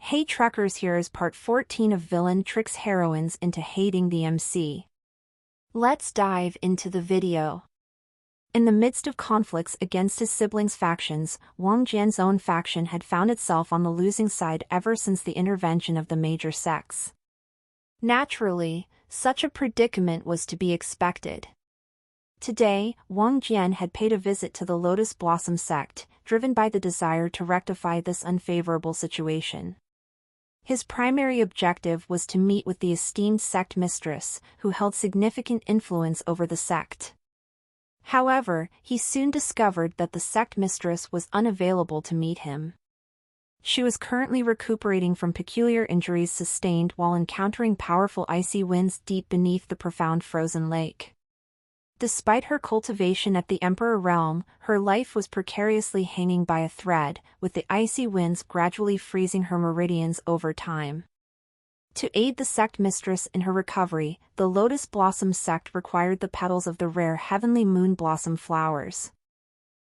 Hey truckers, here is part 14 of Villain Tricks Heroines into Hating the MC. Let's dive into the video. In the midst of conflicts against his siblings' factions, Wang Jian's own faction had found itself on the losing side ever since the intervention of the major sects. Naturally, such a predicament was to be expected. Today, Wang Jian had paid a visit to the Lotus Blossom sect, driven by the desire to rectify this unfavorable situation. His primary objective was to meet with the esteemed sect mistress, who held significant influence over the sect. However, he soon discovered that the sect mistress was unavailable to meet him. She was currently recuperating from peculiar injuries sustained while encountering powerful icy winds deep beneath the profound frozen lake. Despite her cultivation at the Emperor realm, her life was precariously hanging by a thread, with the icy winds gradually freezing her meridians over time. To aid the sect mistress in her recovery, the Lotus Blossom sect required the petals of the rare heavenly moon blossom flowers.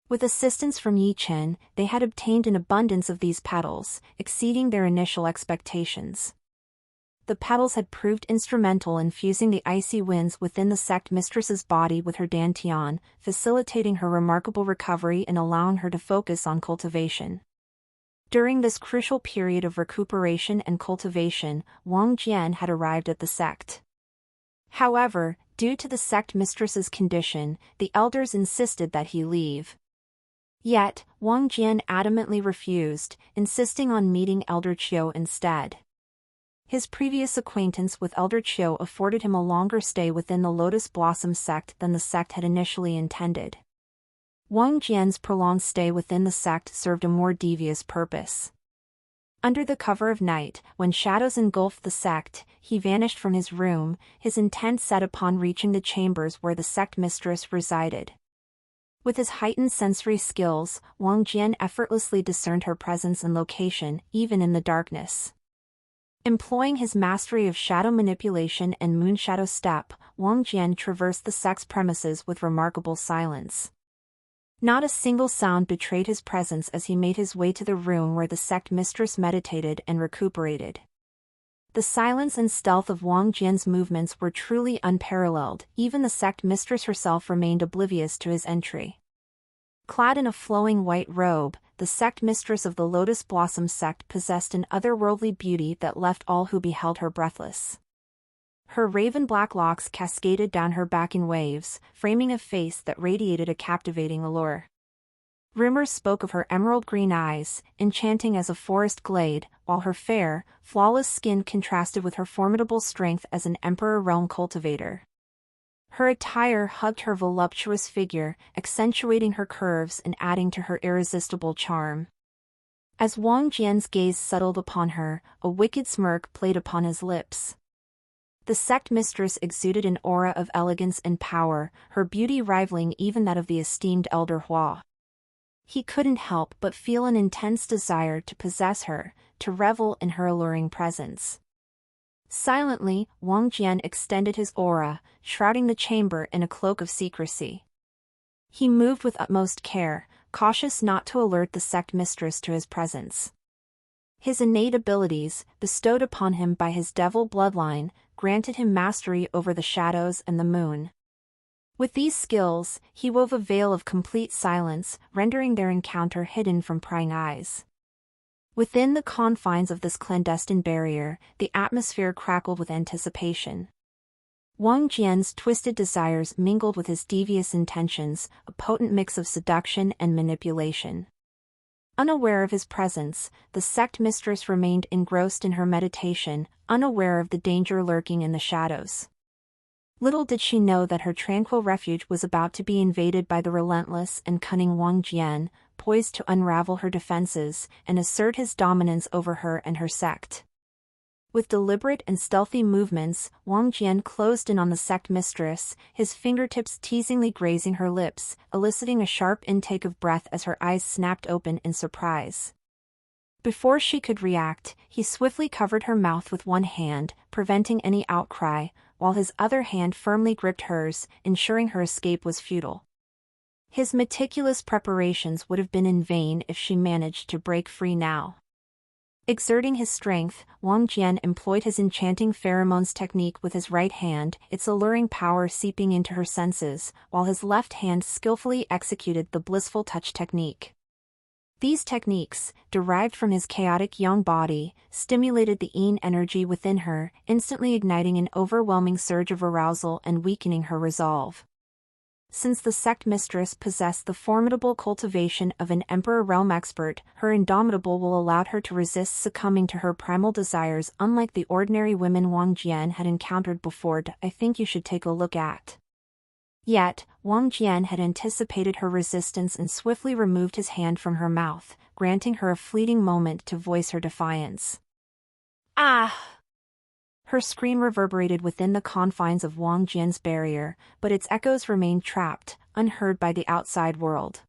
With assistance from Yi Chen, they had obtained an abundance of these petals, exceeding their initial expectations. The petals had proved instrumental in fusing the icy winds within the sect mistress's body with her dantian, facilitating her remarkable recovery and allowing her to focus on cultivation. During this crucial period of recuperation and cultivation, Wang Jian had arrived at the sect. However, due to the sect mistress's condition, the elders insisted that he leave. Yet, Wang Jian adamantly refused, insisting on meeting Elder Qiu instead. His previous acquaintance with Elder Qiu afforded him a longer stay within the Lotus Blossom sect than the sect had initially intended. Wang Jian's prolonged stay within the sect served a more devious purpose. Under the cover of night, when shadows engulfed the sect, he vanished from his room, his intent set upon reaching the chambers where the sect mistress resided. With his heightened sensory skills, Wang Jian effortlessly discerned her presence and location, even in the darkness. Employing his mastery of shadow manipulation and moon shadow step, Wang Jian traversed the sect's premises with remarkable silence. Not a single sound betrayed his presence as he made his way to the room where the sect mistress meditated and recuperated. The silence and stealth of Wang Jian's movements were truly unparalleled, even the sect mistress herself remained oblivious to his entry. Clad in a flowing white robe, the sect mistress of the Lotus Blossom sect possessed an otherworldly beauty that left all who beheld her breathless. Her raven-black locks cascaded down her back in waves, framing a face that radiated a captivating allure. Rumors spoke of her emerald-green eyes, enchanting as a forest glade, while her fair, flawless skin contrasted with her formidable strength as an Emperor realm cultivator. Her attire hugged her voluptuous figure, accentuating her curves and adding to her irresistible charm. As Wang Jian's gaze settled upon her, a wicked smirk played upon his lips. The sect mistress exuded an aura of elegance and power, her beauty rivaling even that of the esteemed Elder Hua. He couldn't help but feel an intense desire to possess her, to revel in her alluring presence. Silently, Wang Jian extended his aura, shrouding the chamber in a cloak of secrecy. He moved with utmost care, cautious not to alert the sect mistress to his presence. His innate abilities, bestowed upon him by his devil bloodline, granted him mastery over the shadows and the moon. With these skills, he wove a veil of complete silence, rendering their encounter hidden from prying eyes. Within the confines of this clandestine barrier, the atmosphere crackled with anticipation. Wang Jian's twisted desires mingled with his devious intentions, a potent mix of seduction and manipulation. Unaware of his presence, the sect mistress remained engrossed in her meditation, unaware of the danger lurking in the shadows. Little did she know that her tranquil refuge was about to be invaded by the relentless and cunning Wang Jian, poised to unravel her defenses and assert his dominance over her and her sect. With deliberate and stealthy movements, Wang Jian closed in on the sect mistress, his fingertips teasingly grazing her lips, eliciting a sharp intake of breath as her eyes snapped open in surprise. Before she could react, he swiftly covered her mouth with one hand, preventing any outcry, while his other hand firmly gripped hers, ensuring her escape was futile. His meticulous preparations would have been in vain if she managed to break free now. Exerting his strength, Wang Jian employed his enchanting pheromones technique with his right hand, its alluring power seeping into her senses, while his left hand skillfully executed the blissful touch technique. These techniques, derived from his chaotic young body, stimulated the yin energy within her, instantly igniting an overwhelming surge of arousal and weakening her resolve. Since the sect mistress possessed the formidable cultivation of an Emperor realm expert, her indomitable will allowed her to resist succumbing to her primal desires unlike the ordinary women Wang Jian had encountered before. I think you should take a look at. Yet, Wang Jian had anticipated her resistance and swiftly removed his hand from her mouth, granting her a fleeting moment to voice her defiance. Ah! Her scream reverberated within the confines of Wang Jian's barrier, but its echoes remained trapped, unheard by the outside world.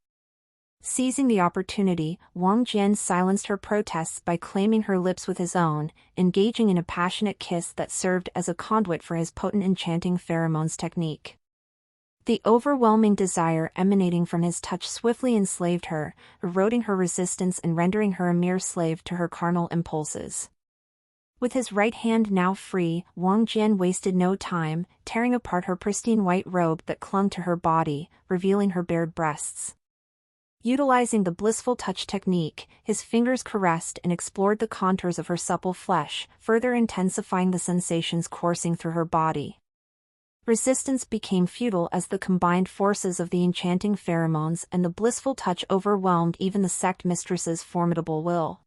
Seizing the opportunity, Wang Jian silenced her protests by claiming her lips with his own, engaging in a passionate kiss that served as a conduit for his potent enchanting pheromones technique. The overwhelming desire emanating from his touch swiftly enslaved her, eroding her resistance and rendering her a mere slave to her carnal impulses. With his right hand now free, Wang Jian wasted no time, tearing apart her pristine white robe that clung to her body, revealing her bared breasts. Utilizing the blissful touch technique, his fingers caressed and explored the contours of her supple flesh, further intensifying the sensations coursing through her body. Resistance became futile as the combined forces of the enchanting pheromones and the blissful touch overwhelmed even the sect mistress's formidable will.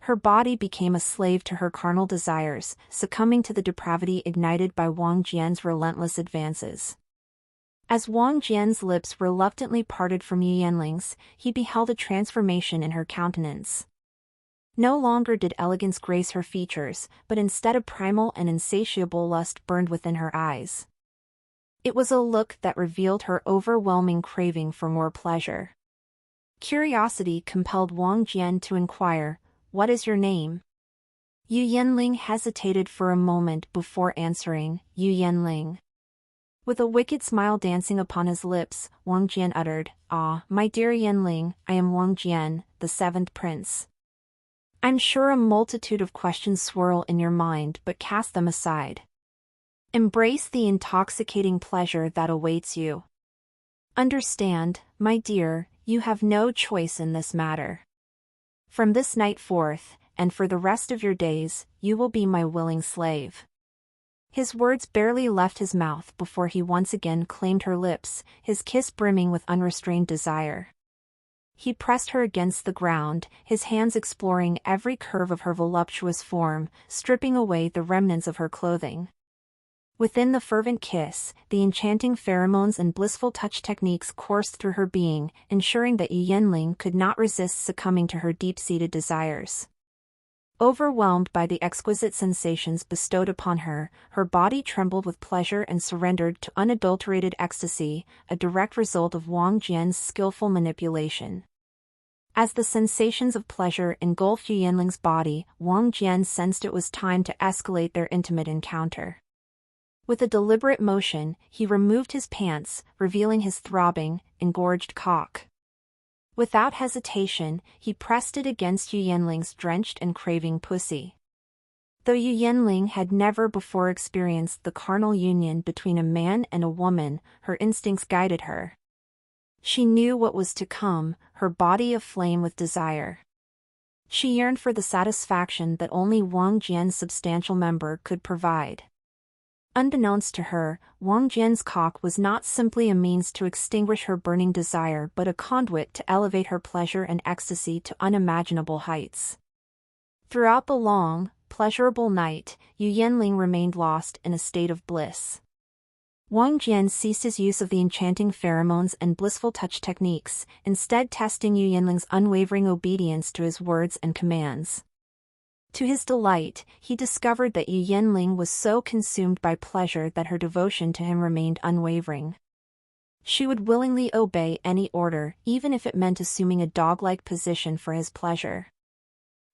Her body became a slave to her carnal desires, succumbing to the depravity ignited by Wang Jian's relentless advances. As Wang Jian's lips reluctantly parted from Yu Yanling's, he beheld a transformation in her countenance. No longer did elegance grace her features, but instead a primal and insatiable lust burned within her eyes. It was a look that revealed her overwhelming craving for more pleasure. Curiosity compelled Wang Jian to inquire, "What is your name?" Yu Yanling hesitated for a moment before answering, "Yu Yanling." With a wicked smile dancing upon his lips, Wang Jian uttered, "Ah, my dear Yanling, I am Wang Jian, the seventh prince." "I'm sure a multitude of questions swirl in your mind, but cast them aside. Embrace the intoxicating pleasure that awaits you. Understand, my dear, you have no choice in this matter. From this night forth, and for the rest of your days, you will be my willing slave." His words barely left his mouth before he once again claimed her lips, his kiss brimming with unrestrained desire. He pressed her against the ground, his hands exploring every curve of her voluptuous form, stripping away the remnants of her clothing. Within the fervent kiss, the enchanting pheromones and blissful touch techniques coursed through her being, ensuring that Yu Yanling could not resist succumbing to her deep-seated desires. Overwhelmed by the exquisite sensations bestowed upon her, her body trembled with pleasure and surrendered to unadulterated ecstasy, a direct result of Wang Jian's skillful manipulation. As the sensations of pleasure engulfed Yu Yanling's body, Wang Jian sensed it was time to escalate their intimate encounter. With a deliberate motion, he removed his pants, revealing his throbbing, engorged cock. Without hesitation, he pressed it against Yu Yanling's drenched and craving pussy. Though Yu Yanling had never before experienced the carnal union between a man and a woman, her instincts guided her. She knew what was to come, her body aflame with desire. She yearned for the satisfaction that only Wang Jian's substantial member could provide. Unbeknownst to her, Wang Jian's cock was not simply a means to extinguish her burning desire but a conduit to elevate her pleasure and ecstasy to unimaginable heights. Throughout the long, pleasurable night, Yu Yanling remained lost in a state of bliss. Wang Jian ceased his use of the enchanting pheromones and blissful touch techniques, instead testing Yu Yanling's unwavering obedience to his words and commands. To his delight, he discovered that Yu Yanling was so consumed by pleasure that her devotion to him remained unwavering. She would willingly obey any order, even if it meant assuming a dog-like position for his pleasure.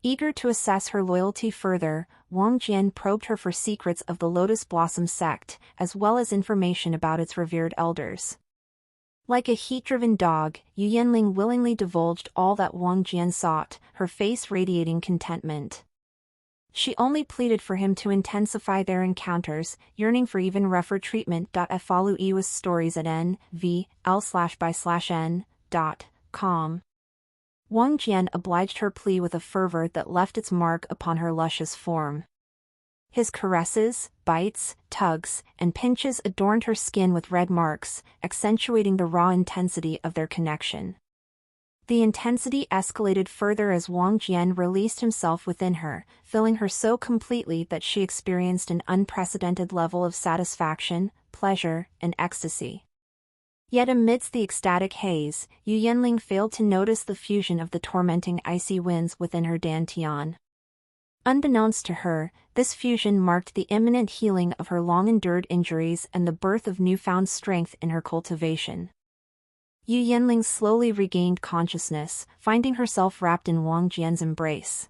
Eager to assess her loyalty further, Wang Jian probed her for secrets of the Lotus Blossom sect, as well as information about its revered elders. Like a heat-driven dog, Yu Yanling willingly divulged all that Wang Jian sought, her face radiating contentment. She only pleaded for him to intensify their encounters, yearning for even rougher treatment. Follow Iwa's stories at nvl/by/n.com. Wang Jian obliged her plea with a fervor that left its mark upon her luscious form. His caresses, bites, tugs, and pinches adorned her skin with red marks, accentuating the raw intensity of their connection. The intensity escalated further as Wang Jian released himself within her, filling her so completely that she experienced an unprecedented level of satisfaction, pleasure, and ecstasy. Yet amidst the ecstatic haze, Yu Yanling failed to notice the fusion of the tormenting icy winds within her dantian. Unbeknownst to her, this fusion marked the imminent healing of her long-endured injuries and the birth of newfound strength in her cultivation. Yu Yanling slowly regained consciousness, finding herself wrapped in Wang Jian's embrace.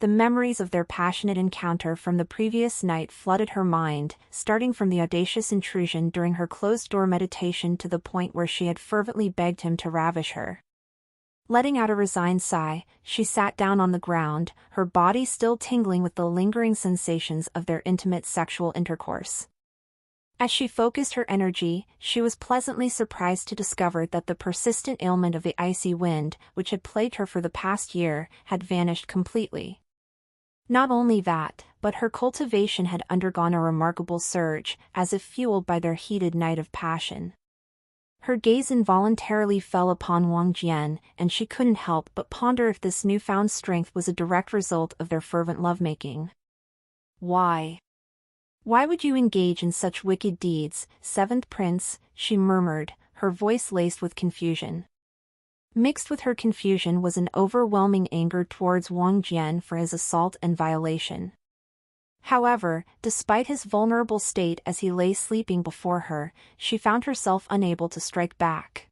The memories of their passionate encounter from the previous night flooded her mind, starting from the audacious intrusion during her closed-door meditation to the point where she had fervently begged him to ravish her. Letting out a resigned sigh, she sat down on the ground, her body still tingling with the lingering sensations of their intimate sexual intercourse. As she focused her energy, she was pleasantly surprised to discover that the persistent ailment of the icy wind, which had plagued her for the past year, had vanished completely. Not only that, but her cultivation had undergone a remarkable surge, as if fueled by their heated night of passion. Her gaze involuntarily fell upon Wang Jian, and she couldn't help but ponder if this newfound strength was a direct result of their fervent lovemaking. Why? Why would you engage in such wicked deeds, seventh prince? She murmured, her voice laced with confusion. Mixed with her confusion was an overwhelming anger towards Wang Jian for his assault and violation. However, despite his vulnerable state as he lay sleeping before her, she found herself unable to strike back.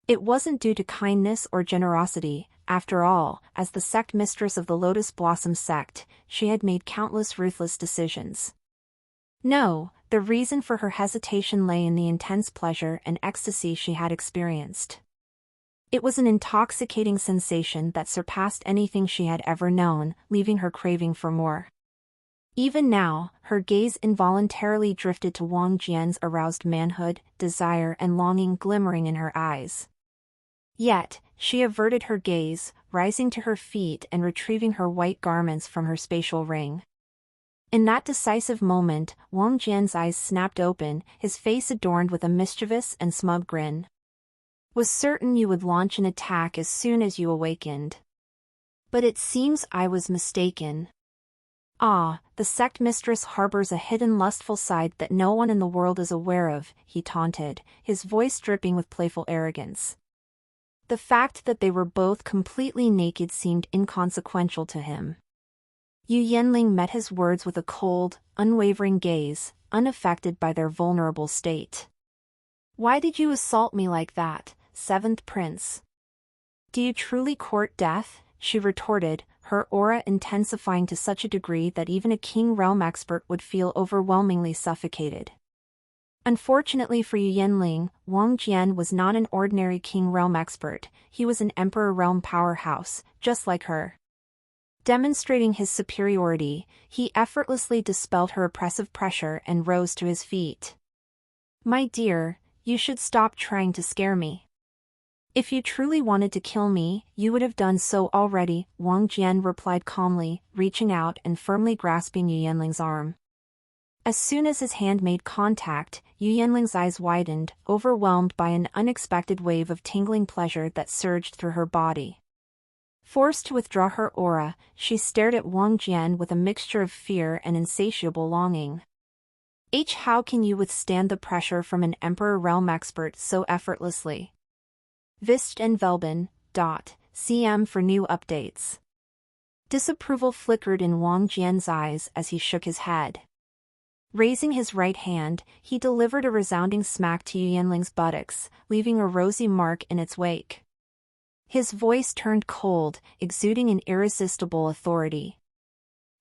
It wasn't due to kindness or generosity. After all, as the sect mistress of the Lotus Blossom sect, she had made countless ruthless decisions. No, the reason for her hesitation lay in the intense pleasure and ecstasy she had experienced. It was an intoxicating sensation that surpassed anything she had ever known, leaving her craving for more. Even now, her gaze involuntarily drifted to Wang Jian's aroused manhood, desire and longing glimmering in her eyes. Yet, she averted her gaze, rising to her feet and retrieving her white garments from her spatial ring. In that decisive moment, Wang Jian's eyes snapped open, his face adorned with a mischievous and smug grin. Was certain you would launch an attack as soon as you awakened. But it seems I was mistaken. Ah, the sect mistress harbors a hidden lustful side that no one in the world is aware of, he taunted, his voice dripping with playful arrogance. The fact that they were both completely naked seemed inconsequential to him. Yu Yanling met his words with a cold, unwavering gaze, unaffected by their vulnerable state. Why did you assault me like that, seventh prince? Do you truly court death? She retorted, her aura intensifying to such a degree that even a king realm expert would feel overwhelmingly suffocated. Unfortunately for Yu Yanling, Wang Jian was not an ordinary king realm expert, he was an emperor realm powerhouse, just like her. Demonstrating his superiority, he effortlessly dispelled her oppressive pressure and rose to his feet. My dear, you should stop trying to scare me. If you truly wanted to kill me, you would have done so already, Wang Jian replied calmly, reaching out and firmly grasping Yu Yanling's arm. As soon as his hand made contact, Yu Yanling's eyes widened, overwhelmed by an unexpected wave of tingling pleasure that surged through her body. Forced to withdraw her aura, she stared at Wang Jian with a mixture of fear and insatiable longing. How can you withstand the pressure from an emperor realm expert so effortlessly? Vist and Velben, CM for new updates. Disapproval flickered in Wang Jian's eyes as he shook his head. Raising his right hand, he delivered a resounding smack to Yu Yanling's buttocks, leaving a rosy mark in its wake. His voice turned cold, exuding an irresistible authority.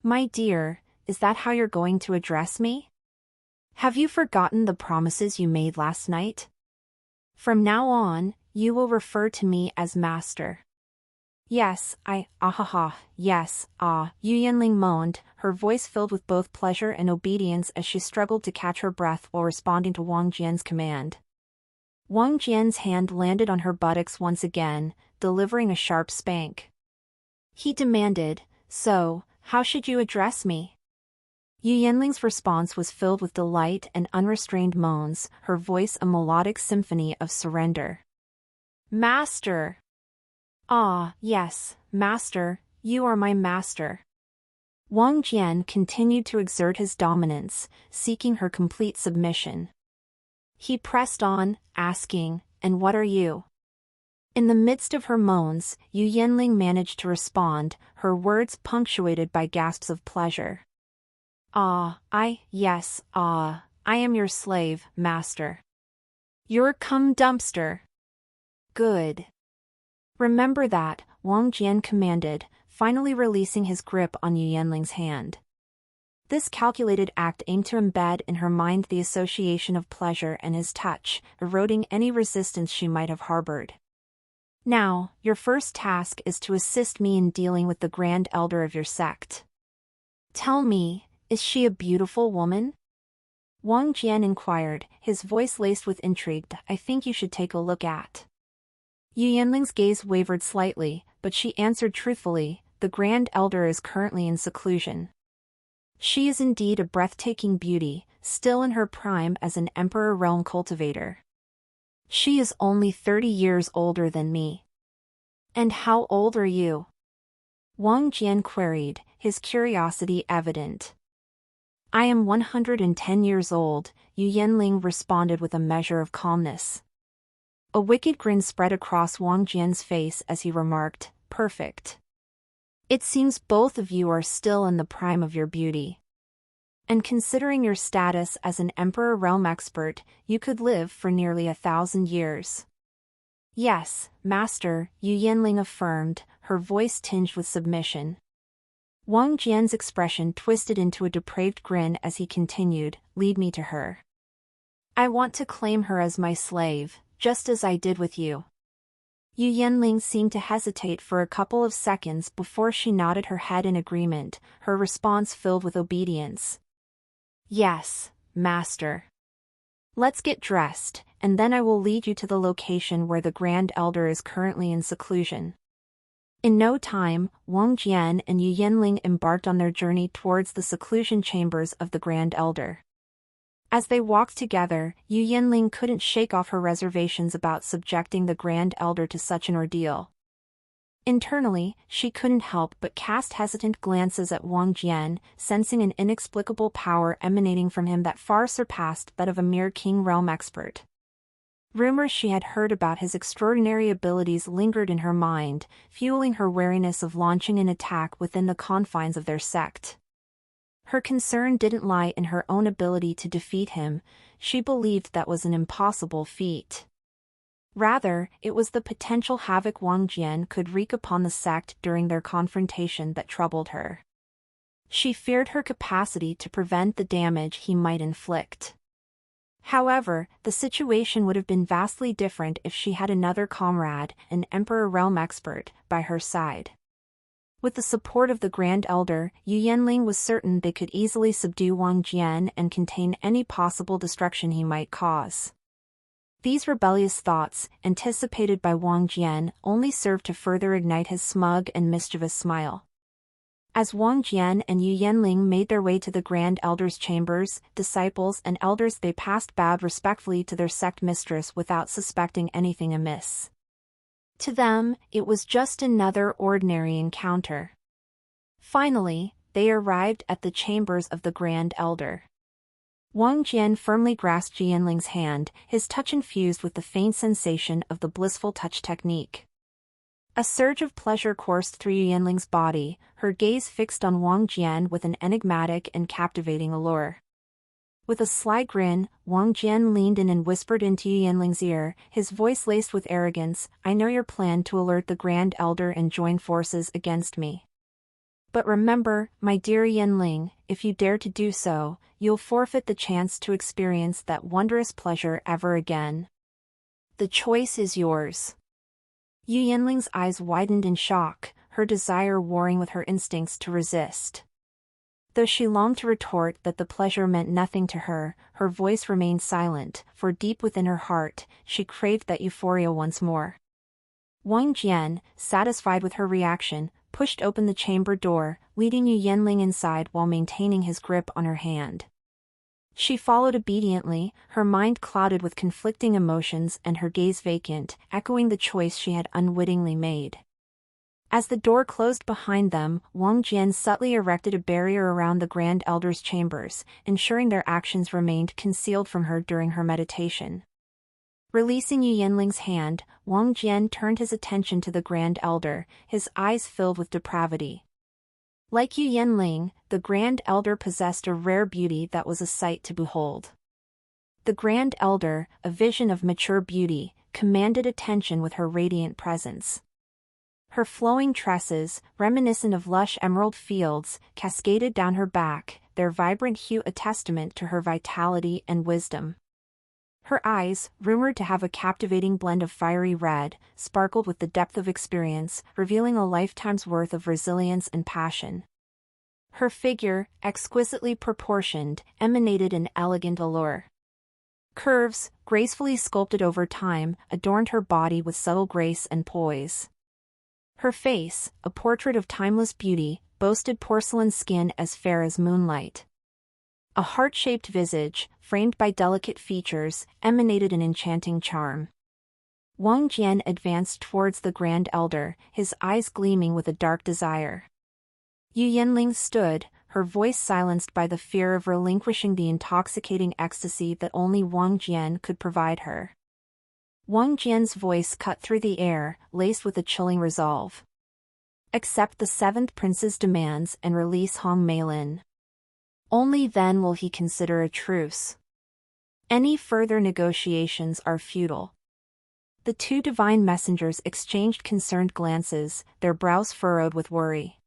My dear, is that how you're going to address me? Have you forgotten the promises you made last night? From now on, you will refer to me as master. Yes, yes, Yu Yanling moaned, her voice filled with both pleasure and obedience as she struggled to catch her breath while responding to Wang Jian's command. Wang Jian's hand landed on her buttocks once again, delivering a sharp spank. He demanded, "So, how should you address me?" Yu Yanling's response was filled with delight and unrestrained moans, her voice a melodic symphony of surrender. Master! Ah, yes, master, you are my master. Wang Jian continued to exert his dominance, seeking her complete submission. He pressed on, asking, "And what are you?" In the midst of her moans, Yu Yanling managed to respond, her words punctuated by gasps of pleasure. Yes, I am your slave, master. Your cum dumpster. Good. Remember that, Wang Jian commanded, finally releasing his grip on Yu Yanling's hand. This calculated act aimed to embed in her mind the association of pleasure and his touch, eroding any resistance she might have harbored. Now, your first task is to assist me in dealing with the Grand Elder of your sect. Tell me, is she a beautiful woman? Wang Jian inquired, his voice laced with intrigue. I think you should take a look at. Yu Yanling's gaze wavered slightly, but she answered truthfully, the Grand Elder is currently in seclusion. She is indeed a breathtaking beauty, still in her prime as an Emperor realm cultivator. She is only 30 years older than me. And how old are you? Wang Jian queried, his curiosity evident. I am 110 years old, Yu Yanling responded with a measure of calmness. A wicked grin spread across Wang Jian's face as he remarked, perfect. It seems both of you are still in the prime of your beauty. And considering your status as an Emperor realm expert, you could live for nearly 1,000 years. Yes, master, Yu Yanling affirmed, her voice tinged with submission. Wang Jian's expression twisted into a depraved grin as he continued, lead me to her. I want to claim her as my slave, just as I did with you. Yu Yanling seemed to hesitate for a couple of seconds before she nodded her head in agreement, her response filled with obedience. Yes, master. Let's get dressed, and then I will lead you to the location where the Grand Elder is currently in seclusion. In no time, Wang Jian and Yu Yanling embarked on their journey towards the seclusion chambers of the Grand Elder. As they walked together, Yu Yanling couldn't shake off her reservations about subjecting the Grand Elder to such an ordeal. Internally, she couldn't help but cast hesitant glances at Wang Jian, sensing an inexplicable power emanating from him that far surpassed that of a mere King realm expert. Rumors she had heard about his extraordinary abilities lingered in her mind, fueling her wariness of launching an attack within the confines of their sect. Her concern didn't lie in her own ability to defeat him, she believed that was an impossible feat. Rather, it was the potential havoc Wang Jian could wreak upon the sect during their confrontation that troubled her. She feared her capacity to prevent the damage he might inflict. However, the situation would have been vastly different if she had another comrade, an Emperor realm expert, by her side. With the support of the Grand Elder, Yu Yanling was certain they could easily subdue Wang Jian and contain any possible destruction he might cause. These rebellious thoughts, anticipated by Wang Jian, only served to further ignite his smug and mischievous smile. As Wang Jian and Yu Yanling made their way to the Grand Elder's chambers, disciples and elders they passed bowed respectfully to their sect mistress without suspecting anything amiss. To them, it was just another ordinary encounter. Finally, they arrived at the chambers of the Grand Elder. Wang Jian firmly grasped Yu Yanling's hand, his touch infused with the faint sensation of the blissful touch technique. A surge of pleasure coursed through Yu Yanling's body, her gaze fixed on Wang Jian with an enigmatic and captivating allure. With a sly grin, Wang Jian leaned in and whispered into Yu Yanling's ear, his voice laced with arrogance, I know your plan to alert the Grand Elder and join forces against me. But remember, my dear Yanling, if you dare to do so, you'll forfeit the chance to experience that wondrous pleasure ever again. The The choice is yours. Yu Yanling's eyes widened in shock, her desire warring with her instincts to resist. Though she longed to retort that the pleasure meant nothing to her, her voice remained silent, for deep within her heart, she craved that euphoria once more. Wang Jian, satisfied with her reaction, pushed open the chamber door, leading Yu Yanling inside while maintaining his grip on her hand. She followed obediently, her mind clouded with conflicting emotions and her gaze vacant, echoing the choice she had unwittingly made. As the door closed behind them, Wang Jian subtly erected a barrier around the Grand Elder's chambers, ensuring their actions remained concealed from her during her meditation. Releasing Yu Yanling's hand, Wang Jian turned his attention to the Grand Elder, his eyes filled with depravity. Like Yu Yanling, the Grand Elder possessed a rare beauty that was a sight to behold. The Grand Elder, a vision of mature beauty, commanded attention with her radiant presence. Her flowing tresses, reminiscent of lush emerald fields, cascaded down her back, their vibrant hue a testament to her vitality and wisdom. Her eyes, rumored to have a captivating blend of fiery red, sparkled with the depth of experience, revealing a lifetime's worth of resilience and passion. Her figure, exquisitely proportioned, emanated an elegant allure. Curves, gracefully sculpted over time, adorned her body with subtle grace and poise. Her face, a portrait of timeless beauty, boasted porcelain skin as fair as moonlight. A heart-shaped visage, framed by delicate features, emanated an enchanting charm. Wang Jian advanced towards the Grand Elder, his eyes gleaming with a dark desire. Yu Yanling stood, her voice silenced by the fear of relinquishing the intoxicating ecstasy that only Wang Jian could provide her. Wang Jian's voice cut through the air, laced with a chilling resolve. Accept the seventh prince's demands and release Hong Meilin. Only then will he consider a truce. Any further negotiations are futile. The two divine messengers exchanged concerned glances, their brows furrowed with worry.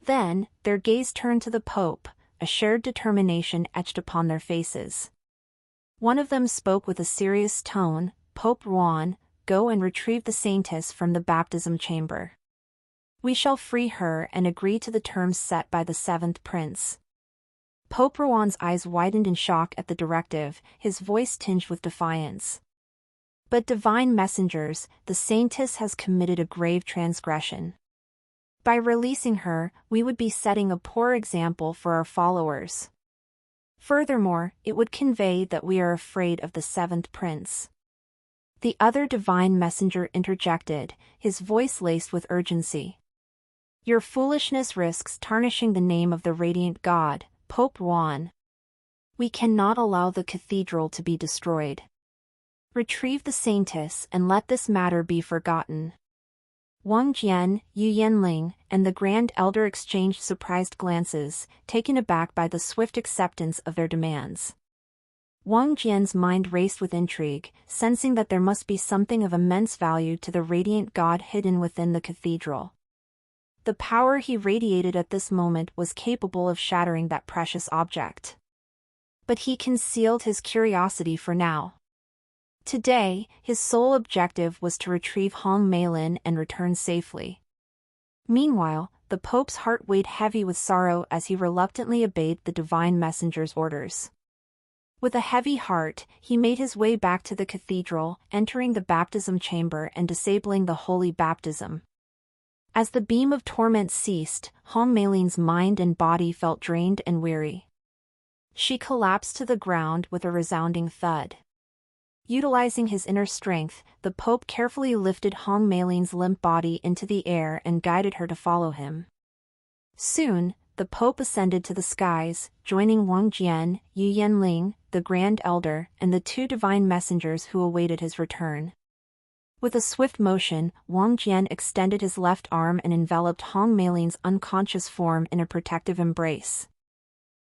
Then, their gaze turned to the Pope, a shared determination etched upon their faces. One of them spoke with a serious tone, "Pope Ruan, go and retrieve the saintess from the baptism chamber. We shall free her and agree to the terms set by the seventh prince." Pope Ruan's eyes widened in shock at the directive, his voice tinged with defiance. "But divine messengers, the saintess has committed a grave transgression. By releasing her, we would be setting a poor example for our followers. Furthermore, it would convey that we are afraid of the seventh prince." The other divine messenger interjected, his voice laced with urgency. "Your foolishness risks tarnishing the name of the radiant god, Pope Ruan. We cannot allow the cathedral to be destroyed. Retrieve the saintess and let this matter be forgotten." Wang Jian, Yu Yanling, and the Grand Elder exchanged surprised glances, taken aback by the swift acceptance of their demands. Wang Jian's mind raced with intrigue, sensing that there must be something of immense value to the radiant god hidden within the cathedral. The power he radiated at this moment was capable of shattering that precious object. But he concealed his curiosity for now. Today, his sole objective was to retrieve Hong Meilin and return safely. Meanwhile, the Pope's heart weighed heavy with sorrow as he reluctantly obeyed the divine messenger's orders. With a heavy heart, he made his way back to the cathedral, entering the baptism chamber and disabling the holy baptism. As the beam of torment ceased, Hong Meilin's mind and body felt drained and weary. She collapsed to the ground with a resounding thud. Utilizing his inner strength, the Pope carefully lifted Hong Meilin's limp body into the air and guided her to follow him. Soon, the Pope ascended to the skies, joining Wang Jian, Yu Yanling, the Grand Elder, and the two divine messengers who awaited his return. With a swift motion, Wang Jian extended his left arm and enveloped Hong Meilin's unconscious form in a protective embrace.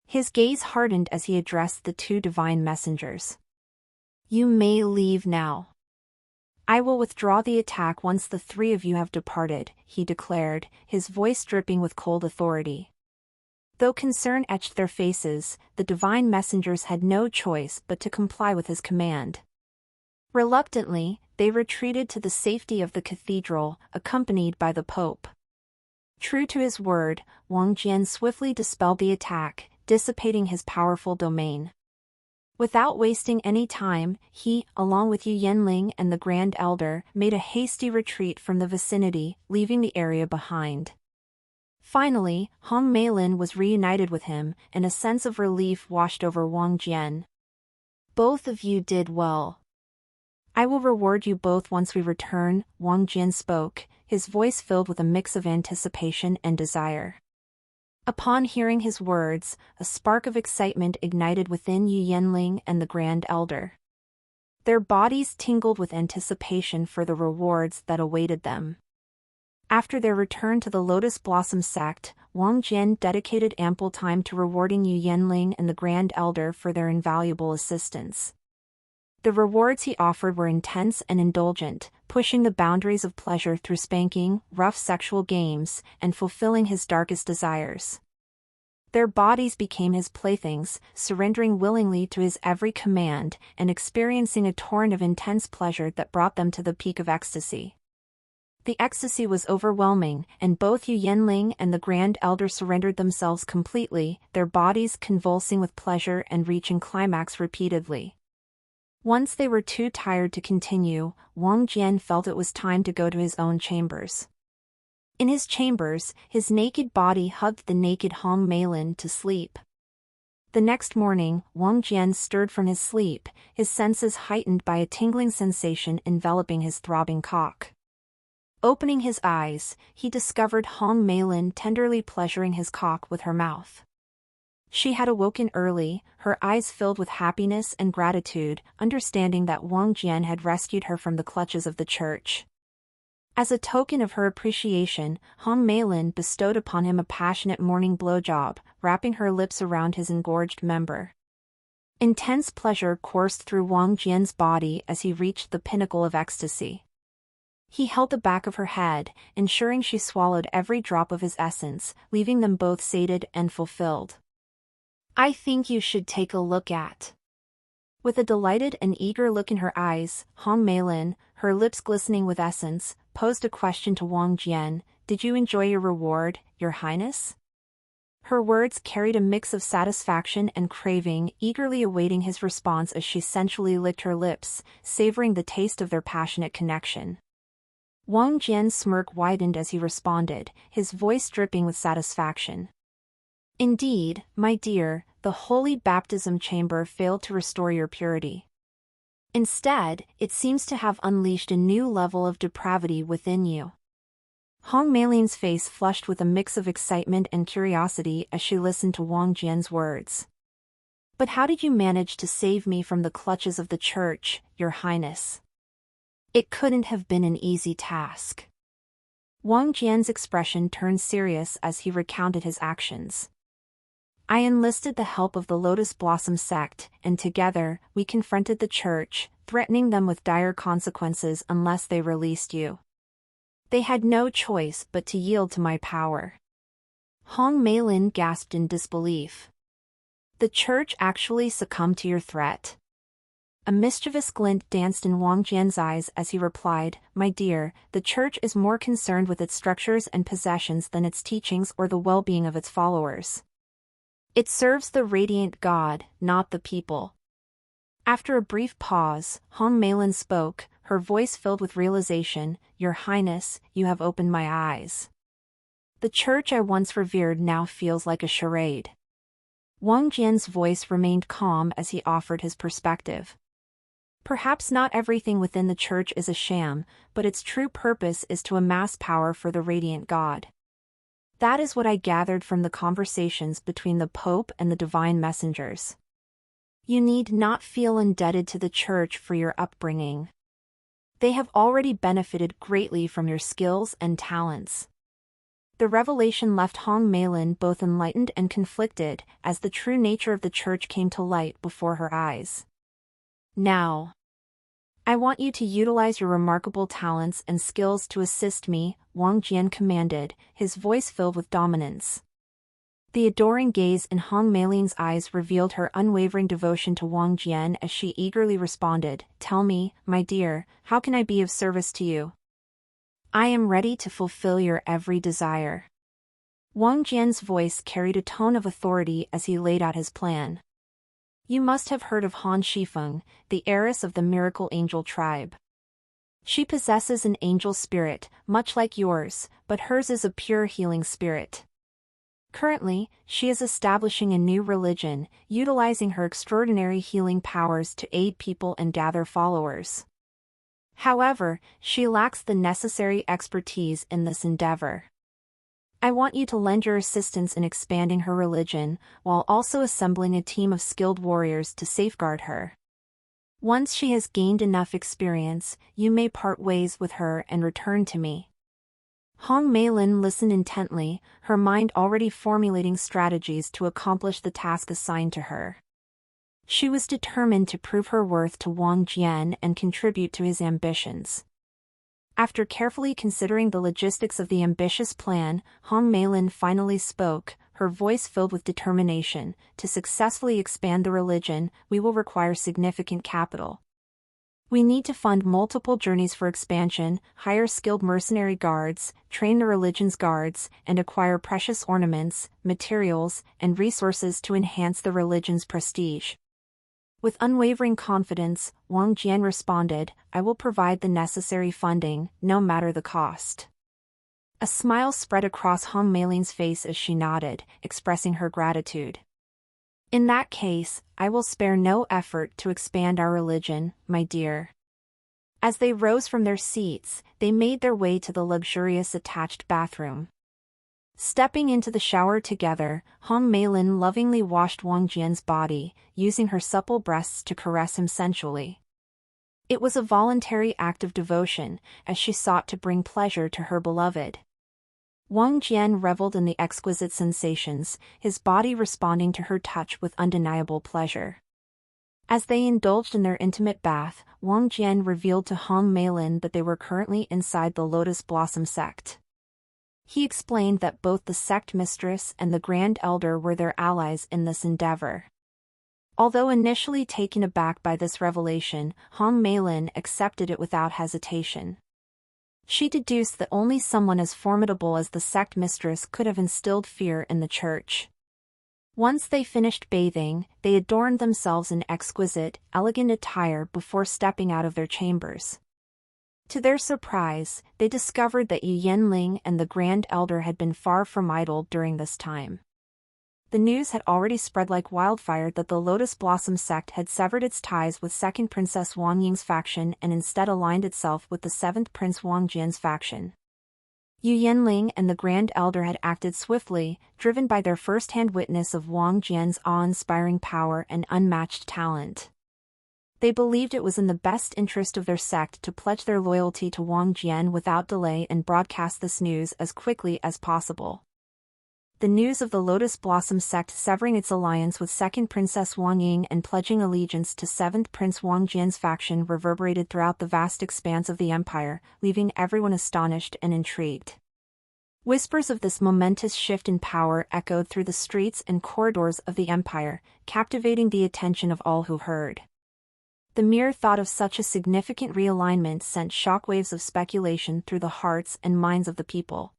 His gaze hardened as he addressed the two divine messengers. "You may leave now. I will withdraw the attack once the three of you have departed," he declared, his voice dripping with cold authority. Though concern etched their faces, the divine messengers had no choice but to comply with his command. Reluctantly, they retreated to the safety of the cathedral, accompanied by the Pope. True to his word, Wang Jian swiftly dispelled the attack, dissipating his powerful domain. Without wasting any time, he, along with Yu Yanling and the Grand Elder, made a hasty retreat from the vicinity, leaving the area behind. Finally, Hong Meilin was reunited with him, and a sense of relief washed over Wang Jian. Both of you did well. I will reward you both once we return, Wang Jian spoke, his voice filled with a mix of anticipation and desire. Upon hearing his words, a spark of excitement ignited within Yu Yanling and the Grand Elder. Their bodies tingled with anticipation for the rewards that awaited them. After their return to the Lotus Blossom sect, Wang Jian dedicated ample time to rewarding Yu Yanling and the Grand Elder for their invaluable assistance. The rewards he offered were intense and indulgent, pushing the boundaries of pleasure through spanking, rough sexual games, and fulfilling his darkest desires. Their bodies became his playthings, surrendering willingly to his every command, and experiencing a torrent of intense pleasure that brought them to the peak of ecstasy. The ecstasy was overwhelming, and both Yu Yanling and the Grand Elder surrendered themselves completely, their bodies convulsing with pleasure and reaching climax repeatedly. Once they were too tired to continue, Wang Jian felt it was time to go to his own chambers. In his chambers, his naked body hugged the naked Hong Meilin to sleep. The next morning, Wang Jian stirred from his sleep, his senses heightened by a tingling sensation enveloping his throbbing cock. Opening his eyes, he discovered Hong Meilin tenderly pleasuring his cock with her mouth. She had awoken early, her eyes filled with happiness and gratitude, understanding that Wang Jian had rescued her from the clutches of the church. As a token of her appreciation, Hong Meilin bestowed upon him a passionate morning blowjob, wrapping her lips around his engorged member. Intense pleasure coursed through Wang Jian's body as he reached the pinnacle of ecstasy. He held the back of her head, ensuring she swallowed every drop of his essence, leaving them both sated and fulfilled. I think you should take a look at. With a delighted and eager look in her eyes, Hong Meilin, her lips glistening with essence, posed a question to Wang Jian. Did you enjoy your reward, Your Highness? Her words carried a mix of satisfaction and craving, eagerly awaiting his response as she sensually licked her lips, savoring the taste of their passionate connection. Wang Jian's smirk widened as he responded, his voice dripping with satisfaction. Indeed, my dear, the holy baptism chamber failed to restore your purity. Instead, it seems to have unleashed a new level of depravity within you. Hong Meilin's face flushed with a mix of excitement and curiosity as she listened to Wang Jian's words. But how did you manage to save me from the clutches of the church, Your Highness? It couldn't have been an easy task. Wang Jian's expression turned serious as he recounted his actions. I enlisted the help of the Lotus Blossom sect, and together, we confronted the church, threatening them with dire consequences unless they released you. They had no choice but to yield to my power. Hong Meilin gasped in disbelief. The church actually succumbed to your threat? A mischievous glint danced in Wang Jian's eyes as he replied, My dear, the church is more concerned with its structures and possessions than its teachings or the well-being of its followers. It serves the radiant God, not the people. After a brief pause, Hong Meilin spoke, her voice filled with realization, Your Highness, you have opened my eyes. The church I once revered now feels like a charade. Wang Jian's voice remained calm as he offered his perspective. Perhaps not everything within the church is a sham, but its true purpose is to amass power for the radiant God. That is what I gathered from the conversations between the Pope and the divine messengers. You need not feel indebted to the church for your upbringing. They have already benefited greatly from your skills and talents. The revelation left Hong Meilin both enlightened and conflicted as the true nature of the church came to light before her eyes. Now, I want you to utilize your remarkable talents and skills to assist me, Wang Jian commanded, his voice filled with dominance. The adoring gaze in Hong Meilin's eyes revealed her unwavering devotion to Wang Jian as she eagerly responded, "Tell me, my dear, how can I be of service to you? I am ready to fulfill your every desire." Wang Jian's voice carried a tone of authority as he laid out his plan. "You must have heard of Han Shifeng, the heiress of the Miracle Angel tribe. She possesses an angel spirit, much like yours, but hers is a pure healing spirit. Currently, she is establishing a new religion, utilizing her extraordinary healing powers to aid people and gather followers. However, she lacks the necessary expertise in this endeavor. I want you to lend your assistance in expanding her religion, while also assembling a team of skilled warriors to safeguard her. Once she has gained enough experience, you may part ways with her and return to me." Hong Meilin listened intently, her mind already formulating strategies to accomplish the task assigned to her. She was determined to prove her worth to Wang Jian and contribute to his ambitions. After carefully considering the logistics of the ambitious plan, Hong Meilin finally spoke, her voice filled with determination. "To successfully expand the religion, we will require significant capital. We need to fund multiple journeys for expansion, hire skilled mercenary guards, train the religion's guards, and acquire precious ornaments, materials, and resources to enhance the religion's prestige." With unwavering confidence, Wang Jian responded, "I will provide the necessary funding, no matter the cost." A smile spread across Hong Meilin's face as she nodded, expressing her gratitude. "In that case, I will spare no effort to expand our religion, my dear." As they rose from their seats, they made their way to the luxurious attached bathroom. Stepping into the shower together, Hong Meilin lovingly washed Wang Jian's body, using her supple breasts to caress him sensually. It was a voluntary act of devotion, as she sought to bring pleasure to her beloved. Wang Jian reveled in the exquisite sensations, his body responding to her touch with undeniable pleasure. As they indulged in their intimate bath, Wang Jian revealed to Hong Meilin that they were currently inside the Lotus Blossom sect. He explained that both the sect mistress and the Grand Elder were their allies in this endeavor. Although initially taken aback by this revelation, Hong Meilin accepted it without hesitation. She deduced that only someone as formidable as the sect mistress could have instilled fear in the church. Once they finished bathing, they adorned themselves in exquisite, elegant attire before stepping out of their chambers. To their surprise, they discovered that Yu Yanling and the Grand Elder had been far from idle during this time. The news had already spread like wildfire that the Lotus Blossom sect had severed its ties with Second Princess Wang Ying's faction and instead aligned itself with the 7th Prince Wang Jian's faction. Yu Yanling and the Grand Elder had acted swiftly, driven by their first-hand witness of Wang Jian's awe-inspiring power and unmatched talent. They believed it was in the best interest of their sect to pledge their loyalty to Wang Jian without delay and broadcast this news as quickly as possible. The news of the Lotus Blossom sect severing its alliance with Second Princess Wang Ying and pledging allegiance to 7th Prince Wang Jian's faction reverberated throughout the vast expanse of the empire, leaving everyone astonished and intrigued. Whispers of this momentous shift in power echoed through the streets and corridors of the empire, captivating the attention of all who heard. The mere thought of such a significant realignment sent shockwaves of speculation through the hearts and minds of the people.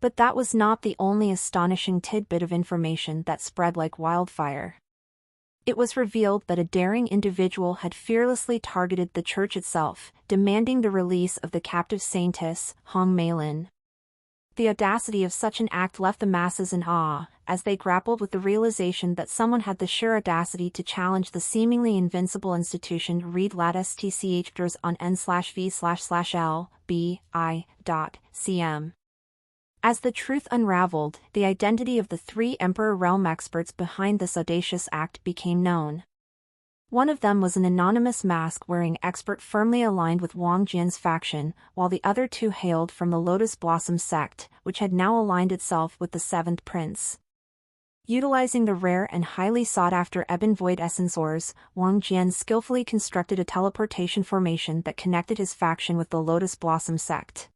But that was not the only astonishing tidbit of information that spread like wildfire. It was revealed that a daring individual had fearlessly targeted the church itself, demanding the release of the captive saintess, Hong Meilin. The audacity of such an act left the masses in awe, as they grappled with the realization that someone had the sheer audacity to challenge the seemingly invincible institution. Read lat.stchers on n/v/l/b.i.cm. As the truth unraveled, the identity of the 3 Emperor Realm experts behind this audacious act became known. One of them was an anonymous mask-wearing expert firmly aligned with Wang Jian's faction, while the other 2 hailed from the Lotus Blossom sect, which had now aligned itself with the 7th Prince. Utilizing the rare and highly sought-after Ebon Void Essence ores, Wang Jian skillfully constructed a teleportation formation that connected his faction with the Lotus Blossom sect.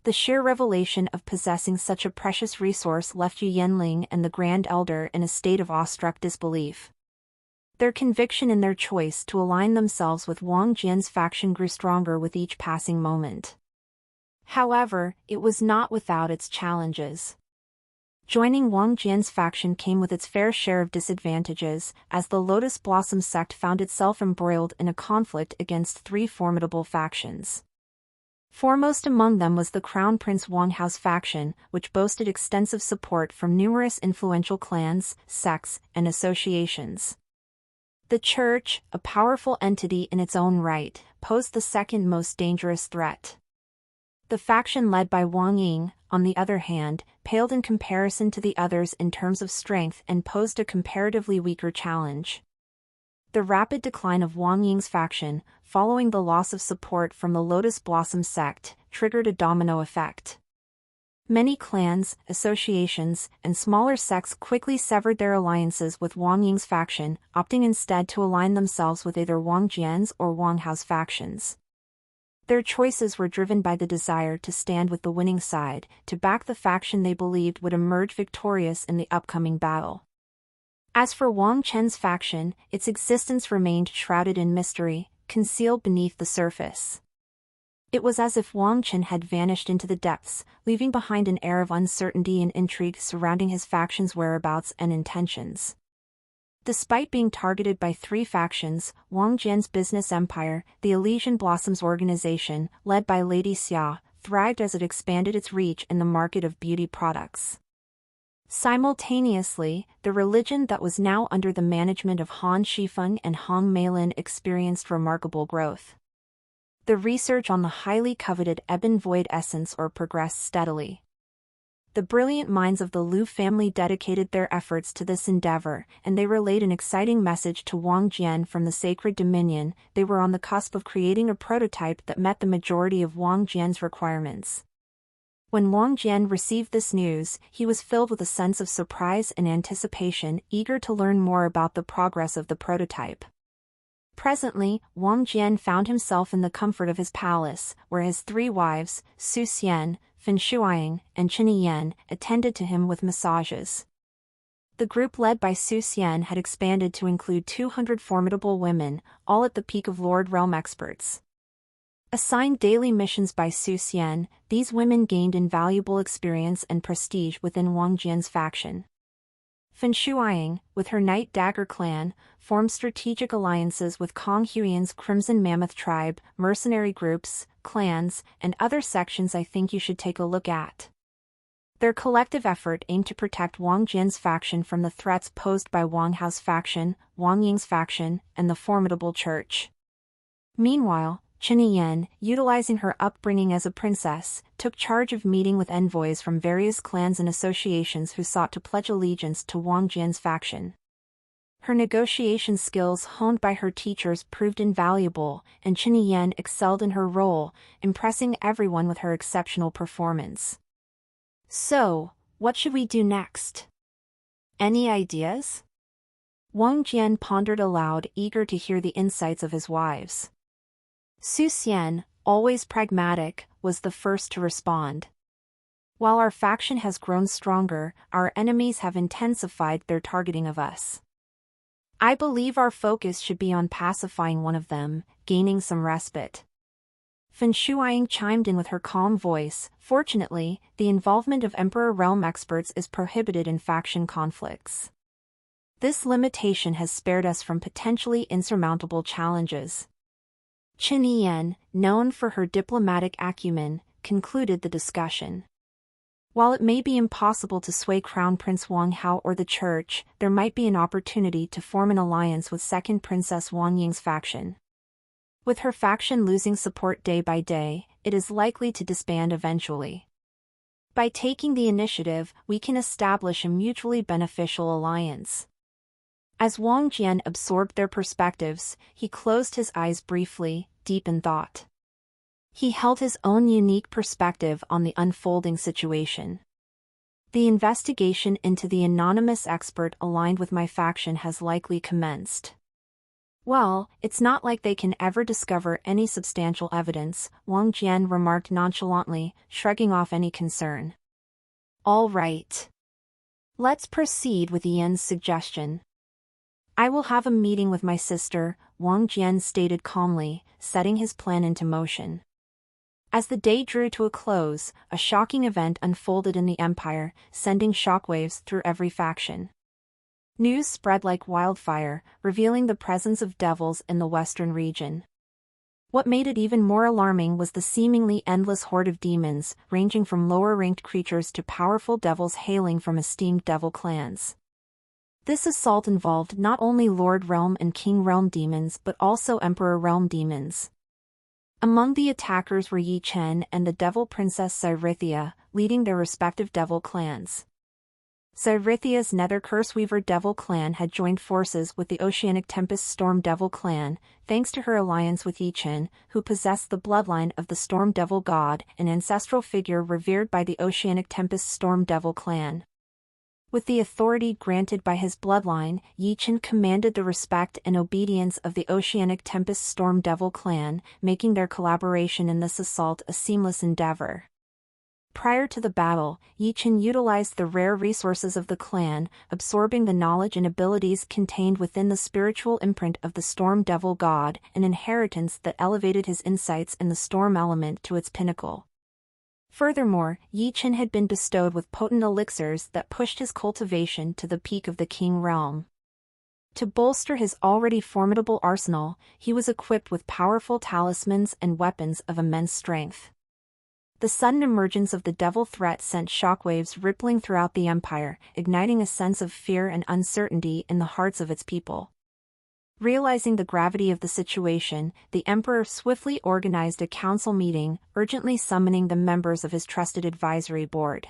The sheer revelation of possessing such a precious resource left Yu Yanling and the Grand Elder in a state of awestruck disbelief. Their conviction in their choice to align themselves with Wang Jian's faction grew stronger with each passing moment. However, it was not without its challenges. Joining Wang Jian's faction came with its fair share of disadvantages, as the Lotus Blossom sect found itself embroiled in a conflict against three formidable factions. Foremost among them was the Crown Prince Wang Hao's faction, which boasted extensive support from numerous influential clans, sects, and associations. The Church, a powerful entity in its own right, posed the second most dangerous threat. The faction led by Wang Ying, on the other hand, paled in comparison to the others in terms of strength and posed a comparatively weaker challenge. The rapid decline of Wang Ying's faction, following the loss of support from the Lotus Blossom sect, triggered a domino effect. Many clans, associations, and smaller sects quickly severed their alliances with Wang Ying's faction, opting instead to align themselves with either Wang Jian's or Wang Hao's factions. Their choices were driven by the desire to stand with the winning side, to back the faction they believed would emerge victorious in the upcoming battle. As for Wang Chen's faction, its existence remained shrouded in mystery, concealed beneath the surface. It was as if Wang Chen had vanished into the depths, leaving behind an air of uncertainty and intrigue surrounding his faction's whereabouts and intentions. Despite being targeted by three factions, Wang Jian's business empire, the Elysian Blossoms organization, led by Lady Xia, thrived as it expanded its reach in the market of beauty products. Simultaneously, the religion that was now under the management of Han Shifeng and Hong Meilin experienced remarkable growth. The research on the highly coveted Ebon Void essence progressed steadily. The brilliant minds of the Liu family dedicated their efforts to this endeavor, and they relayed an exciting message to Wang Jian from the Sacred Dominion. They were on the cusp of creating a prototype that met the majority of Wang Jian's requirements. When Wang Jian received this news, he was filled with a sense of surprise and anticipation, eager to learn more about the progress of the prototype. Presently, Wang Jian found himself in the comfort of his palace, where his three wives, Su Xian, Fan Shuiying, and Qin Yan, attended to him with massages. The group led by Su Xian had expanded to include 200 formidable women, all at the peak of Lord Realm experts. Assigned daily missions by Su Xian, these women gained invaluable experience and prestige within Wang Jian's faction. Fan Shuiying, with her Night Dagger clan, formed strategic alliances with Kong Huiyan's Crimson Mammoth tribe, mercenary groups, clans, and other sections I think you should take a look at. Their collective effort aimed to protect Wang Jian's faction from the threats posed by Wang Hao's faction, Wang Ying's faction, and the formidable Church. Meanwhile, Qin Yan, utilizing her upbringing as a princess, took charge of meeting with envoys from various clans and associations who sought to pledge allegiance to Wang Jian's faction. Her negotiation skills honed by her teachers proved invaluable, and Qin Yan excelled in her role, impressing everyone with her exceptional performance. So, what should we do next? Any ideas? Wang Jian pondered aloud, eager to hear the insights of his wives. Su Xian, always pragmatic, was the first to respond. While our faction has grown stronger, our enemies have intensified their targeting of us. I believe our focus should be on pacifying one of them, gaining some respite. Fan Shuiying chimed in with her calm voice. Fortunately, the involvement of Emperor Realm experts is prohibited in faction conflicts. This limitation has spared us from potentially insurmountable challenges. Qin Yan, known for her diplomatic acumen, concluded the discussion. While it may be impossible to sway Crown Prince Wang Hao or the Church, there might be an opportunity to form an alliance with Second Princess Wang Ying's faction. With her faction losing support day by day, it is likely to disband eventually. By taking the initiative, we can establish a mutually beneficial alliance. As Wang Jian absorbed their perspectives, he closed his eyes briefly, deep in thought. He held his own unique perspective on the unfolding situation. The investigation into the anonymous expert aligned with my faction has likely commenced. Well, it's not like they can ever discover any substantial evidence, Wang Jian remarked nonchalantly, shrugging off any concern. All right. Let's proceed with Ian's suggestion. I will have a meeting with my sister, Wang Jian stated calmly, setting his plan into motion. As the day drew to a close, a shocking event unfolded in the empire, sending shockwaves through every faction. News spread like wildfire, revealing the presence of devils in the western region. What made it even more alarming was the seemingly endless horde of demons, ranging from lower-ranked creatures to powerful devils hailing from esteemed devil clans. This assault involved not only Lord Realm and King Realm demons but also Emperor Realm demons. Among the attackers were Yi Chen and the Devil Princess Cyrithia, leading their respective devil clans. Cyrithia's Nether Curseweaver Devil clan had joined forces with the Oceanic Tempest Storm Devil clan, thanks to her alliance with Yi Chen, who possessed the bloodline of the Storm Devil god, an ancestral figure revered by the Oceanic Tempest Storm Devil clan. With the authority granted by his bloodline, Yi Chen commanded the respect and obedience of the Oceanic Tempest Storm Devil clan, making their collaboration in this assault a seamless endeavor. Prior to the battle, Yi Chen utilized the rare resources of the clan, absorbing the knowledge and abilities contained within the spiritual imprint of the Storm Devil god, an inheritance that elevated his insights in the storm element to its pinnacle. Furthermore, Yi Chen had been bestowed with potent elixirs that pushed his cultivation to the peak of the King Realm. To bolster his already formidable arsenal, he was equipped with powerful talismans and weapons of immense strength. The sudden emergence of the devil threat sent shockwaves rippling throughout the empire, igniting a sense of fear and uncertainty in the hearts of its people. Realizing the gravity of the situation, the emperor swiftly organized a council meeting, urgently summoning the members of his trusted advisory board.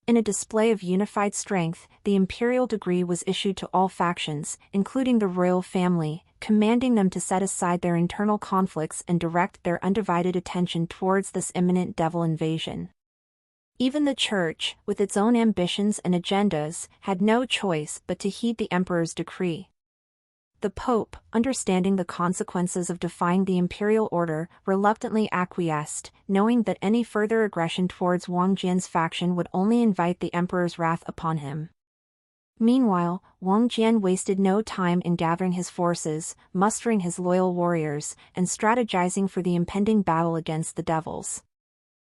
In a display of unified strength, the imperial decree was issued to all factions, including the royal family, commanding them to set aside their internal conflicts and direct their undivided attention towards this imminent devil invasion. Even the church, with its own ambitions and agendas, had no choice but to heed the emperor's decree. The Pope, understanding the consequences of defying the imperial order, reluctantly acquiesced, knowing that any further aggression towards Wang Jian's faction would only invite the emperor's wrath upon him. Meanwhile, Wang Jian wasted no time in gathering his forces, mustering his loyal warriors, and strategizing for the impending battle against the devils.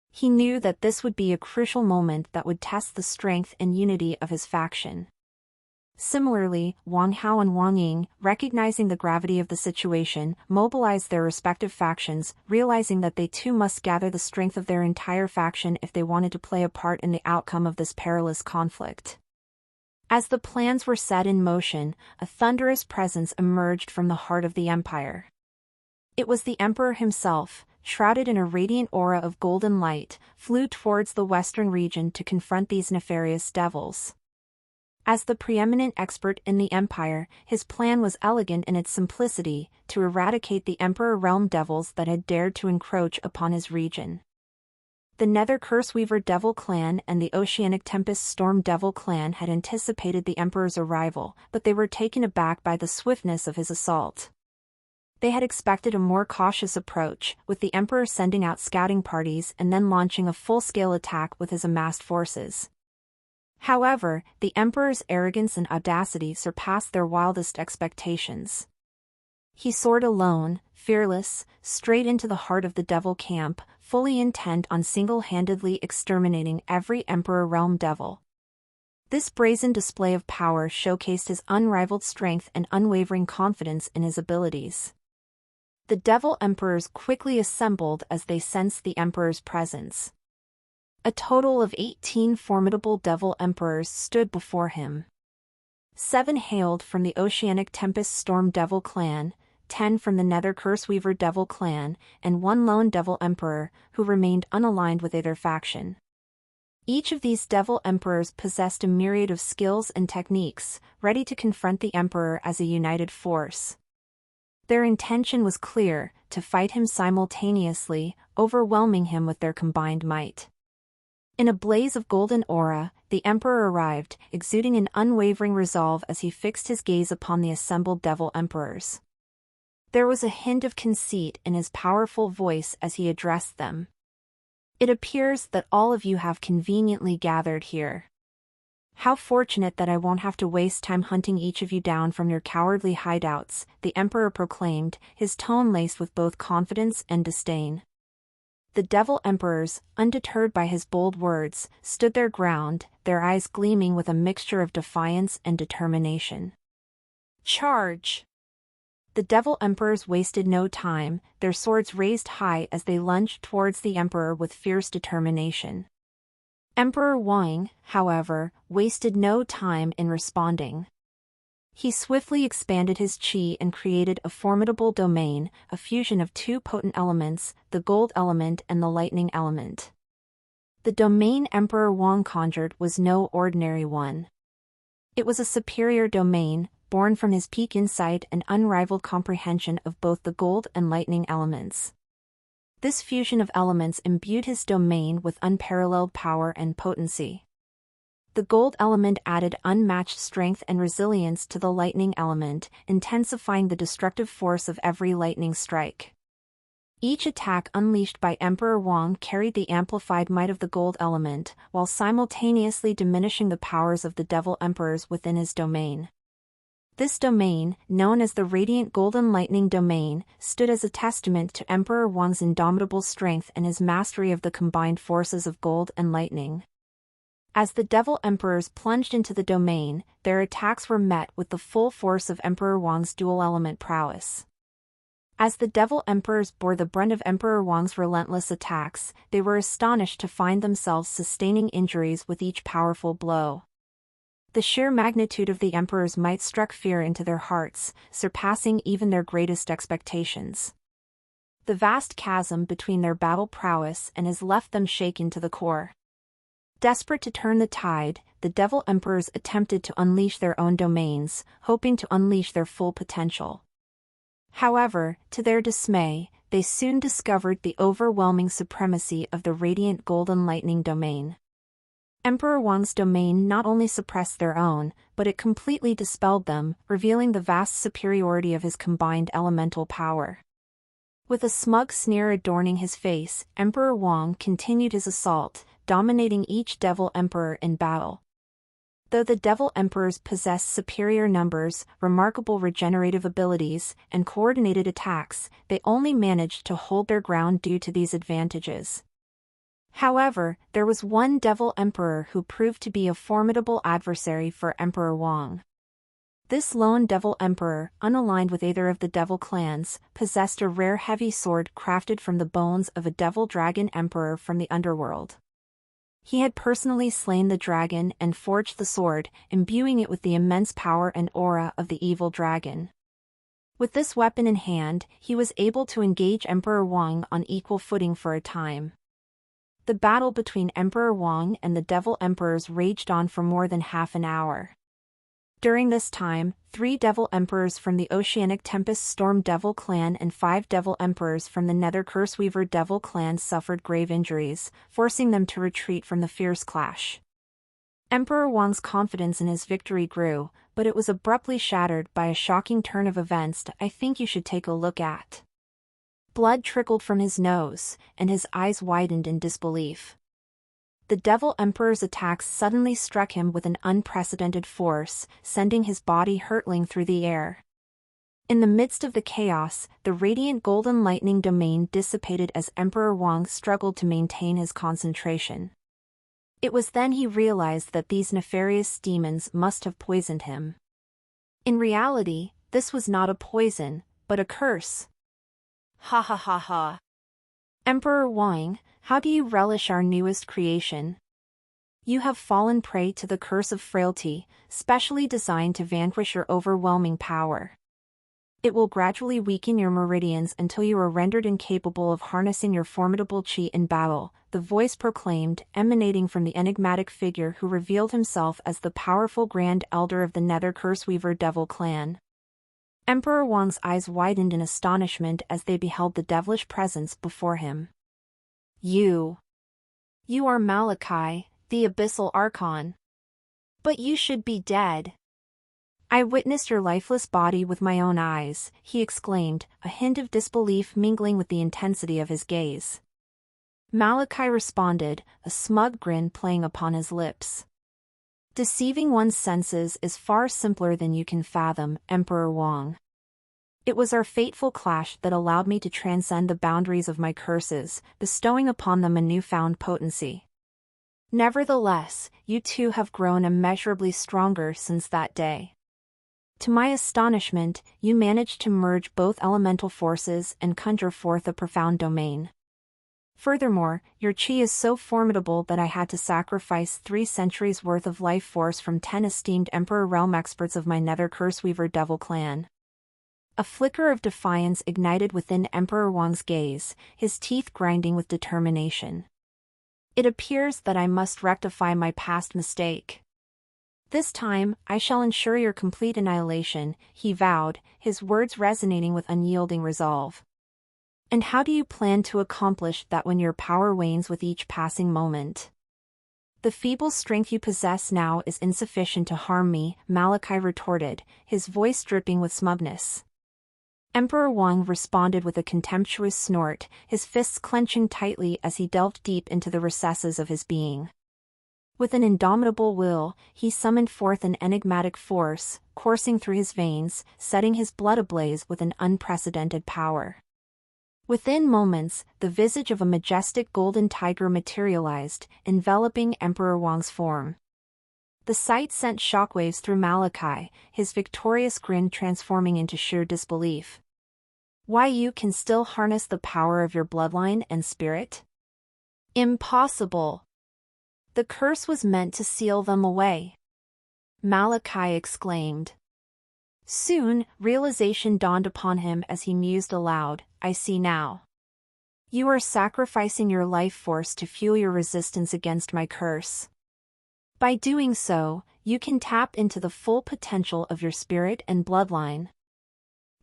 He knew that this would be a crucial moment that would test the strength and unity of his faction. Similarly, Wang Hao and Wang Ying, recognizing the gravity of the situation, mobilized their respective factions, realizing that they too must gather the strength of their entire faction if they wanted to play a part in the outcome of this perilous conflict. As the plans were set in motion, a thunderous presence emerged from the heart of the empire. It was the emperor himself, shrouded in a radiant aura of golden light, flew towards the western region to confront these nefarious devils. As the preeminent expert in the empire, his plan was elegant in its simplicity, to eradicate the Emperor Realm devils that had dared to encroach upon his region. The Nether Curseweaver Devil clan and the Oceanic Tempest Storm Devil clan had anticipated the Emperor's arrival, but they were taken aback by the swiftness of his assault. They had expected a more cautious approach, with the Emperor sending out scouting parties and then launching a full-scale attack with his amassed forces. However, the Emperor's arrogance and audacity surpassed their wildest expectations. He soared alone, fearless, straight into the heart of the Devil camp, fully intent on single-handedly exterminating every Emperor Realm devil. This brazen display of power showcased his unrivaled strength and unwavering confidence in his abilities. The Devil Emperors quickly assembled as they sensed the Emperor's presence. A total of 18 formidable Devil Emperors stood before him. 7 hailed from the Oceanic Tempest Storm Devil clan, 10 from the Nether Curseweaver Devil clan, and 1 lone Devil Emperor, who remained unaligned with either faction. Each of these Devil Emperors possessed a myriad of skills and techniques, ready to confront the Emperor as a united force. Their intention was clear, to fight him simultaneously, overwhelming him with their combined might. In a blaze of golden aura, the Emperor arrived, exuding an unwavering resolve as he fixed his gaze upon the assembled Devil Emperors. There was a hint of conceit in his powerful voice as he addressed them. "It appears that all of you have conveniently gathered here. How fortunate that I won't have to waste time hunting each of you down from your cowardly hideouts," the emperor proclaimed, his tone laced with both confidence and disdain. The devil emperors, undeterred by his bold words, stood their ground, their eyes gleaming with a mixture of defiance and determination. "Charge!" The devil emperors wasted no time, their swords raised high as they lunged towards the emperor with fierce determination. Emperor Wang, however, wasted no time in responding. He swiftly expanded his qi and created a formidable domain, a fusion of two potent elements, the gold element and the lightning element. The domain Emperor Wang conjured was no ordinary one. It was a superior domain, born from his peak insight and unrivaled comprehension of both the gold and lightning elements. This fusion of elements imbued his domain with unparalleled power and potency. The gold element added unmatched strength and resilience to the lightning element, intensifying the destructive force of every lightning strike. Each attack unleashed by Emperor Wang carried the amplified might of the gold element, while simultaneously diminishing the powers of the devil emperors within his domain. This domain, known as the Radiant Golden Lightning Domain, stood as a testament to Emperor Wang's indomitable strength and his mastery of the combined forces of gold and lightning. As the devil emperors plunged into the domain, their attacks were met with the full force of Emperor Wang's dual-element prowess. As the devil emperors bore the brunt of Emperor Wang's relentless attacks, they were astonished to find themselves sustaining injuries with each powerful blow. The sheer magnitude of the emperor's might struck fear into their hearts, surpassing even their greatest expectations. The vast chasm between their battle prowess and his left them shaken to the core. Desperate to turn the tide, the devil emperors attempted to unleash their own domains, hoping to unleash their full potential. However, to their dismay, they soon discovered the overwhelming supremacy of the Radiant Golden Lightning Domain. Emperor Wang's domain not only suppressed their own, but it completely dispelled them, revealing the vast superiority of his combined elemental power. With a smug sneer adorning his face, Emperor Wang continued his assault, dominating each devil emperor in battle. Though the devil emperors possessed superior numbers, remarkable regenerative abilities, and coordinated attacks, they only managed to hold their ground due to these advantages. However, there was one devil emperor who proved to be a formidable adversary for Emperor Wang. This lone devil emperor, unaligned with either of the devil clans, possessed a rare heavy sword crafted from the bones of a devil dragon emperor from the underworld. He had personally slain the dragon and forged the sword, imbuing it with the immense power and aura of the evil dragon. With this weapon in hand, he was able to engage Emperor Wang on equal footing for a time. The battle between Emperor Wang and the devil emperors raged on for more than half an hour. During this time, 3 devil emperors from the Oceanic Tempest Storm Devil clan and 5 devil emperors from the Nether Curseweaver Devil clan suffered grave injuries, forcing them to retreat from the fierce clash. Emperor Wang's confidence in his victory grew, but it was abruptly shattered by a shocking turn of events I think you should take a look at. Blood trickled from his nose, and his eyes widened in disbelief. The devil emperor's attacks suddenly struck him with an unprecedented force, sending his body hurtling through the air. In the midst of the chaos, the Radiant Golden Lightning Domain dissipated as Emperor Wang struggled to maintain his concentration. It was then he realized that these nefarious demons must have poisoned him. In reality, this was not a poison, but a curse. Ha ha ha ha. Emperor Wang, how do you relish our newest creation? You have fallen prey to the curse of frailty, specially designed to vanquish your overwhelming power. It will gradually weaken your meridians until you are rendered incapable of harnessing your formidable qi in battle, the voice proclaimed, emanating from the enigmatic figure who revealed himself as the powerful Grand Elder of the Nether Curseweaver Devil clan. Emperor Wang's eyes widened in astonishment as they beheld the devilish presence before him. You are Malachi, the Abyssal Archon. But you should be dead. I witnessed your lifeless body with my own eyes, he exclaimed, a hint of disbelief mingling with the intensity of his gaze. Malachi responded, a smug grin playing upon his lips. Deceiving one's senses is far simpler than you can fathom, Emperor Wang. It was our fateful clash that allowed me to transcend the boundaries of my curses, bestowing upon them a newfound potency. Nevertheless, you two have grown immeasurably stronger since that day. To my astonishment, you managed to merge both elemental forces and conjure forth a profound domain. Furthermore, your chi is so formidable that I had to sacrifice 3 centuries worth of life force from 10 esteemed Emperor Realm experts of my Nether Curseweaver Devil clan. A flicker of defiance ignited within Emperor Wang's gaze, his teeth grinding with determination. It appears that I must rectify my past mistake. This time, I shall ensure your complete annihilation, he vowed, his words resonating with unyielding resolve. And how do you plan to accomplish that when your power wanes with each passing moment? The feeble strength you possess now is insufficient to harm me, Malachi retorted, his voice dripping with smugness. Emperor Wang responded with a contemptuous snort, his fists clenching tightly as he delved deep into the recesses of his being. With an indomitable will, he summoned forth an enigmatic force, coursing through his veins, setting his blood ablaze with an unprecedented power. Within moments, the visage of a majestic golden tiger materialized, enveloping Emperor Wang's form. The sight sent shockwaves through Malachi, his victorious grin transforming into sheer disbelief. Why, you can still harness the power of your bloodline and spirit? Impossible! The curse was meant to seal them away. Malachi exclaimed. Soon, realization dawned upon him as he mused aloud, I see now. You are sacrificing your life force to fuel your resistance against my curse. By doing so, you can tap into the full potential of your spirit and bloodline.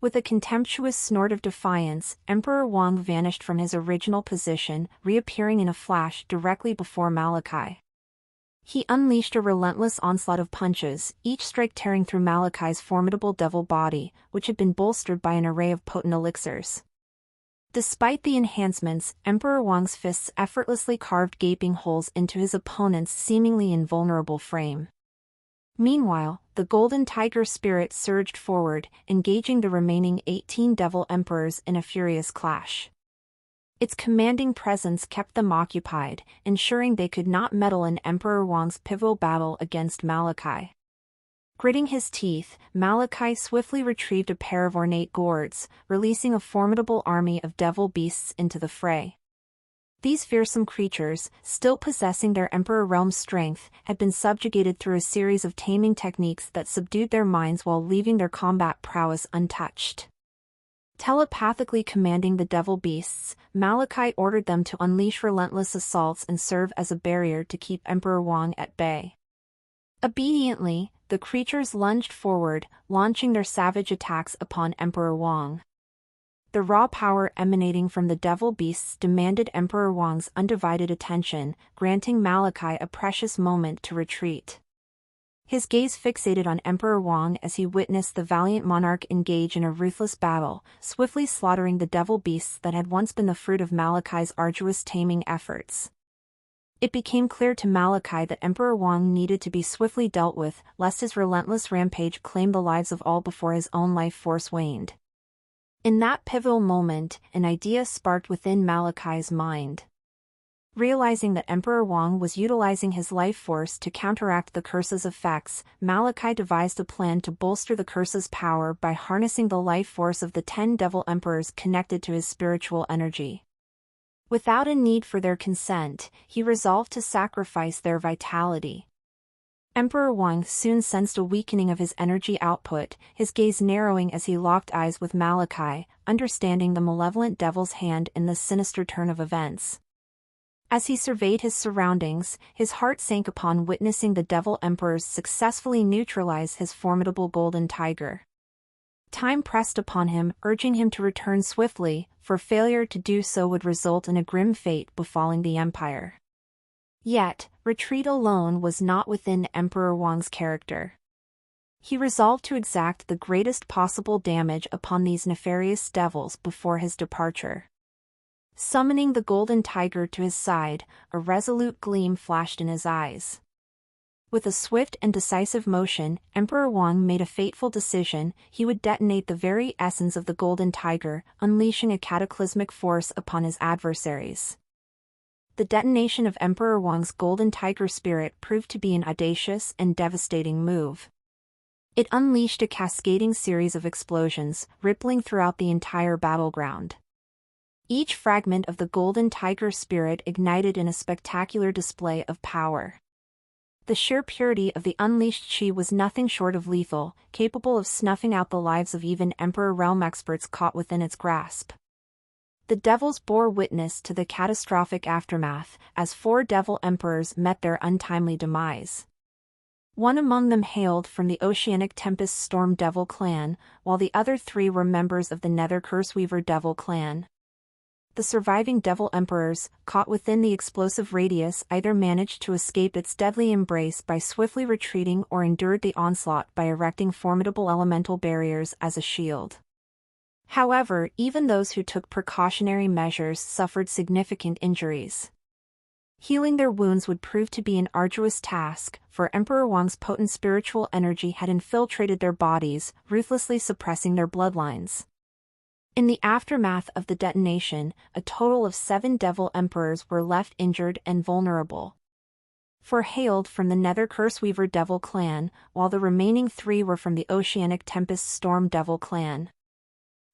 With a contemptuous snort of defiance, Emperor Wang vanished from his original position, reappearing in a flash directly before Malachi. He unleashed a relentless onslaught of punches, each strike tearing through Malachi's formidable devil body, which had been bolstered by an array of potent elixirs. Despite the enhancements, Emperor Wang's fists effortlessly carved gaping holes into his opponent's seemingly invulnerable frame. Meanwhile, the golden tiger spirit surged forward, engaging the remaining 18 devil emperors in a furious clash. Its commanding presence kept them occupied, ensuring they could not meddle in Emperor Wang's pivotal battle against Malachi. Gritting his teeth, Malachi swiftly retrieved a pair of ornate gourds, releasing a formidable army of devil beasts into the fray. These fearsome creatures, still possessing their Emperor Realm's strength, had been subjugated through a series of taming techniques that subdued their minds while leaving their combat prowess untouched. Telepathically commanding the devil beasts, Malachi ordered them to unleash relentless assaults and serve as a barrier to keep Emperor Wang at bay. Obediently, the creatures lunged forward, launching their savage attacks upon Emperor Wang. The raw power emanating from the devil beasts demanded Emperor Wang's undivided attention, granting Malachi a precious moment to retreat. His gaze fixated on Emperor Wang as he witnessed the valiant monarch engage in a ruthless battle, swiftly slaughtering the devil beasts that had once been the fruit of Malachi's arduous taming efforts. It became clear to Malachi that Emperor Wang needed to be swiftly dealt with, lest his relentless rampage claim the lives of all before his own life force waned. In that pivotal moment, an idea sparked within Malachi's mind. Realizing that Emperor Wang was utilizing his life force to counteract the curse's effects, Malachi devised a plan to bolster the curse's power by harnessing the life force of the 10 devil emperors connected to his spiritual energy. Without a need for their consent, he resolved to sacrifice their vitality. Emperor Wang soon sensed a weakening of his energy output, his gaze narrowing as he locked eyes with Malachi, understanding the malevolent devil's hand in this sinister turn of events. As he surveyed his surroundings, his heart sank upon witnessing the devil emperors successfully neutralize his formidable golden tiger. Time pressed upon him, urging him to return swiftly, for failure to do so would result in a grim fate befalling the empire. Yet, retreat alone was not within Emperor Wang's character. He resolved to exact the greatest possible damage upon these nefarious devils before his departure. Summoning the golden tiger to his side, a resolute gleam flashed in his eyes. With a swift and decisive motion, Emperor Wang made a fateful decision: he would detonate the very essence of the golden tiger, unleashing a cataclysmic force upon his adversaries. The detonation of Emperor Wang's golden tiger spirit proved to be an audacious and devastating move. It unleashed a cascading series of explosions, rippling throughout the entire battleground. Each fragment of the golden tiger spirit ignited in a spectacular display of power. The sheer purity of the unleashed chi was nothing short of lethal, capable of snuffing out the lives of even Emperor realm experts caught within its grasp. The devils bore witness to the catastrophic aftermath, as 4 devil emperors met their untimely demise. One among them hailed from the Oceanic Tempest Storm Devil clan, while the other 3 were members of the Nether Curseweaver Devil clan. The surviving devil emperors, caught within the explosive radius, either managed to escape its deadly embrace by swiftly retreating or endured the onslaught by erecting formidable elemental barriers as a shield. However, even those who took precautionary measures suffered significant injuries. Healing their wounds would prove to be an arduous task, for Emperor Wang's potent spiritual energy had infiltrated their bodies, ruthlessly suppressing their bloodlines. In the aftermath of the detonation, a total of 7 devil emperors were left injured and vulnerable. 4 hailed from the Nether Curseweaver Devil clan, while the remaining 3 were from the Oceanic Tempest Storm Devil clan.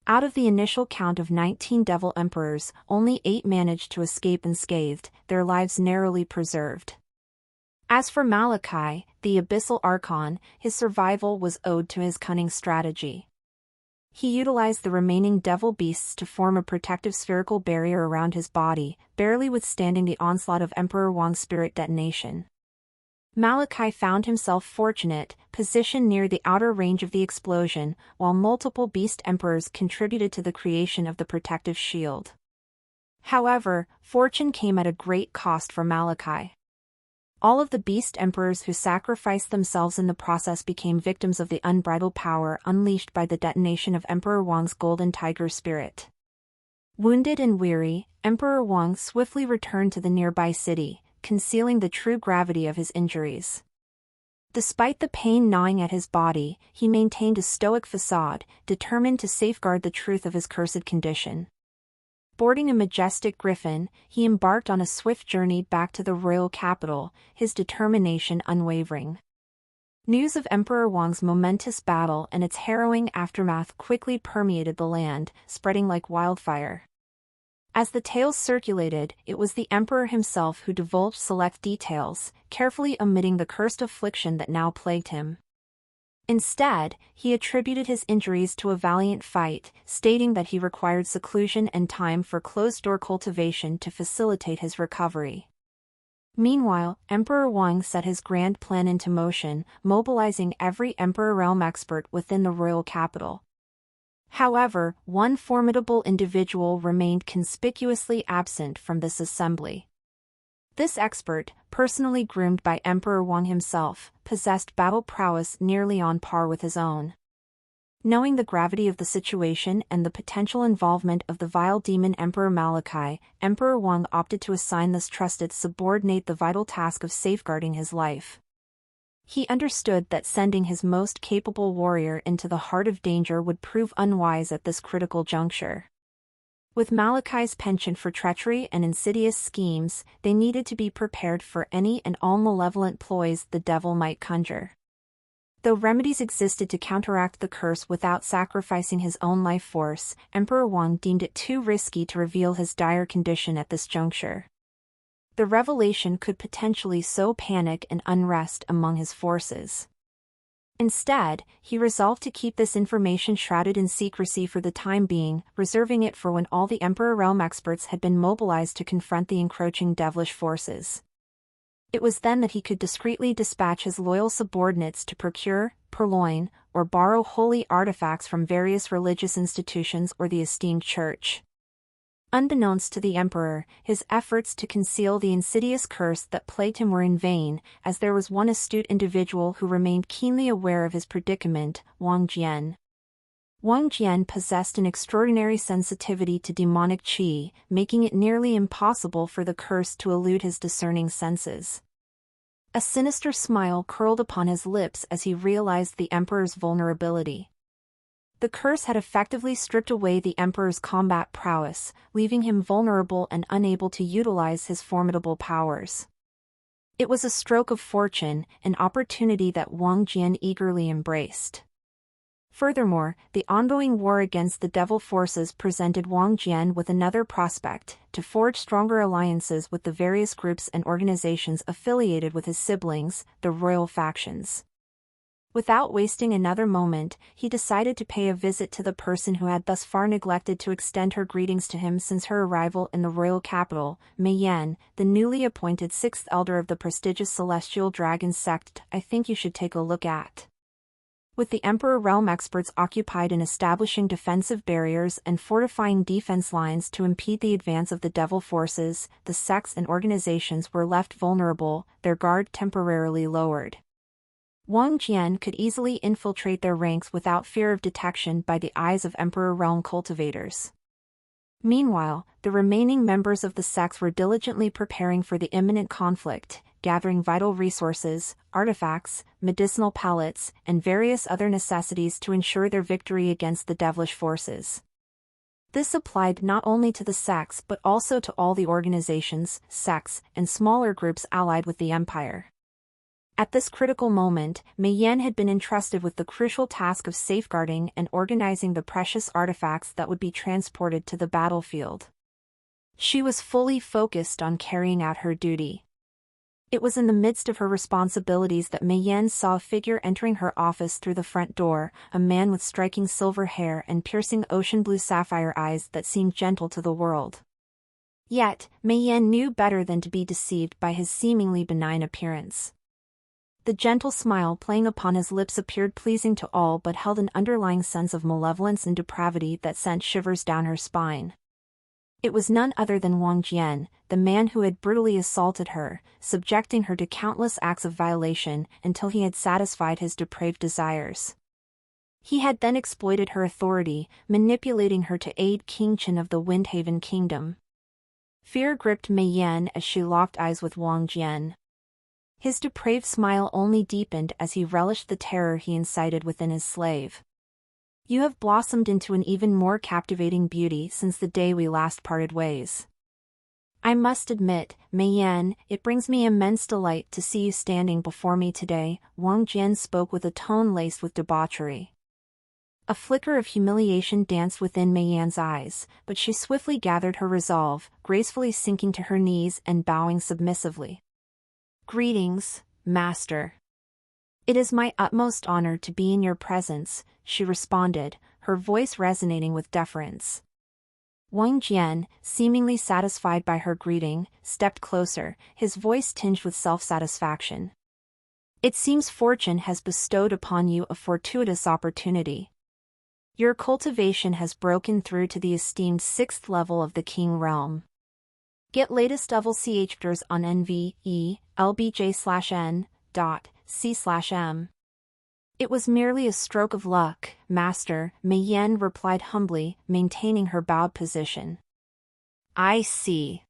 Out of the initial count of 19 devil emperors, only 8 managed to escape unscathed, their lives narrowly preserved. As for Malachi, the Abyssal Archon, his survival was owed to his cunning strategy. He utilized the remaining devil beasts to form a protective spherical barrier around his body, barely withstanding the onslaught of Emperor Wang's spirit detonation. Malachi found himself fortunate, positioned near the outer range of the explosion, while multiple beast emperors contributed to the creation of the protective shield. However, fortune came at a great cost for Malachi. All of the beast emperors who sacrificed themselves in the process became victims of the unbridled power unleashed by the detonation of Emperor Wang's golden tiger spirit. Wounded and weary, Emperor Wang swiftly returned to the nearby city, concealing the true gravity of his injuries. Despite the pain gnawing at his body, he maintained a stoic facade, determined to safeguard the truth of his cursed condition. Boarding a majestic griffin, he embarked on a swift journey back to the royal capital, his determination unwavering. News of Emperor Wang's momentous battle and its harrowing aftermath quickly permeated the land, spreading like wildfire. As the tales circulated, it was the emperor himself who divulged select details, carefully omitting the cursed affliction that now plagued him. Instead, he attributed his injuries to a valiant fight, stating that he required seclusion and time for closed-door cultivation to facilitate his recovery. Meanwhile, Emperor Wang set his grand plan into motion, mobilizing every Emperor realm expert within the royal capital. However, one formidable individual remained conspicuously absent from this assembly. This expert, personally groomed by Emperor Wang himself, possessed battle prowess nearly on par with his own. Knowing the gravity of the situation and the potential involvement of the vile demon Emperor Malachi, Emperor Wang opted to assign this trusted subordinate the vital task of safeguarding his life. He understood that sending his most capable warrior into the heart of danger would prove unwise at this critical juncture. With Malachi's penchant for treachery and insidious schemes, they needed to be prepared for any and all malevolent ploys the devil might conjure. Though remedies existed to counteract the curse without sacrificing his own life force, Emperor Wang deemed it too risky to reveal his dire condition at this juncture. The revelation could potentially sow panic and unrest among his forces. Instead, he resolved to keep this information shrouded in secrecy for the time being, reserving it for when all the Emperor realm experts had been mobilized to confront the encroaching devilish forces. It was then that he could discreetly dispatch his loyal subordinates to procure, purloin, or borrow holy artifacts from various religious institutions or the esteemed church. Unbeknownst to the emperor, his efforts to conceal the insidious curse that plagued him were in vain, as there was one astute individual who remained keenly aware of his predicament, Wang Jian. Wang Jian possessed an extraordinary sensitivity to demonic qi, making it nearly impossible for the curse to elude his discerning senses. A sinister smile curled upon his lips as he realized the emperor's vulnerability. The curse had effectively stripped away the emperor's combat prowess, leaving him vulnerable and unable to utilize his formidable powers. It was a stroke of fortune, an opportunity that Wang Jian eagerly embraced. Furthermore, the ongoing war against the devil forces presented Wang Jian with another prospect, to forge stronger alliances with the various groups and organizations affiliated with his siblings, the royal factions. Without wasting another moment, he decided to pay a visit to the person who had thus far neglected to extend her greetings to him since her arrival in the royal capital, Mei Yan, the newly appointed sixth elder of the prestigious celestial dragon sect. I think you should take a look at. With the Emperor realm experts occupied in establishing defensive barriers and fortifying defense lines to impede the advance of the devil forces, the sects and organizations were left vulnerable, their guard temporarily lowered. Wang Jian could easily infiltrate their ranks without fear of detection by the eyes of Emperor realm cultivators. Meanwhile, the remaining members of the sects were diligently preparing for the imminent conflict, gathering vital resources, artifacts, medicinal pellets, and various other necessities to ensure their victory against the devilish forces. This applied not only to the sects but also to all the organizations, sects, and smaller groups allied with the empire. At this critical moment, Mei Yan had been entrusted with the crucial task of safeguarding and organizing the precious artifacts that would be transported to the battlefield. She was fully focused on carrying out her duty. It was in the midst of her responsibilities that Mei Yan saw a figure entering her office through the front door, a man with striking silver hair and piercing ocean blue sapphire eyes that seemed gentle to the world. Yet, Mei Yan knew better than to be deceived by his seemingly benign appearance. The gentle smile playing upon his lips appeared pleasing to all but held an underlying sense of malevolence and depravity that sent shivers down her spine. It was none other than Wang Jian, the man who had brutally assaulted her, subjecting her to countless acts of violation until he had satisfied his depraved desires. He had then exploited her authority, manipulating her to aid King Chen of the Windhaven Kingdom. Fear gripped Mei Yan as she locked eyes with Wang Jian. His depraved smile only deepened as he relished the terror he incited within his slave. You have blossomed into an even more captivating beauty since the day we last parted ways. I must admit, Mei Yan, it brings me immense delight to see you standing before me today, Wang Jian spoke with a tone laced with debauchery. A flicker of humiliation danced within Mei Yan's eyes, but she swiftly gathered her resolve, gracefully sinking to her knees and bowing submissively. Greetings, Master. It is my utmost honor to be in your presence, she responded, her voice resonating with deference. Wang Jian, seemingly satisfied by her greeting, stepped closer, his voice tinged with self-satisfaction. It seems fortune has bestowed upon you a fortuitous opportunity. Your cultivation has broken through to the esteemed 6th level of the King realm. Get latest devil chapters on nve.lbj/n.c/m. It was merely a stroke of luck, Master, Mei Yan replied humbly, maintaining her bowed position. I see.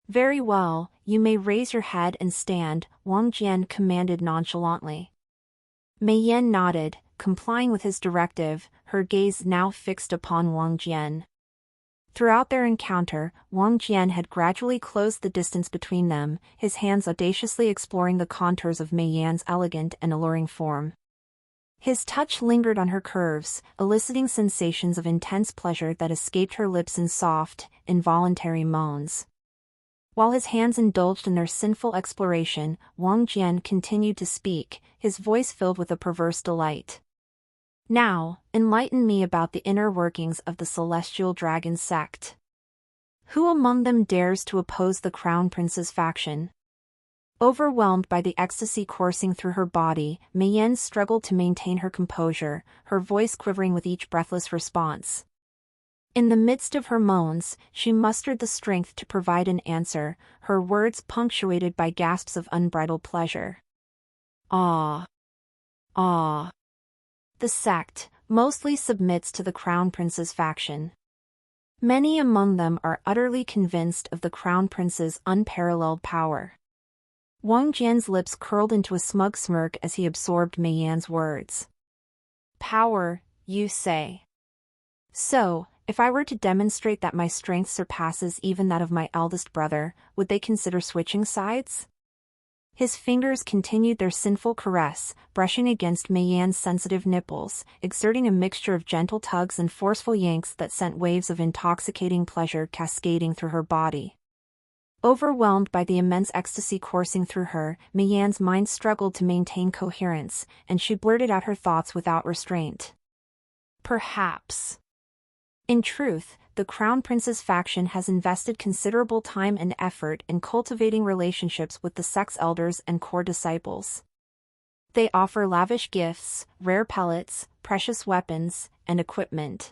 Very well, you may raise your head and stand, Wang Jian commanded nonchalantly. Mei Yan nodded, complying with his directive, her gaze now fixed upon Wang Jian. Throughout their encounter, Wang Jian had gradually closed the distance between them, his hands audaciously exploring the contours of Mei Yan's elegant and alluring form. His touch lingered on her curves, eliciting sensations of intense pleasure that escaped her lips in soft, involuntary moans. While his hands indulged in their sinful exploration, Wang Jian continued to speak, his voice filled with a perverse delight. Now, enlighten me about the inner workings of the Celestial Dragon sect. Who among them dares to oppose the Crown Prince's faction? Overwhelmed by the ecstasy coursing through her body, Mei Yan struggled to maintain her composure, her voice quivering with each breathless response. In the midst of her moans, she mustered the strength to provide an answer, her words punctuated by gasps of unbridled pleasure. Ah! Ah! The sect mostly submits to the Crown Prince's faction. Many among them are utterly convinced of the Crown Prince's unparalleled power. Wang Jian's lips curled into a smug smirk as he absorbed Mei Yan's words. Power, you say? So, if I were to demonstrate that my strength surpasses even that of my eldest brother, would they consider switching sides? His fingers continued their sinful caress, brushing against Mei Yan's sensitive nipples, exerting a mixture of gentle tugs and forceful yanks that sent waves of intoxicating pleasure cascading through her body. Overwhelmed by the immense ecstasy coursing through her, Mei Yan's mind struggled to maintain coherence, and she blurted out her thoughts without restraint. Perhaps. In truth, the Crown Prince's faction has invested considerable time and effort in cultivating relationships with the sect's elders and core disciples. They offer lavish gifts, rare pellets, precious weapons, and equipment.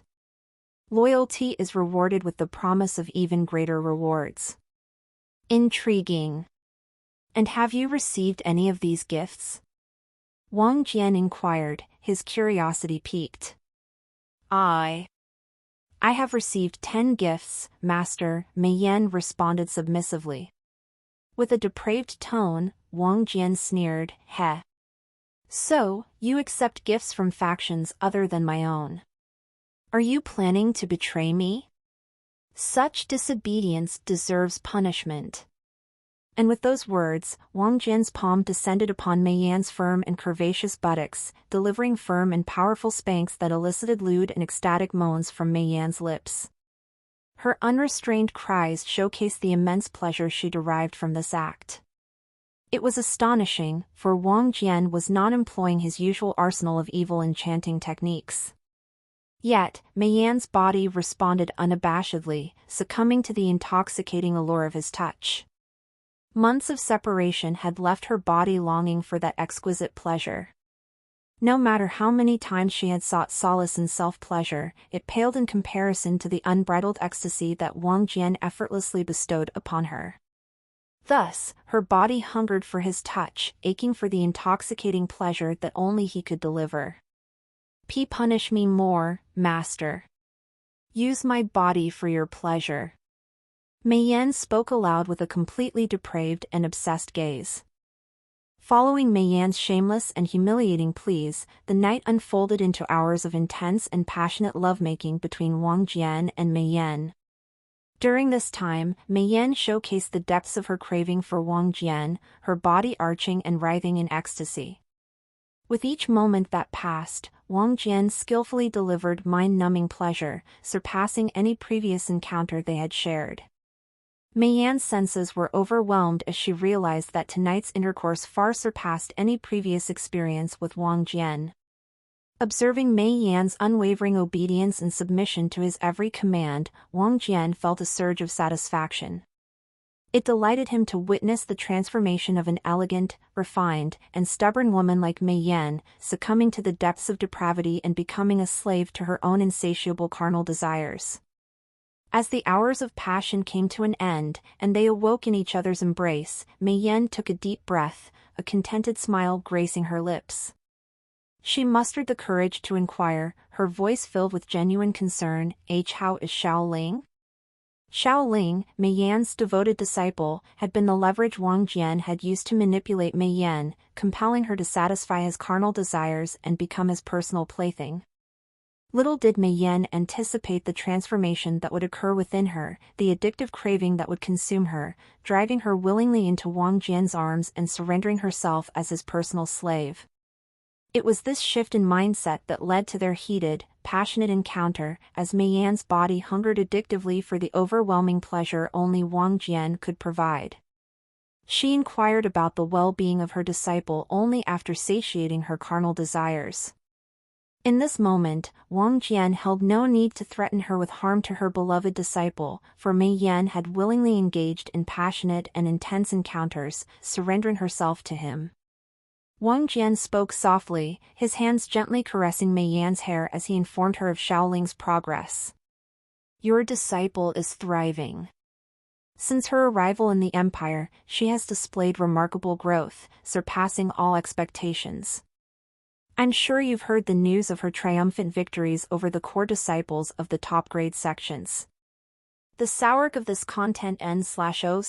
Loyalty is rewarded with the promise of even greater rewards. Intriguing. And have you received any of these gifts? Wang Jian inquired, his curiosity piqued. I have received 10 gifts, Master, Mei Yan responded submissively. With a depraved tone, Wang Jian sneered, Heh. So, you accept gifts from factions other than my own. Are you planning to betray me? Such disobedience deserves punishment. And with those words, Wang Jian's palm descended upon Mei Yan's firm and curvaceous buttocks, delivering firm and powerful spanks that elicited lewd and ecstatic moans from Mei Yan's lips. Her unrestrained cries showcased the immense pleasure she derived from this act. It was astonishing, for Wang Jian was not employing his usual arsenal of evil enchanting techniques. Yet, Mei Yan's body responded unabashedly, succumbing to the intoxicating allure of his touch. Months of separation had left her body longing for that exquisite pleasure. No matter how many times she had sought solace in self-pleasure, it paled in comparison to the unbridled ecstasy that Wang Jian effortlessly bestowed upon her. Thus, her body hungered for his touch, aching for the intoxicating pleasure that only he could deliver. Punish me more, Master. Use my body for your pleasure. Mei Yan spoke aloud with a completely depraved and obsessed gaze. Following Mei Yan's shameless and humiliating pleas, the night unfolded into hours of intense and passionate lovemaking between Wang Jian and Mei Yan. During this time, Mei Yan showcased the depths of her craving for Wang Jian, her body arching and writhing in ecstasy. With each moment that passed, Wang Jian skillfully delivered mind-numbing pleasure, surpassing any previous encounter they had shared. Mei Yan's senses were overwhelmed as she realized that tonight's intercourse far surpassed any previous experience with Wang Jian. Observing Mei Yan's unwavering obedience and submission to his every command, Wang Jian felt a surge of satisfaction. It delighted him to witness the transformation of an elegant, refined, and stubborn woman like Mei Yan, succumbing to the depths of depravity and becoming a slave to her own insatiable carnal desires. As the hours of passion came to an end, and they awoke in each other's embrace, Mei Yan took a deep breath, a contented smile gracing her lips. She mustered the courage to inquire, her voice filled with genuine concern, How is Xiao Ling? Xiao Ling, Mei Yan's devoted disciple, had been the leverage Wang Jian had used to manipulate Mei Yan, compelling her to satisfy his carnal desires and become his personal plaything. Little did Mei Yan anticipate the transformation that would occur within her, the addictive craving that would consume her, driving her willingly into Wang Jian's arms and surrendering herself as his personal slave. It was this shift in mindset that led to their heated, passionate encounter, as Mei Yan's body hungered addictively for the overwhelming pleasure only Wang Jian could provide. She inquired about the well-being of her disciple only after satiating her carnal desires. In this moment, Wang Jian held no need to threaten her with harm to her beloved disciple, for Mei Yan had willingly engaged in passionate and intense encounters, surrendering herself to him. Wang Jian spoke softly, his hands gently caressing Mei Yan's hair as he informed her of Xiao Ling's progress. Your disciple is thriving. Since her arrival in the empire, she has displayed remarkable growth, surpassing all expectations. I'm sure you've heard the news of her triumphant victories over the core disciples of the top grade sections. The source of this content N/O/V/L/N.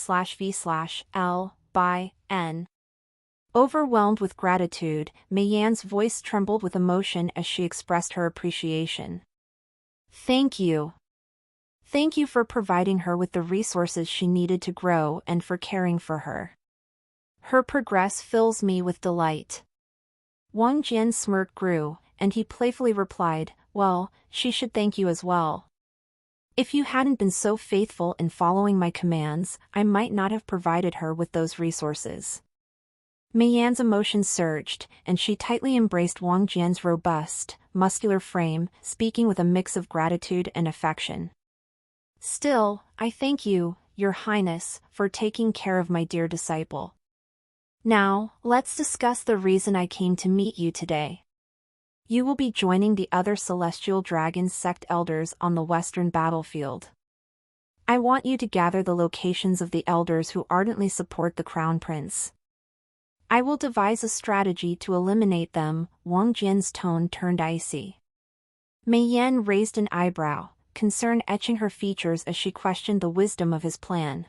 Overwhelmed with gratitude, Mei Yan's voice trembled with emotion as she expressed her appreciation. Thank you. Thank you for providing her with the resources she needed to grow and for caring for her. Her progress fills me with delight. Wang Jian's smirk grew, and he playfully replied, well, she should thank you as well. If you hadn't been so faithful in following my commands, I might not have provided her with those resources. Mei Yan's emotions surged, and she tightly embraced Wang Jian's robust, muscular frame, speaking with a mix of gratitude and affection. Still, I thank you, Your Highness, for taking care of my dear disciple. Now, let's discuss the reason I came to meet you today. You will be joining the other Celestial Dragon sect elders on the Western battlefield. I want you to gather the locations of the elders who ardently support the Crown Prince. I will devise a strategy to eliminate them. Wang Jian's tone turned icy. Mei Yan raised an eyebrow, concern etching her features as she questioned the wisdom of his plan.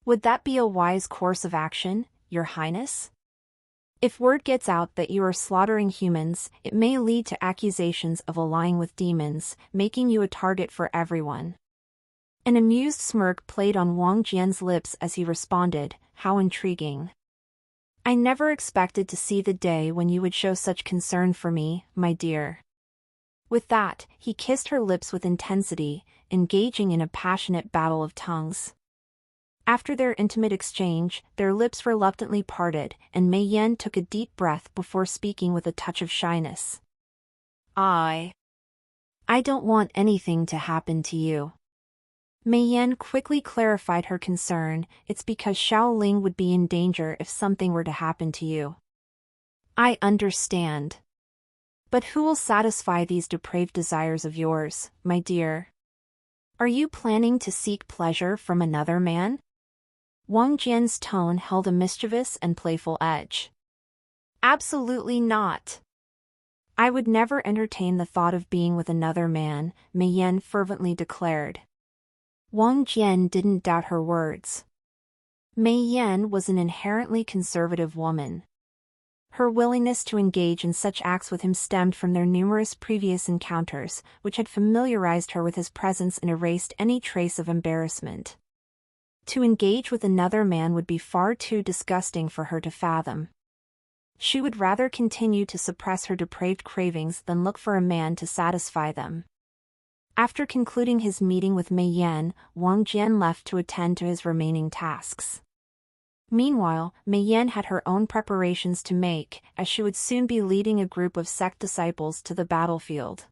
Would that be a wise course of action, Your Highness? If word gets out that you are slaughtering humans, it may lead to accusations of allying with demons, making you a target for everyone. An amused smirk played on Wang Jian's lips as he responded, how intriguing. I never expected to see the day when you would show such concern for me, my dear. With that, he kissed her lips with intensity, engaging in a passionate battle of tongues. After their intimate exchange, their lips reluctantly parted, and Mei Yan took a deep breath before speaking with a touch of shyness. I don't want anything to happen to you. Mei Yan quickly clarified her concern, it's because Xiao Ling would be in danger if something were to happen to you. I understand. But who will satisfy these depraved desires of yours, my dear? Are you planning to seek pleasure from another man? Wang Jian's tone held a mischievous and playful edge. Absolutely not. I would never entertain the thought of being with another man, Mei Yan fervently declared. Wang Jian didn't doubt her words. Mei Yan was an inherently conservative woman. Her willingness to engage in such acts with him stemmed from their numerous previous encounters, which had familiarized her with his presence and erased any trace of embarrassment. To engage with another man would be far too disgusting for her to fathom. She would rather continue to suppress her depraved cravings than look for a man to satisfy them. After concluding his meeting with Mei Yan, Wang Jian left to attend to his remaining tasks. Meanwhile, Mei Yan had her own preparations to make, as she would soon be leading a group of sect disciples to the battlefield.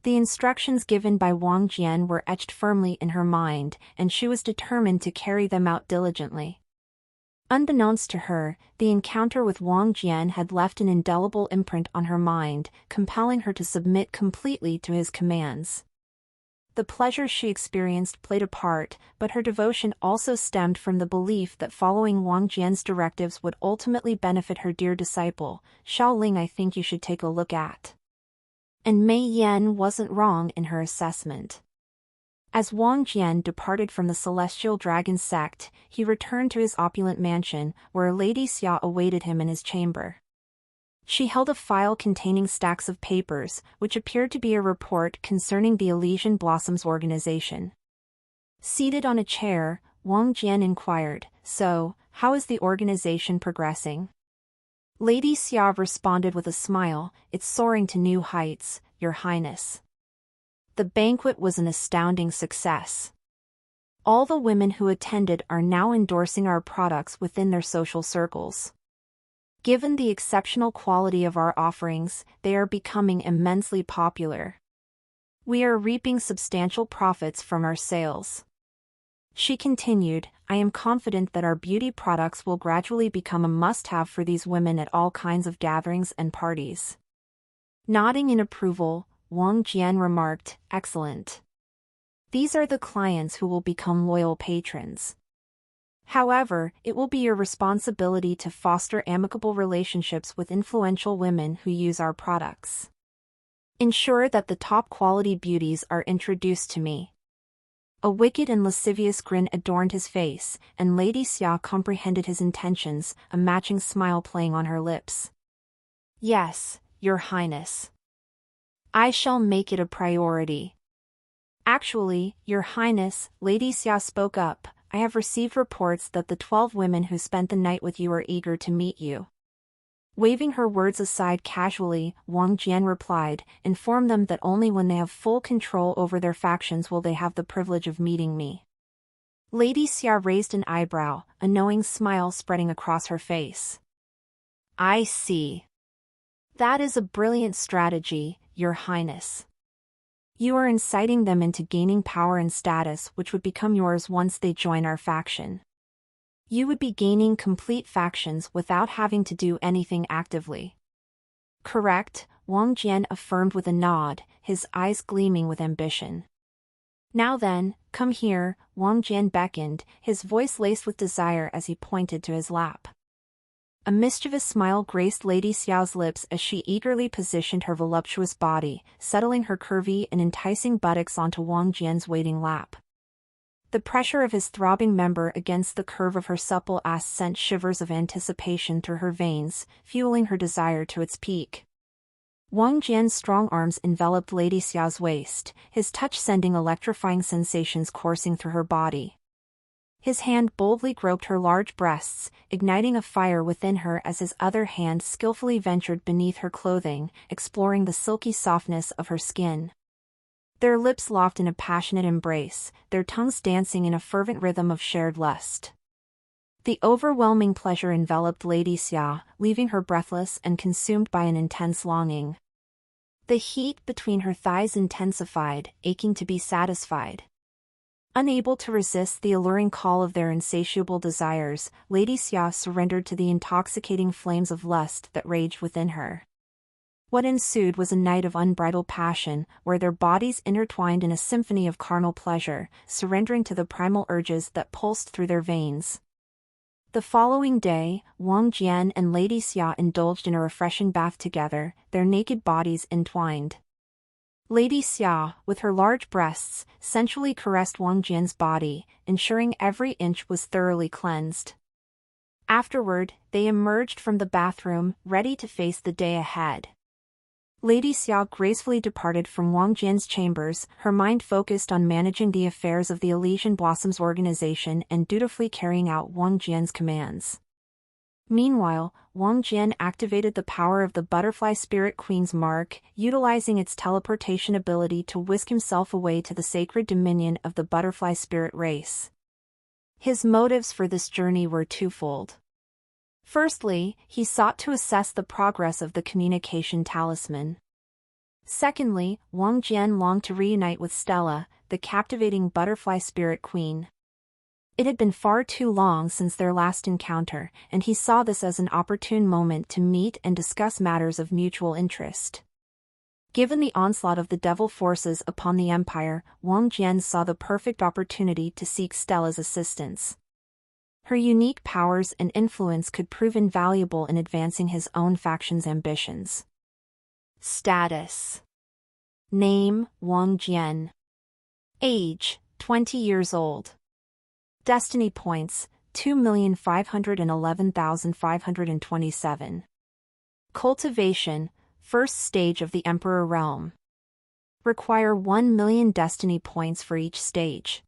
The instructions given by Wang Jian were etched firmly in her mind, and she was determined to carry them out diligently. Unbeknownst to her, the encounter with Wang Jian had left an indelible imprint on her mind, compelling her to submit completely to his commands. The pleasure she experienced played a part, but her devotion also stemmed from the belief that following Wang Jian's directives would ultimately benefit her dear disciple. Xiao Ling, I think you should take a look at. And Mei Yan wasn't wrong in her assessment. As Wang Jian departed from the Celestial Dragon sect, he returned to his opulent mansion, where Lady Xia awaited him in his chamber. She held a file containing stacks of papers, which appeared to be a report concerning the Elysian Blossoms organization. Seated on a chair, Wang Jian inquired, so, how is the organization progressing? Lady Xia responded with a smile, it's soaring to new heights, Your Highness. The banquet was an astounding success. All the women who attended are now endorsing our products within their social circles. Given the exceptional quality of our offerings, they are becoming immensely popular. We are reaping substantial profits from our sales. She continued, I am confident that our beauty products will gradually become a must-have for these women at all kinds of gatherings and parties. Nodding in approval, Wang Jian remarked, excellent. These are the clients who will become loyal patrons. However, it will be your responsibility to foster amicable relationships with influential women who use our products. Ensure that the top quality beauties are introduced to me. A wicked and lascivious grin adorned his face, and Lady Xia comprehended his intentions, a matching smile playing on her lips. Yes, Your Highness. I shall make it a priority. Actually, Your Highness, Lady Xia spoke up, I have received reports that the 12 women who spent the night with you are eager to meet you. Waving her words aside casually, Wang Jian replied, inform them that only when they have full control over their factions will they have the privilege of meeting me. Lady Xia raised an eyebrow, a knowing smile spreading across her face. I see. That is a brilliant strategy, Your Highness. You are inciting them into gaining power and status which would become yours once they join our faction. You would be gaining complete factions without having to do anything actively. Correct, Wang Jian affirmed with a nod, his eyes gleaming with ambition. Now then, come here, Wang Jian beckoned, his voice laced with desire as he pointed to his lap. A mischievous smile graced Lady Xiao's lips as she eagerly positioned her voluptuous body, settling her curvy and enticing buttocks onto Wang Jian's waiting lap. The pressure of his throbbing member against the curve of her supple ass sent shivers of anticipation through her veins, fueling her desire to its peak. Wang Jian's strong arms enveloped Lady Xiao's waist, his touch sending electrifying sensations coursing through her body. His hand boldly groped her large breasts, igniting a fire within her as his other hand skillfully ventured beneath her clothing, exploring the silky softness of her skin. Their lips locked in a passionate embrace, their tongues dancing in a fervent rhythm of shared lust. The overwhelming pleasure enveloped Lady Xia, leaving her breathless and consumed by an intense longing. The heat between her thighs intensified, aching to be satisfied. Unable to resist the alluring call of their insatiable desires, Lady Xia surrendered to the intoxicating flames of lust that raged within her. What ensued was a night of unbridled passion, where their bodies intertwined in a symphony of carnal pleasure, surrendering to the primal urges that pulsed through their veins. The following day, Wang Jian and Lady Xia indulged in a refreshing bath together, their naked bodies entwined. Lady Xia, with her large breasts, sensually caressed Wang Jian's body, ensuring every inch was thoroughly cleansed. Afterward, they emerged from the bathroom, ready to face the day ahead. Lady Xia gracefully departed from Wang Jian's chambers, her mind focused on managing the affairs of the Elysian Blossoms organization and dutifully carrying out Wang Jian's commands. Meanwhile, Wang Jian activated the power of the Butterfly Spirit Queen's mark, utilizing its teleportation ability to whisk himself away to the sacred dominion of the Butterfly Spirit race. His motives for this journey were twofold. Firstly, he sought to assess the progress of the communication talisman. Secondly, Wang Jian longed to reunite with Stella, the captivating Butterfly Spirit Queen. It had been far too long since their last encounter, and he saw this as an opportune moment to meet and discuss matters of mutual interest. Given the onslaught of the devil forces upon the Empire, Wang Jian saw the perfect opportunity to seek Stella's assistance. Her unique powers and influence could prove invaluable in advancing his own faction's ambitions. Status. Name, Wang Jian. Age, 20 years old. Destiny points, 2,511,527. Cultivation, first stage of the Emperor Realm. Require 1 million destiny points for each stage.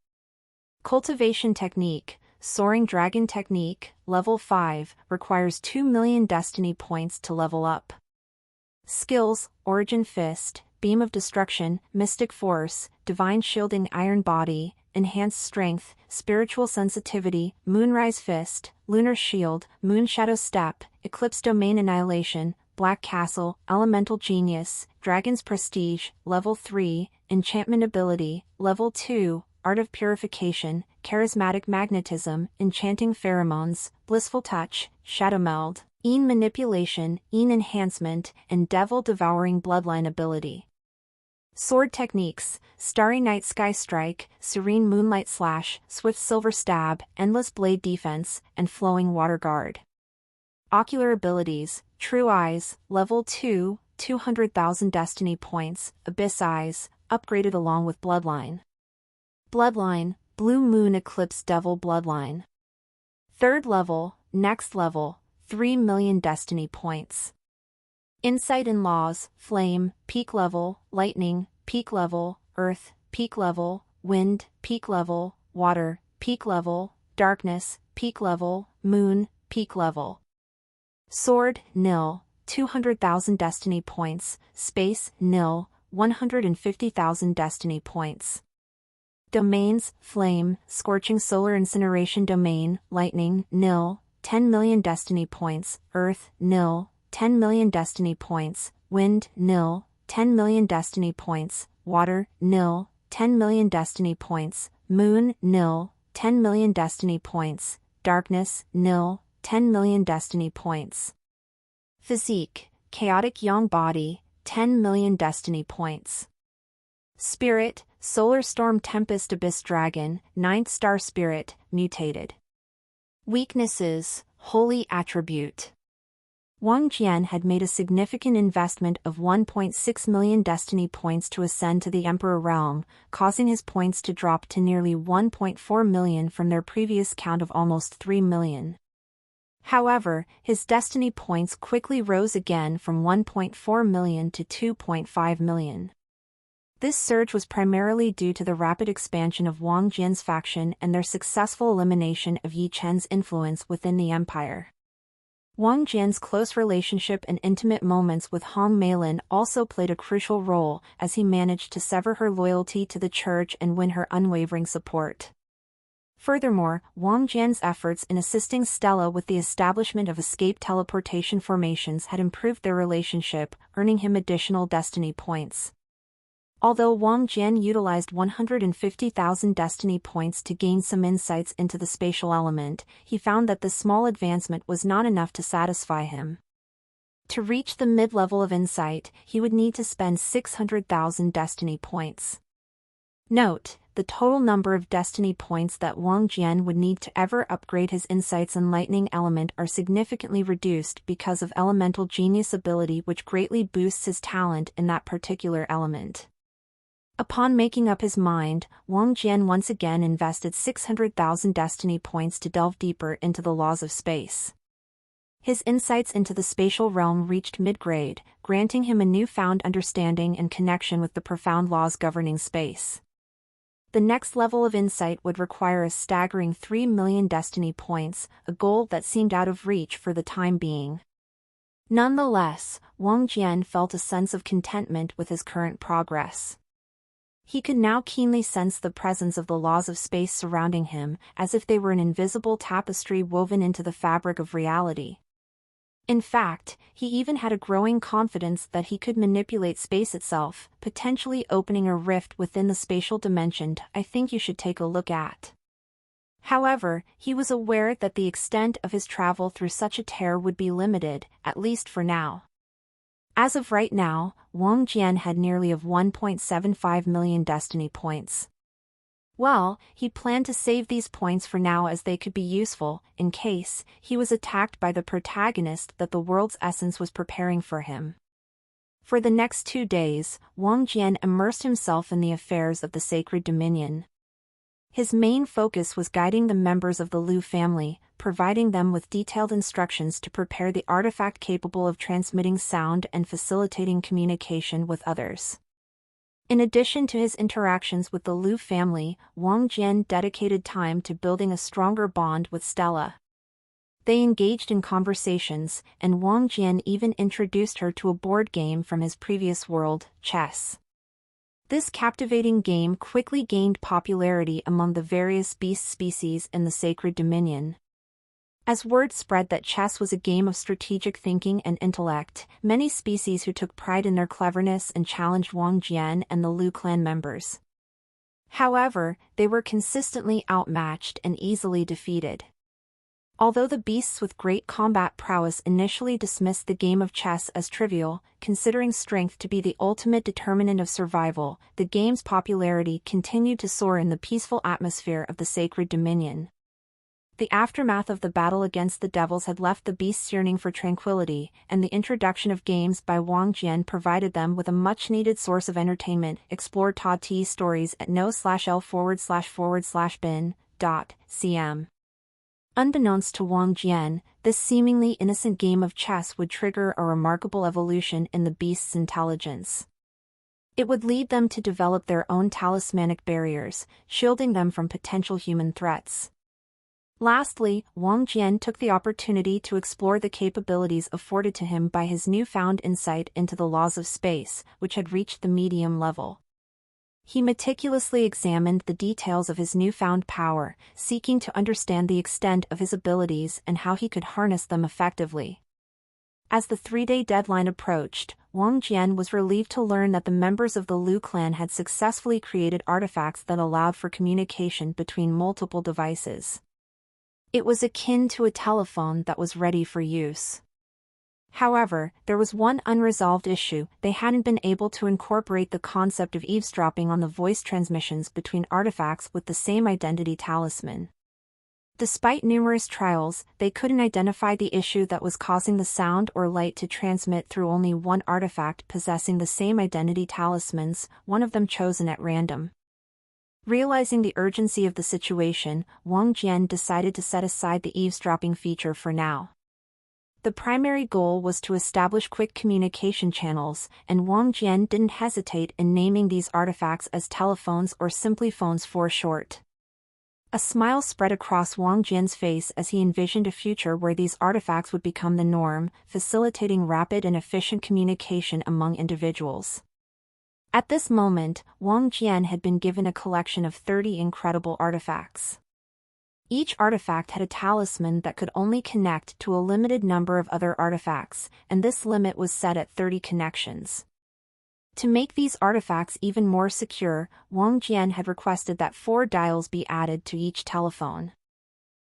Cultivation technique, Soaring Dragon Technique, Level 5, requires 2 million destiny points to level up. Skills, Origin Fist, Beam of Destruction, Mystic Force, Divine Shielding Iron Body, Enhanced Strength, Spiritual Sensitivity, Moonrise Fist, Lunar Shield, Moonshadow Step, Eclipse Domain Annihilation, Black Castle, Elemental Genius, Dragon's Prestige, Level 3, Enchantment Ability, Level 2, Art of Purification, Charismatic Magnetism, Enchanting Pheromones, Blissful Touch, Shadow Meld, Een Manipulation, Een Enhancement, and Devil Devouring Bloodline Ability. Sword techniques: Starry Night Sky Strike, Serene Moonlight Slash, Swift Silver Stab, Endless Blade Defense, and Flowing Water Guard. Ocular abilities: True Eyes, Level 2, 200,000 Destiny Points, Abyss Eyes, upgraded along with Bloodline. Bloodline: Blue Moon Eclipse Devil Bloodline. 3rd level, next level, 3 million Destiny Points. Insight and Laws: Flame, peak level, Lightning, peak level, Earth, peak level, Wind, peak level, Water, peak level, Darkness, peak level, Moon, peak level. Sword, nil, 200,000 Destiny Points, Space, nil, 150,000 Destiny Points. Domains: Flame, Scorching Solar Incineration Domain, Lightning, nil, 10 million Destiny Points, Earth, nil, 10 million Destiny Points, Wind, nil, 10 million Destiny Points, Water, nil, 10 million Destiny Points, Moon, nil, 10 million Destiny Points, Darkness, nil, 10 million Destiny Points. Physique: Chaotic Young Body, 10 million Destiny Points. Spirit: Solar Storm Tempest Abyss Dragon, 9th Star Spirit, mutated. Weaknesses: Holy Attribute. Wang Jian had made a significant investment of 1.6 million Destiny Points to ascend to the Emperor realm, causing his points to drop to nearly 1.4 million from their previous count of almost 3 million. However, his Destiny Points quickly rose again from 1.4 million to 2.5 million. This surge was primarily due to the rapid expansion of Wang Jian's faction and their successful elimination of Yi Chen's influence within the empire. Wang Jian's close relationship and intimate moments with Hong Meilin also played a crucial role as he managed to sever her loyalty to the church and win her unwavering support. Furthermore, Wang Jian's efforts in assisting Stella with the establishment of escape teleportation formations had improved their relationship, earning him additional Destiny Points. Although Wang Jian utilized 150,000 Destiny Points to gain some insights into the spatial element, he found that this small advancement was not enough to satisfy him. To reach the mid-level of insight, he would need to spend 600,000 Destiny Points. Note: the total number of Destiny Points that Wang Jian would need to ever upgrade his insights and lightning element are significantly reduced because of Elemental Genius ability, which greatly boosts his talent in that particular element. Upon making up his mind, Wang Jian once again invested 600,000 Destiny Points to delve deeper into the laws of space. His insights into the spatial realm reached mid-grade, granting him a newfound understanding and connection with the profound laws governing space. The next level of insight would require a staggering 3 million Destiny Points, a goal that seemed out of reach for the time being. Nonetheless, Wang Jian felt a sense of contentment with his current progress. He could now keenly sense the presence of the laws of space surrounding him, as if they were an invisible tapestry woven into the fabric of reality. In fact, he even had a growing confidence that he could manipulate space itself, potentially opening a rift within the spatial dimension I think you should take a look at. However, he was aware that the extent of his travel through such a tear would be limited, at least for now. As of right now, Wang Jian had nearly 1.75 million Destiny Points. Well, he planned to save these points for now, as they could be useful in case he was attacked by the protagonist that the world's essence was preparing for him. For the next 2 days, Wang Jian immersed himself in the affairs of the Sacred Dominion. His main focus was guiding the members of the Liu family, providing them with detailed instructions to prepare the artifact capable of transmitting sound and facilitating communication with others. In addition to his interactions with the Liu family, Wang Jian dedicated time to building a stronger bond with Stella. They engaged in conversations, and Wang Jian even introduced her to a board game from his previous world, chess. This captivating game quickly gained popularity among the various beast species in the Sacred Dominion. As word spread that chess was a game of strategic thinking and intellect, many species who took pride in their cleverness and challenged Wang Jian and the Liu clan members. However, they were consistently outmatched and easily defeated. Although the beasts with great combat prowess initially dismissed the game of chess as trivial, considering strength to be the ultimate determinant of survival, the game's popularity continued to soar in the peaceful atmosphere of the sacred dominion. The aftermath of the battle against the devils had left the beasts yearning for tranquility, and the introduction of games by Wang Jian provided them with a much-needed source of entertainment. Explore Ta Ti's stories at no/l//bin.cm. Unbeknownst to Wang Jian, this seemingly innocent game of chess would trigger a remarkable evolution in the beasts' intelligence. It would lead them to develop their own talismanic barriers, shielding them from potential human threats. Lastly, Wang Jian took the opportunity to explore the capabilities afforded to him by his newfound insight into the laws of space, which had reached the medium level. He meticulously examined the details of his newfound power, seeking to understand the extent of his abilities and how he could harness them effectively. As the 3-day deadline approached, Wang Jian was relieved to learn that the members of the Liu clan had successfully created artifacts that allowed for communication between multiple devices. It was akin to a telephone that was ready for use. However, there was one unresolved issue: they hadn't been able to incorporate the concept of eavesdropping on the voice transmissions between artifacts with the same identity talisman. Despite numerous trials, they couldn't identify the issue that was causing the sound or light to transmit through only one artifact possessing the same identity talismans, one of them chosen at random. Realizing the urgency of the situation, Wang Jian decided to set aside the eavesdropping feature for now. The primary goal was to establish quick communication channels, and Wang Jian didn't hesitate in naming these artifacts as telephones or simply phones for short. A smile spread across Wang Jian's face as he envisioned a future where these artifacts would become the norm, facilitating rapid and efficient communication among individuals. At this moment, Wang Jian had been given a collection of 30 incredible artifacts. Each artifact had a talisman that could only connect to a limited number of other artifacts, and this limit was set at 30 connections. To make these artifacts even more secure, Wang Jian had requested that 4 dials be added to each telephone.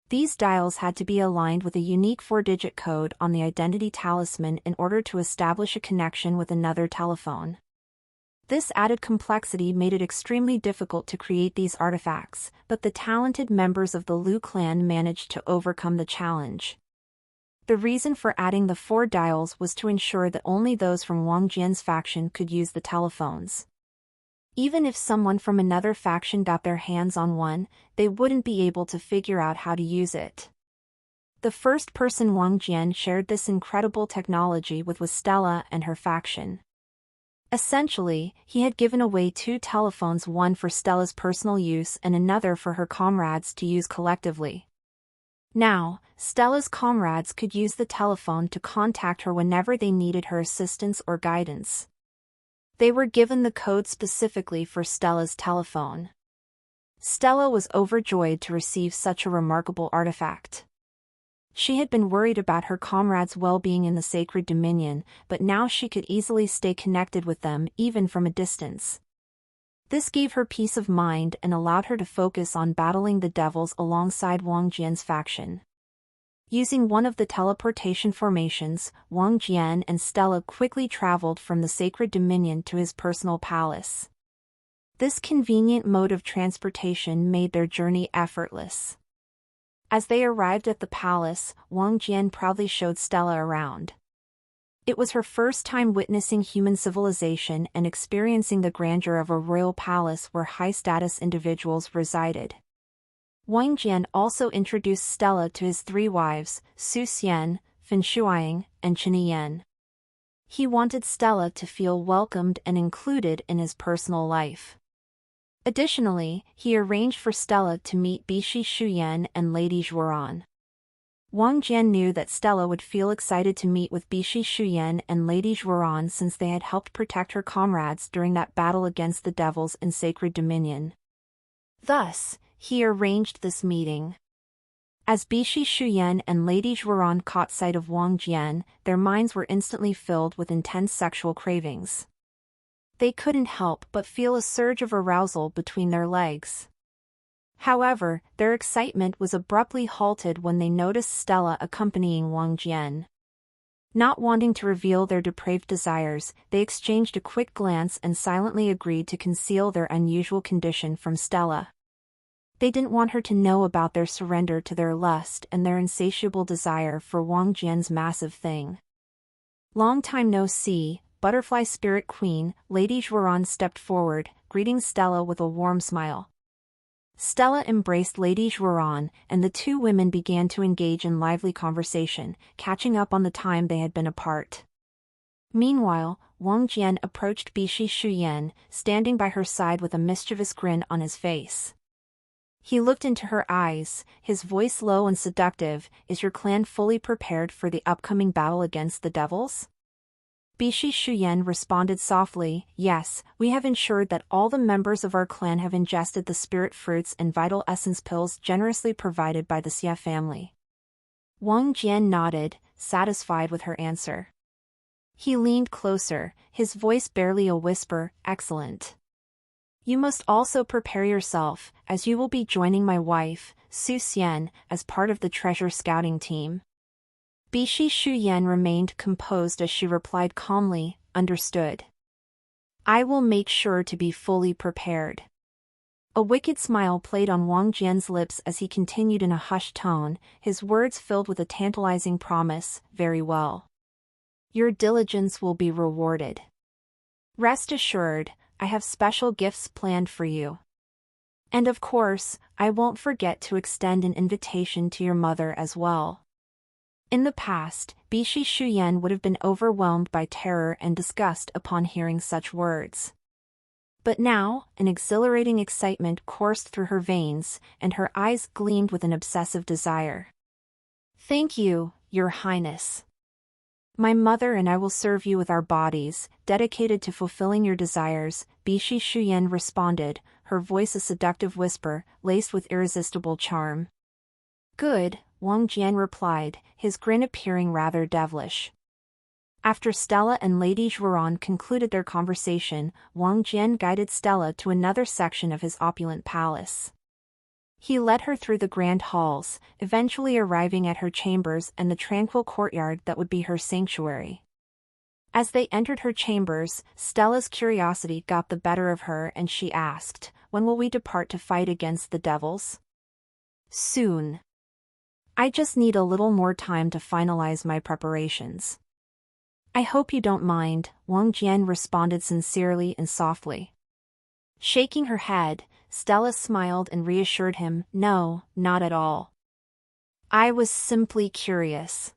These dials had to be aligned with a unique 4-digit code on the identity talisman in order to establish a connection with another telephone. This added complexity made it extremely difficult to create these artifacts, but the talented members of the Liu clan managed to overcome the challenge. The reason for adding the 4 dials was to ensure that only those from Wang Jian's faction could use the telephones. Even if someone from another faction got their hands on one, they wouldn't be able to figure out how to use it. The first person Wang Jian shared this incredible technology with was Stella and her faction. Essentially, he had given away 2 telephones, one for Stella's personal use and another for her comrades to use collectively. Now, Stella's comrades could use the telephone to contact her whenever they needed her assistance or guidance. They were given the code specifically for Stella's telephone. Stella was overjoyed to receive such a remarkable artifact. She had been worried about her comrades' well-being in the Sacred Dominion, but now she could easily stay connected with them even from a distance. This gave her peace of mind and allowed her to focus on battling the devils alongside Wang Jian's faction. Using one of the teleportation formations, Wang Jian and Stella quickly traveled from the Sacred Dominion to his personal palace. This convenient mode of transportation made their journey effortless. As they arrived at the palace, Wang Jian proudly showed Stella around. It was her first time witnessing human civilization and experiencing the grandeur of a royal palace where high-status individuals resided. Wang Jian also introduced Stella to his 3 wives, Su Xian, Fin Shuiying, and Chen Yan. He wanted Stella to feel welcomed and included in his personal life. Additionally, he arranged for Stella to meet Bishi Shuyan and Lady Zhuoran. Wang Jian knew that Stella would feel excited to meet with Bishi Shuyan and Lady Zhuoran since they had helped protect her comrades during that battle against the devils in Sacred Dominion. Thus, he arranged this meeting. As Bishi Shuyan and Lady Zhuoran caught sight of Wang Jian, their minds were instantly filled with intense sexual cravings. They couldn't help but feel a surge of arousal between their legs. However, their excitement was abruptly halted when they noticed Stella accompanying Wang Jian. Not wanting to reveal their depraved desires, they exchanged a quick glance and silently agreed to conceal their unusual condition from Stella. They didn't want her to know about their surrender to their lust and their insatiable desire for Wang Jian's massive thing. Long time no see, Butterfly Spirit Queen, Lady Zhuoran stepped forward, greeting Stella with a warm smile. Stella embraced Lady Zhuoran, and the two women began to engage in lively conversation, catching up on the time they had been apart. Meanwhile, Wang Jian approached Bishi Shuyan, standing by her side with a mischievous grin on his face. He looked into her eyes, his voice low and seductive. "Is your clan fully prepared for the upcoming battle against the devils?" Bishi Shuyan responded softly, "Yes, we have ensured that all the members of our clan have ingested the spirit fruits and vital essence pills generously provided by the Xia family." Wang Jian nodded, satisfied with her answer. He leaned closer, his voice barely a whisper, "Excellent. You must also prepare yourself, as you will be joining my wife, Su Xian, as part of the treasure scouting team." Bishi Shuyan remained composed as she replied calmly, "Understood. I will make sure to be fully prepared." A wicked smile played on Wang Jian's lips as he continued in a hushed tone, his words filled with a tantalizing promise, "Very well. Your diligence will be rewarded. Rest assured, I have special gifts planned for you. And of course, I won't forget to extend an invitation to your mother as well." In the past, Bishi Shuyan would have been overwhelmed by terror and disgust upon hearing such words. But now, an exhilarating excitement coursed through her veins, and her eyes gleamed with an obsessive desire. "Thank you, Your Highness. My mother and I will serve you with our bodies, dedicated to fulfilling your desires," Bishi Shuyan responded, her voice a seductive whisper, laced with irresistible charm. "Good," Wang Jian replied, his grin appearing rather devilish. After Stella and Lady Zhuoran concluded their conversation, Wang Jian guided Stella to another section of his opulent palace. He led her through the grand halls, eventually arriving at her chambers and the tranquil courtyard that would be her sanctuary. As they entered her chambers, Stella's curiosity got the better of her and she asked, "When will we depart to fight against the devils?" "Soon. I just need a little more time to finalize my preparations." "I hope you don't mind," Wang Jian responded sincerely and softly. Shaking her head, Stella smiled and reassured him, "No, not at all. I was simply curious.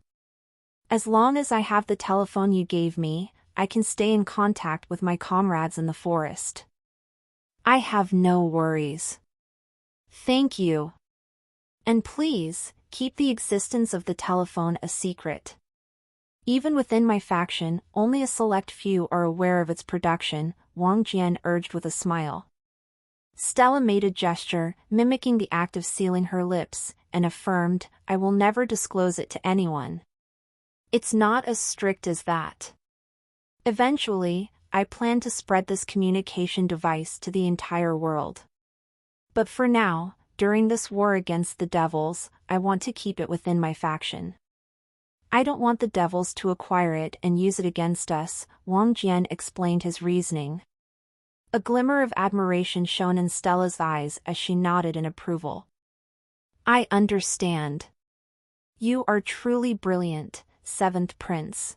As long as I have the telephone you gave me, I can stay in contact with my comrades in the forest. I have no worries. Thank you. And please, keep the existence of the telephone a secret. Even within my faction, only a select few are aware of its production," Wang Jian urged with a smile. Stella made a gesture, mimicking the act of sealing her lips, and affirmed, "I will never disclose it to anyone. It's not as strict as that. Eventually, I plan to spread this communication device to the entire world. But for now, during this war against the devils, I want to keep it within my faction. I don't want the devils to acquire it and use it against us," Wang Jian explained his reasoning. A glimmer of admiration shone in Stella's eyes as she nodded in approval. "I understand. You are truly brilliant, Seventh Prince.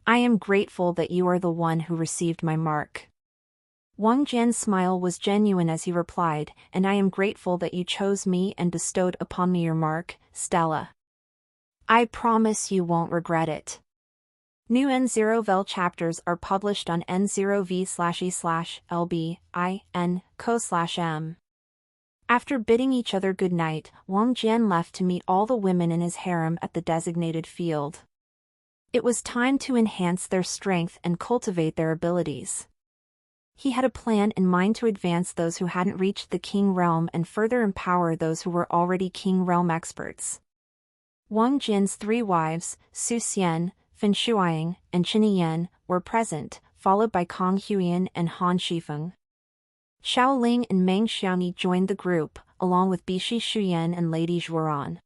I am grateful that you are the one who received my mark." Wang Jian's smile was genuine as he replied, "And I am grateful that you chose me and bestowed upon me your mark, Stella. I promise you won't regret it." New N0vel chapters are published on N0V/E/LB/IN/co/M. After bidding each other good night, Wang Jian left to meet all the women in his harem at the designated field. It was time to enhance their strength and cultivate their abilities. He had a plan in mind to advance those who hadn't reached the King Realm and further empower those who were already King Realm experts. Wang Jin's three wives, Su Xian, Fin Shuiying, and Qin Yan, were present, followed by Kong Huiyan and Han Shifeng. Xiaoling and Meng Xiangyi joined the group, along with Bishi Shuyan and Lady Zhuoran.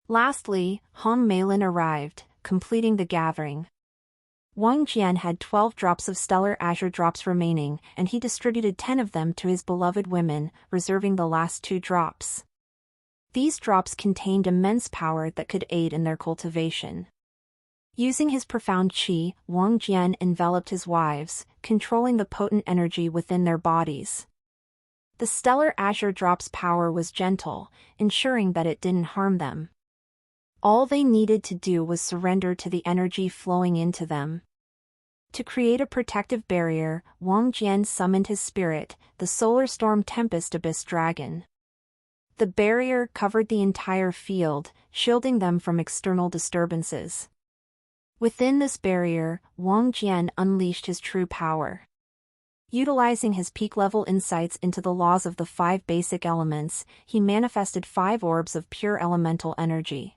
Lastly, Hong Meilin arrived, completing the gathering. Wang Jian had 12 drops of stellar azure drops remaining, and he distributed 10 of them to his beloved women, reserving the last 2 drops. These drops contained immense power that could aid in their cultivation. Using his profound qi, Wang Jian enveloped his wives, controlling the potent energy within their bodies. The stellar azure drop's power was gentle, ensuring that it didn't harm them. All they needed to do was surrender to the energy flowing into them. To create a protective barrier, Wang Jian summoned his spirit, the Solar Storm Tempest Abyss Dragon. The barrier covered the entire field, shielding them from external disturbances. Within this barrier, Wang Jian unleashed his true power. Utilizing his peak-level insights into the laws of the 5 basic elements, he manifested 5 orbs of pure elemental energy.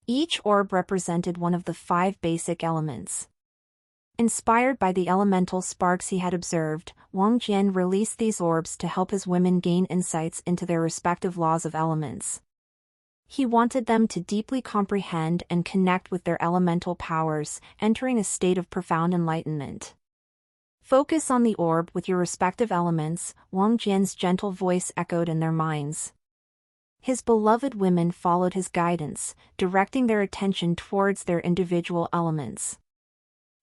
Each orb represented one of the 5 basic elements. Inspired by the elemental sparks he had observed, Wang Jian released these orbs to help his women gain insights into their respective laws of elements. He wanted them to deeply comprehend and connect with their elemental powers, entering a state of profound enlightenment. Focus on the orb with your respective elements, Wang Jian's gentle voice echoed in their minds. His beloved women followed his guidance, directing their attention towards their individual elements.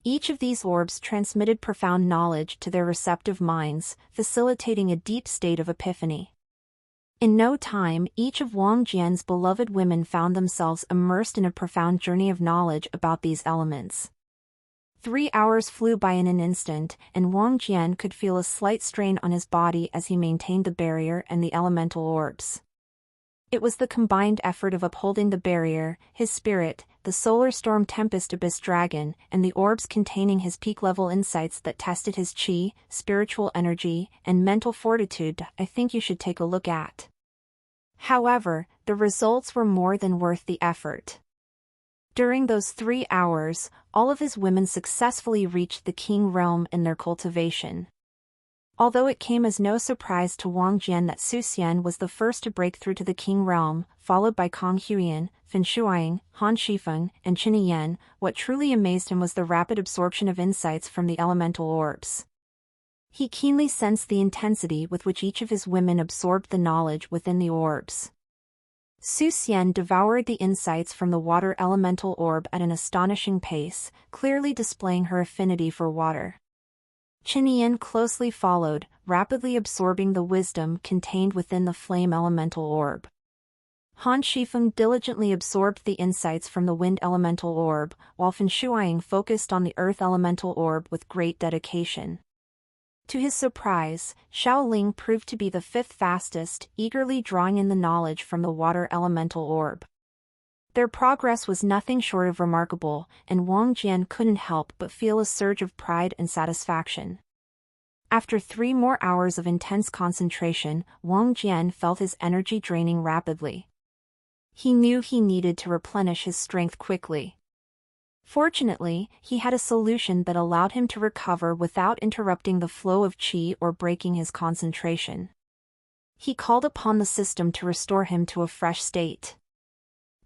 Each of these orbs transmitted profound knowledge to their receptive minds, facilitating a deep state of epiphany. In no time, each of Wang Jian's beloved women found themselves immersed in a profound journey of knowledge about these elements. 3 hours flew by in an instant, and Wang Jian could feel a slight strain on his body as he maintained the barrier and the elemental orbs. It was the combined effort of upholding the barrier, his spirit, the Solar Storm Tempest Abyss Dragon, and the orbs containing his peak-level insights that tested his qi, spiritual energy, and mental fortitude. I think you should take a look at. However, the results were more than worth the effort. During those 3 hours, all of his women successfully reached the King realm in their cultivation. Although it came as no surprise to Wang Jian that Su Xian was the first to break through to the King realm, followed by Kong Huiyan, Fin Shuang, Han Shifeng, and Qin Yan, what truly amazed him was the rapid absorption of insights from the elemental orbs. He keenly sensed the intensity with which each of his women absorbed the knowledge within the orbs. Su Xian devoured the insights from the water elemental orb at an astonishing pace, clearly displaying her affinity for water. Qin Yan closely followed, rapidly absorbing the wisdom contained within the flame elemental orb. Han Shifeng diligently absorbed the insights from the wind elemental orb, while Fin Shuang focused on the earth elemental orb with great dedication. To his surprise, Xiaoling proved to be the 5th fastest, eagerly drawing in the knowledge from the water elemental orb. Their progress was nothing short of remarkable, and Wang Jian couldn't help but feel a surge of pride and satisfaction. After 3 more hours of intense concentration, Wang Jian felt his energy draining rapidly. He knew he needed to replenish his strength quickly. Fortunately, he had a solution that allowed him to recover without interrupting the flow of qi or breaking his concentration. He called upon the system to restore him to a fresh state.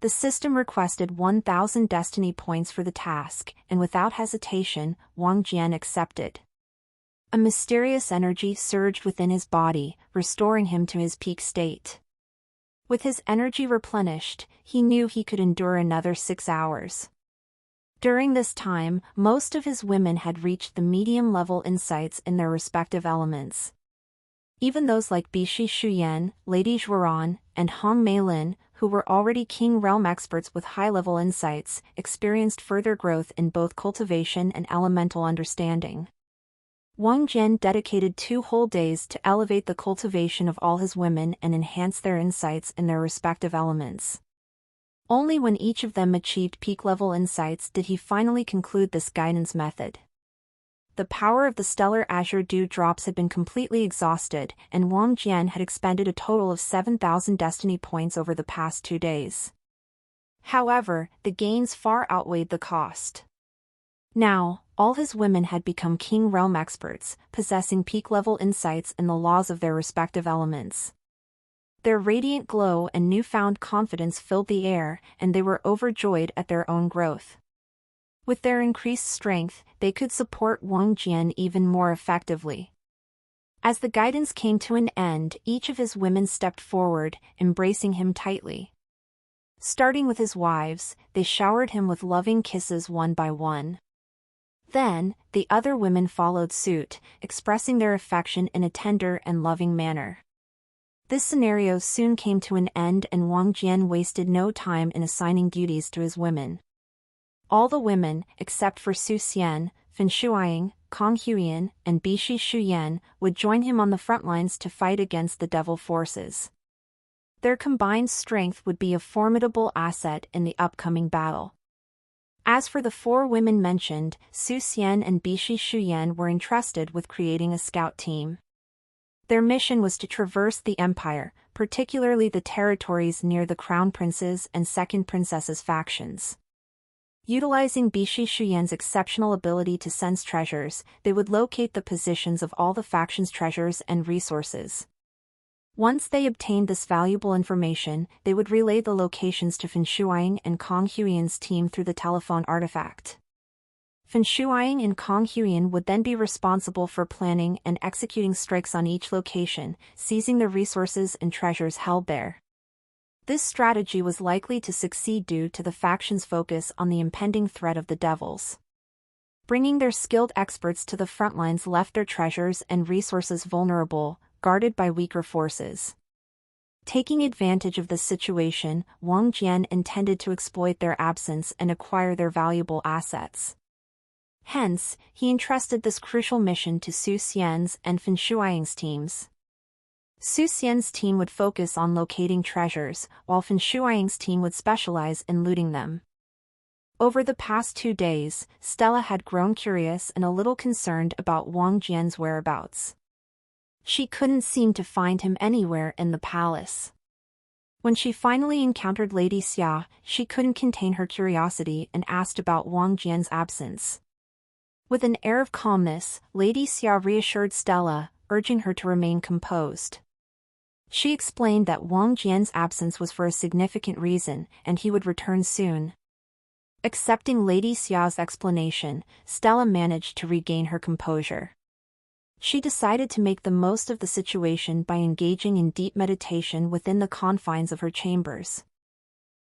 The system requested 1,000 destiny points for the task, and without hesitation, Wang Jian accepted. A mysterious energy surged within his body, restoring him to his peak state. With his energy replenished, he knew he could endure another 6 hours. During this time, most of his women had reached the medium-level insights in their respective elements. Even those like Bishi Shuyan, Lady Zhuoran, and Hong Meilin, who were already King realm experts with high-level insights, experienced further growth in both cultivation and elemental understanding. Wang Jian dedicated 2 whole days to elevate the cultivation of all his women and enhance their insights in their respective elements. Only when each of them achieved peak-level insights did he finally conclude this guidance method. The power of the stellar azure dew drops had been completely exhausted, and Wang Jian had expended a total of 7,000 destiny points over the past 2 days. However, the gains far outweighed the cost. Now, all his women had become king realm experts, possessing peak-level insights in the laws of their respective elements. Their radiant glow and newfound confidence filled the air, and they were overjoyed at their own growth. With their increased strength, they could support Wang Jian even more effectively. As the guidance came to an end, each of his women stepped forward, embracing him tightly. Starting with his wives, they showered him with loving kisses one by one. Then, the other women followed suit, expressing their affection in a tender and loving manner. This scenario soon came to an end, and Wang Jian wasted no time in assigning duties to his women. All the women, except for Su Xian, Fan Shuiying, Kong Huiyan, and Bishi Shuyan, would join him on the front lines to fight against the devil forces. Their combined strength would be a formidable asset in the upcoming battle. As for the 4 women mentioned, Su Xian and Bishi Shuyan were entrusted with creating a scout team. Their mission was to traverse the empire, particularly the territories near the Crown Prince's and Second Princess's factions. Utilizing Bishi Shuyan's exceptional ability to sense treasures, they would locate the positions of all the factions' treasures and resources. Once they obtained this valuable information, they would relay the locations to Fan Shuiying and Kong Huiyan's team through the telephone artifact. Fan Shuiying and Kong Huiyan would then be responsible for planning and executing strikes on each location, seizing the resources and treasures held there. This strategy was likely to succeed due to the faction's focus on the impending threat of the devils. Bringing their skilled experts to the front lines left their treasures and resources vulnerable, guarded by weaker forces. Taking advantage of this situation, Wang Jian intended to exploit their absence and acquire their valuable assets. Hence, he entrusted this crucial mission to Su Xian's and Fan Shuiying's teams. Su Xian's team would focus on locating treasures, while Fan Shuiying's team would specialize in looting them. Over the past 2 days, Stella had grown curious and a little concerned about Wang Jian's whereabouts. She couldn't seem to find him anywhere in the palace. When she finally encountered Lady Xia, she couldn't contain her curiosity and asked about Wang Jian's absence. With an air of calmness, Lady Xia reassured Stella, urging her to remain composed. She explained that Wang Jian's absence was for a significant reason, and he would return soon. Accepting Lady Xiao's explanation, Stella managed to regain her composure. She decided to make the most of the situation by engaging in deep meditation within the confines of her chambers.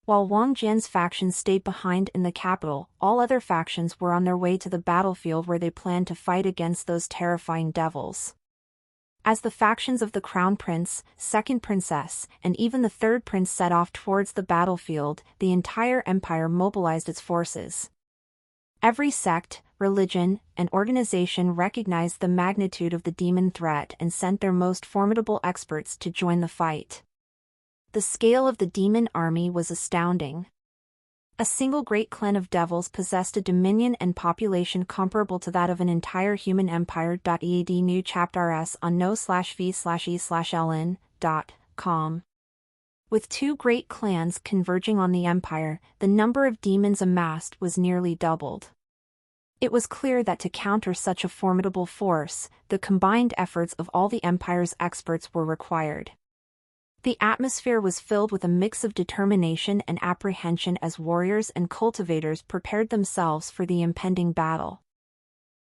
While Wang Jian's faction stayed behind in the capital, all other factions were on their way to the battlefield where they planned to fight against those terrifying devils. As the factions of the Crown Prince, Second Princess, and even the Third Prince set off towards the battlefield, the entire empire mobilized its forces. Every sect, religion, and organization recognized the magnitude of the demon threat and sent their most formidable experts to join the fight. The scale of the demon army was astounding. A single great clan of devils possessed a dominion and population comparable to that of an entire human empire. EAD new chapter s on no/v/e/ln.com. With 2 great clans converging on the empire, the number of demons amassed was nearly doubled. It was clear that to counter such a formidable force, the combined efforts of all the empire's experts were required. The atmosphere was filled with a mix of determination and apprehension as warriors and cultivators prepared themselves for the impending battle.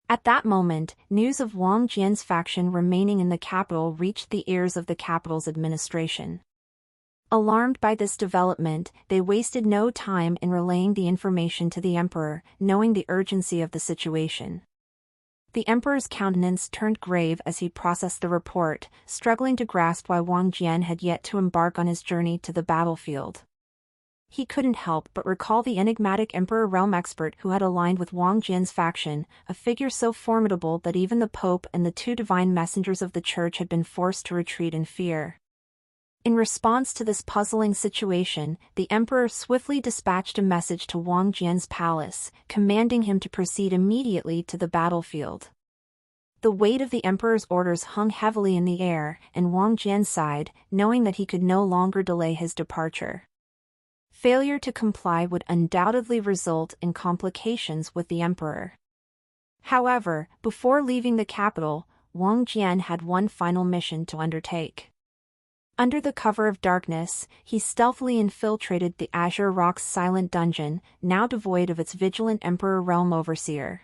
At that moment, news of Wang Jian's faction remaining in the capital reached the ears of the capital's administration. Alarmed by this development, they wasted no time in relaying the information to the emperor, knowing the urgency of the situation. The emperor's countenance turned grave as he processed the report, struggling to grasp why Wang Jian had yet to embark on his journey to the battlefield. He couldn't help but recall the enigmatic emperor realm expert who had aligned with Wang Jian's faction, a figure so formidable that even the Pope and the 2 divine messengers of the Church had been forced to retreat in fear. In response to this puzzling situation, the emperor swiftly dispatched a message to Wang Jian's palace, commanding him to proceed immediately to the battlefield. The weight of the emperor's orders hung heavily in the air, and Wang Jian sighed, knowing that he could no longer delay his departure. Failure to comply would undoubtedly result in complications with the emperor. However, before leaving the capital, Wang Jian had one final mission to undertake. Under the cover of darkness, he stealthily infiltrated the Azure Rock's silent dungeon, now devoid of its vigilant Emperor Realm Overseer.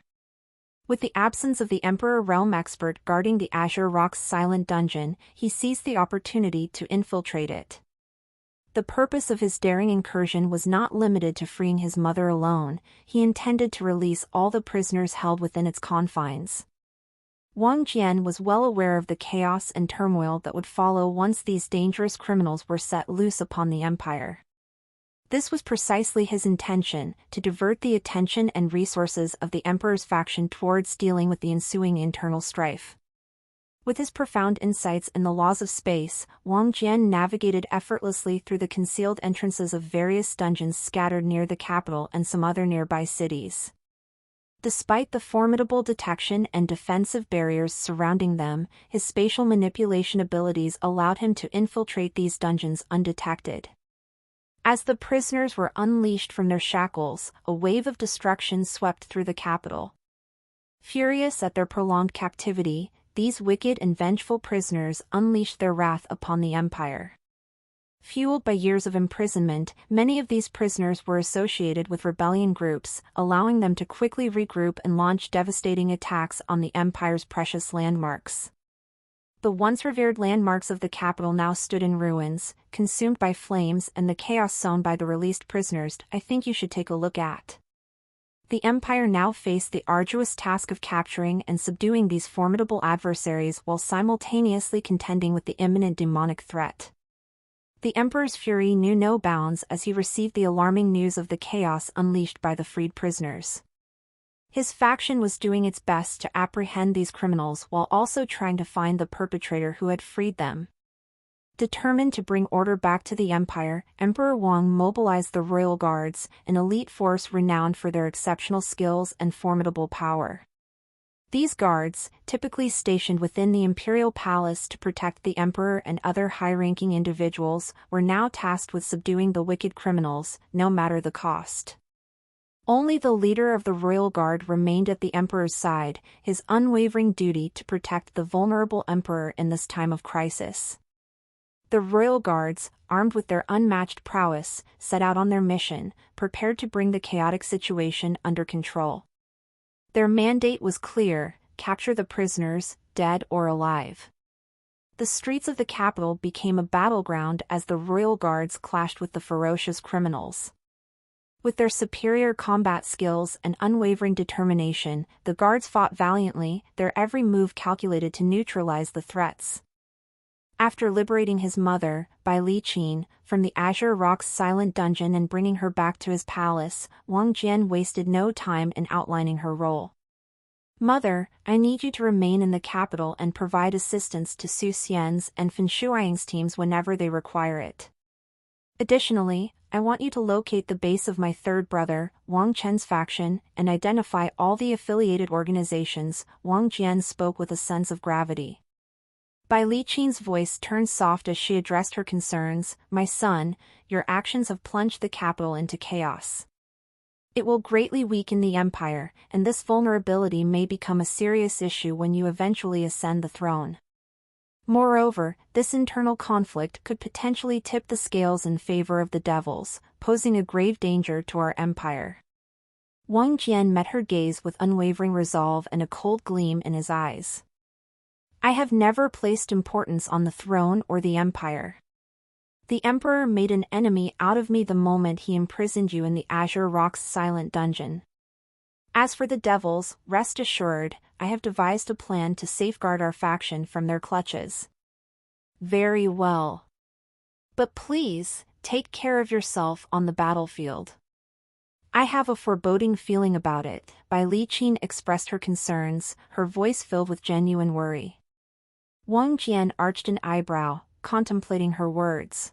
With the absence of the Emperor Realm expert guarding the Azure Rock's silent dungeon, he seized the opportunity to infiltrate it. The purpose of his daring incursion was not limited to freeing his mother alone, he intended to release all the prisoners held within its confines. Wang Jian was well aware of the chaos and turmoil that would follow once these dangerous criminals were set loose upon the empire. This was precisely his intention, to divert the attention and resources of the emperor's faction towards dealing with the ensuing internal strife. With his profound insights in the laws of space, Wang Jian navigated effortlessly through the concealed entrances of various dungeons scattered near the capital and some other nearby cities. Despite the formidable detection and defensive barriers surrounding them, his spatial manipulation abilities allowed him to infiltrate these dungeons undetected. As the prisoners were unleashed from their shackles, a wave of destruction swept through the capital. Furious at their prolonged captivity, these wicked and vengeful prisoners unleashed their wrath upon the empire. Fueled by years of imprisonment, many of these prisoners were associated with rebellion groups, allowing them to quickly regroup and launch devastating attacks on the empire's precious landmarks. The once revered landmarks of the capital now stood in ruins, consumed by flames and the chaos sown by the released prisoners. I think you should take a look at. The empire now faced the arduous task of capturing and subduing these formidable adversaries while simultaneously contending with the imminent demonic threat. The emperor's fury knew no bounds as he received the alarming news of the chaos unleashed by the freed prisoners. His faction was doing its best to apprehend these criminals while also trying to find the perpetrator who had freed them. Determined to bring order back to the empire, Emperor Wang mobilized the Royal Guards, an elite force renowned for their exceptional skills and formidable power. These guards, typically stationed within the imperial palace to protect the emperor and other high-ranking individuals, were now tasked with subduing the wicked criminals, no matter the cost. Only the leader of the royal guard remained at the emperor's side, his unwavering duty to protect the vulnerable emperor in this time of crisis. The royal guards, armed with their unmatched prowess, set out on their mission, prepared to bring the chaotic situation under control. Their mandate was clear: capture the prisoners, dead or alive. The streets of the capital became a battleground as the royal guards clashed with the ferocious criminals. With their superior combat skills and unwavering determination, the guards fought valiantly, their every move calculated to neutralize the threats. After liberating his mother, Bai Liqin, from the Azure Rock's silent dungeon and bringing her back to his palace, Wang Jian wasted no time in outlining her role. Mother, I need you to remain in the capital and provide assistance to Su Xian's and Fen Shuiying's teams whenever they require it. Additionally, I want you to locate the base of my third brother, Wang Chen's faction, and identify all the affiliated organizations. Wang Jian spoke with a sense of gravity. Bai Liqin's voice turned soft as she addressed her concerns. My son, your actions have plunged the capital into chaos. It will greatly weaken the empire, and this vulnerability may become a serious issue when you eventually ascend the throne. Moreover, this internal conflict could potentially tip the scales in favor of the devils, posing a grave danger to our empire. Wang Jian met her gaze with unwavering resolve and a cold gleam in his eyes. I have never placed importance on the throne or the empire. The emperor made an enemy out of me the moment he imprisoned you in the Azure Rock's silent dungeon. As for the devils, rest assured, I have devised a plan to safeguard our faction from their clutches. Very well. But please, take care of yourself on the battlefield. I have a foreboding feeling about it. Bai Liqin expressed her concerns, her voice filled with genuine worry. Wang Jian arched an eyebrow, contemplating her words.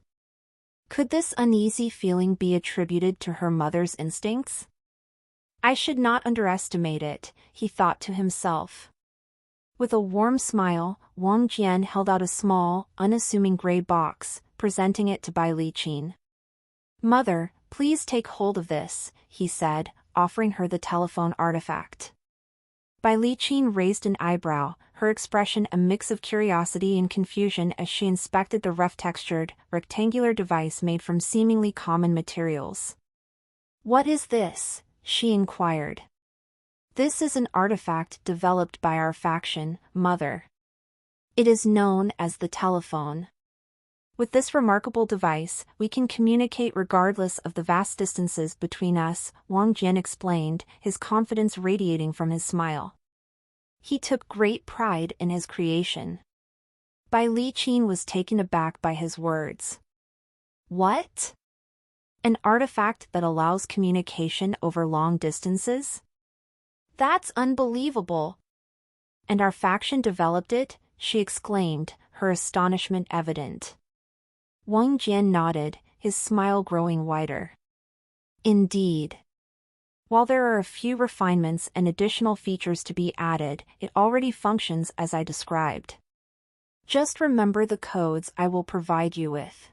Could this uneasy feeling be attributed to her mother's instincts? I should not underestimate it, he thought to himself. With a warm smile, Wang Jian held out a small, unassuming gray box, presenting it to Bai Liqin. Mother, please take hold of this, he said, offering her the telephone artifact. Bai Liqin raised an eyebrow, her expression a mix of curiosity and confusion as she inspected the rough-textured, rectangular device made from seemingly common materials. "What is this?" she inquired. "This is an artifact developed by our faction, Mother. It is known as the telephone. With this remarkable device, we can communicate regardless of the vast distances between us," Wang Jian explained, his confidence radiating from his smile. He took great pride in his creation. Bai Liqin was taken aback by his words. "What? An artifact that allows communication over long distances? That's unbelievable! And our faction developed it?" she exclaimed, her astonishment evident. Wang Jian nodded, his smile growing wider. "Indeed. While there are a few refinements and additional features to be added, it already functions as I described. Just remember the codes I will provide you with.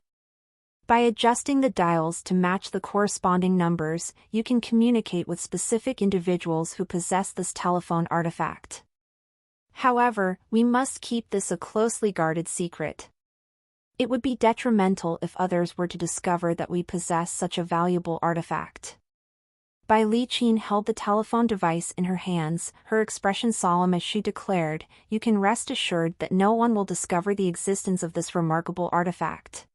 By adjusting the dials to match the corresponding numbers, you can communicate with specific individuals who possess this telephone artifact. However, we must keep this a closely guarded secret. It would be detrimental if others were to discover that we possess such a valuable artifact." Bai Liqin held the telephone device in her hands, her expression solemn as she declared, "You can rest assured that no one will discover the existence of this remarkable artifact."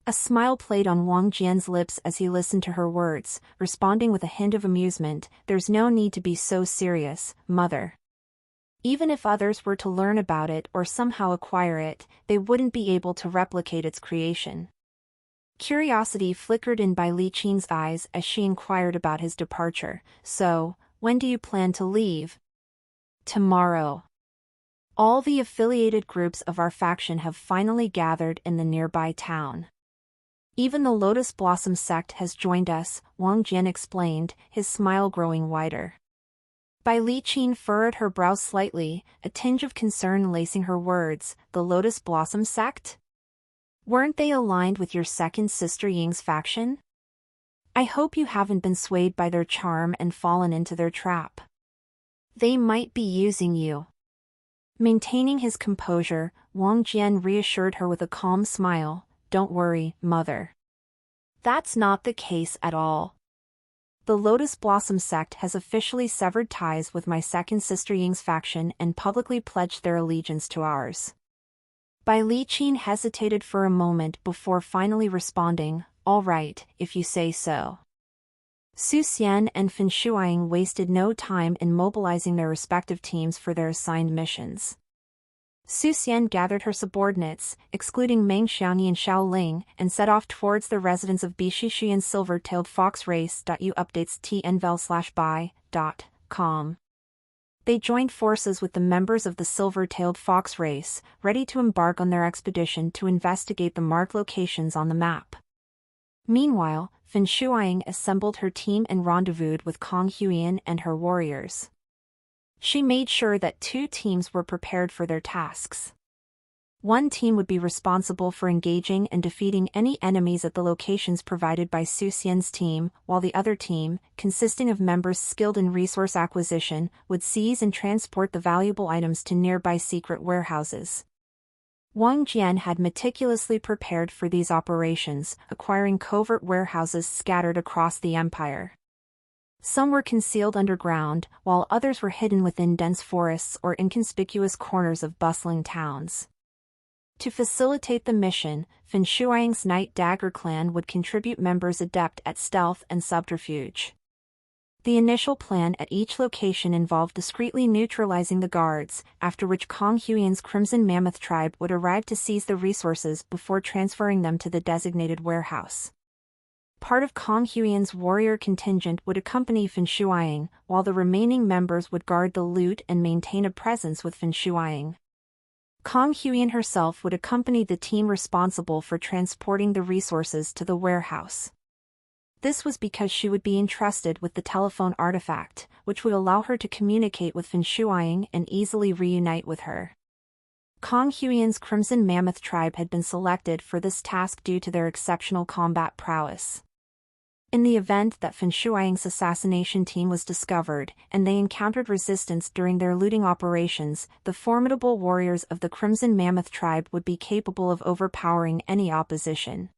A smile played on Wang Jian's lips as he listened to her words, responding with a hint of amusement, "There's no need to be so serious, Mother. Even if others were to learn about it or somehow acquire it, they wouldn't be able to replicate its creation." Curiosity flickered in Bai Liqin's eyes as she inquired about his departure. "So, when do you plan to leave?" "Tomorrow. All the affiliated groups of our faction have finally gathered in the nearby town. Even the Lotus Blossom sect has joined us," Wang Jian explained, his smile growing wider. Bai Liqin furrowed her brows slightly, a tinge of concern lacing her words. "The Lotus Blossom sect? Weren't they aligned with your second sister Ying's faction? I hope you haven't been swayed by their charm and fallen into their trap. They might be using you." Maintaining his composure, Wang Jian reassured her with a calm smile, "Don't worry, Mother. That's not the case at all. The Lotus Blossom sect has officially severed ties with my second sister Ying's faction and publicly pledged their allegiance to ours." Bai Liqin hesitated for a moment before finally responding, "All right, if you say so." Su Xian and Fin Shuang wasted no time in mobilizing their respective teams for their assigned missions. Su Xian gathered her subordinates, excluding Meng Xiaoyi and Xiao Ling, and set off towards the residence of Bishishi and Silver-tailed Fox Race. U updates tnvel/by.com. They joined forces with the members of the Silver-tailed Fox Race, ready to embark on their expedition to investigate the marked locations on the map. Meanwhile, Fin Shuang assembled her team and rendezvoused with Kong Huiyan and her warriors. She made sure that two teams were prepared for their tasks. One team would be responsible for engaging and defeating any enemies at the locations provided by Su Xian's team, while the other team, consisting of members skilled in resource acquisition, would seize and transport the valuable items to nearby secret warehouses. Wang Jian had meticulously prepared for these operations, acquiring covert warehouses scattered across the empire. Some were concealed underground, while others were hidden within dense forests or inconspicuous corners of bustling towns. To facilitate the mission, Fin Shuang's Night Dagger clan would contribute members adept at stealth and subterfuge. The initial plan at each location involved discreetly neutralizing the guards, after which Kong Huiyan's Crimson Mammoth tribe would arrive to seize the resources before transferring them to the designated warehouse. Part of Kong Huiyan's warrior contingent would accompany Fin Shuang, while the remaining members would guard the loot and maintain a presence with Fin Shuang. Kong Huiyan herself would accompany the team responsible for transporting the resources to the warehouse. This was because she would be entrusted with the telephone artifact, which would allow her to communicate with Fin Shuang and easily reunite with her. Kong Huiyan's Crimson Mammoth tribe had been selected for this task due to their exceptional combat prowess. In the event that Fen Shuang's assassination team was discovered, and they encountered resistance during their looting operations, the formidable warriors of the Crimson Mammoth tribe would be capable of overpowering any opposition.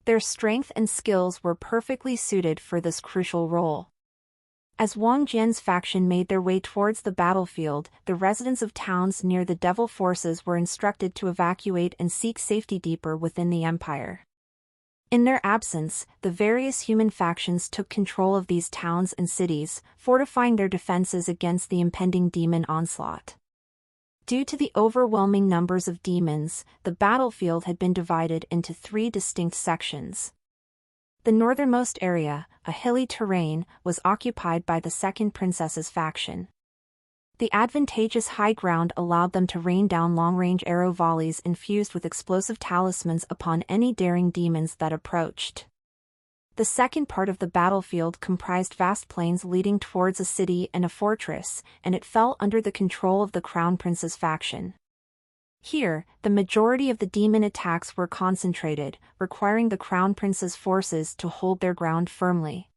Their strength and skills were perfectly suited for this crucial role. As Wang Jian's faction made their way towards the battlefield, the residents of towns near the devil forces were instructed to evacuate and seek safety deeper within the empire. In their absence, the various human factions took control of these towns and cities, fortifying their defenses against the impending demon onslaught. Due to the overwhelming numbers of demons, the battlefield had been divided into 3 distinct sections. The northernmost area, a hilly terrain, was occupied by the Second Princess's faction. The advantageous high ground allowed them to rain down long-range arrow volleys infused with explosive talismans upon any daring demons that approached. The second part of the battlefield comprised vast plains leading towards a city and a fortress, and it fell under the control of the Crown Prince's faction. Here, the majority of the demon attacks were concentrated, requiring the Crown Prince's forces to hold their ground firmly.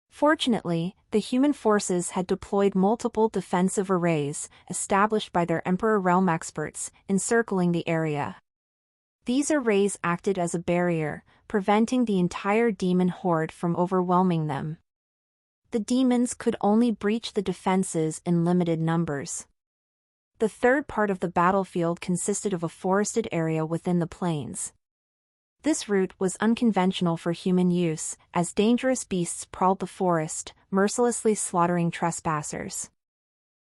Fortunately, the human forces had deployed multiple defensive arrays, established by their Emperor Realm experts, encircling the area. These arrays acted as a barrier, preventing the entire demon horde from overwhelming them. The demons could only breach the defenses in limited numbers. The third part of the battlefield consisted of a forested area within the plains. This route was unconventional for human use, as dangerous beasts prowled the forest, mercilessly slaughtering trespassers.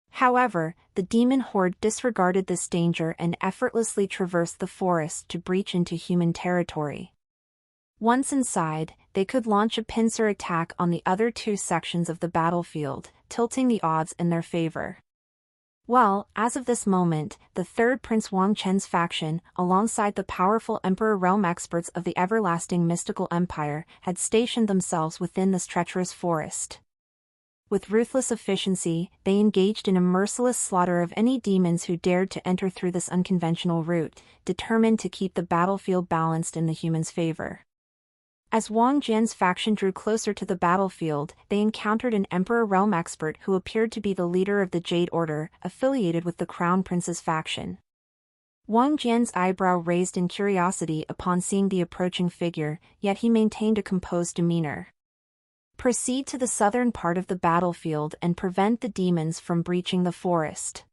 However, the demon horde disregarded this danger and effortlessly traversed the forest to breach into human territory. Once inside, they could launch a pincer attack on the other 2 sections of the battlefield, tilting the odds in their favor. Well, as of this moment, the third Prince Wang Chen's faction, alongside the powerful Emperor Realm experts of the everlasting mystical empire, had stationed themselves within this treacherous forest. With ruthless efficiency, they engaged in a merciless slaughter of any demons who dared to enter through this unconventional route, determined to keep the battlefield balanced in the humans' favor. As Wang Jian's faction drew closer to the battlefield, they encountered an Emperor Realm expert who appeared to be the leader of the Jade Order, affiliated with the Crown Prince's faction. Wang Jian's eyebrow raised in curiosity upon seeing the approaching figure, yet he maintained a composed demeanor. Proceed to the southern part of the battlefield and prevent the demons from breaching the forest.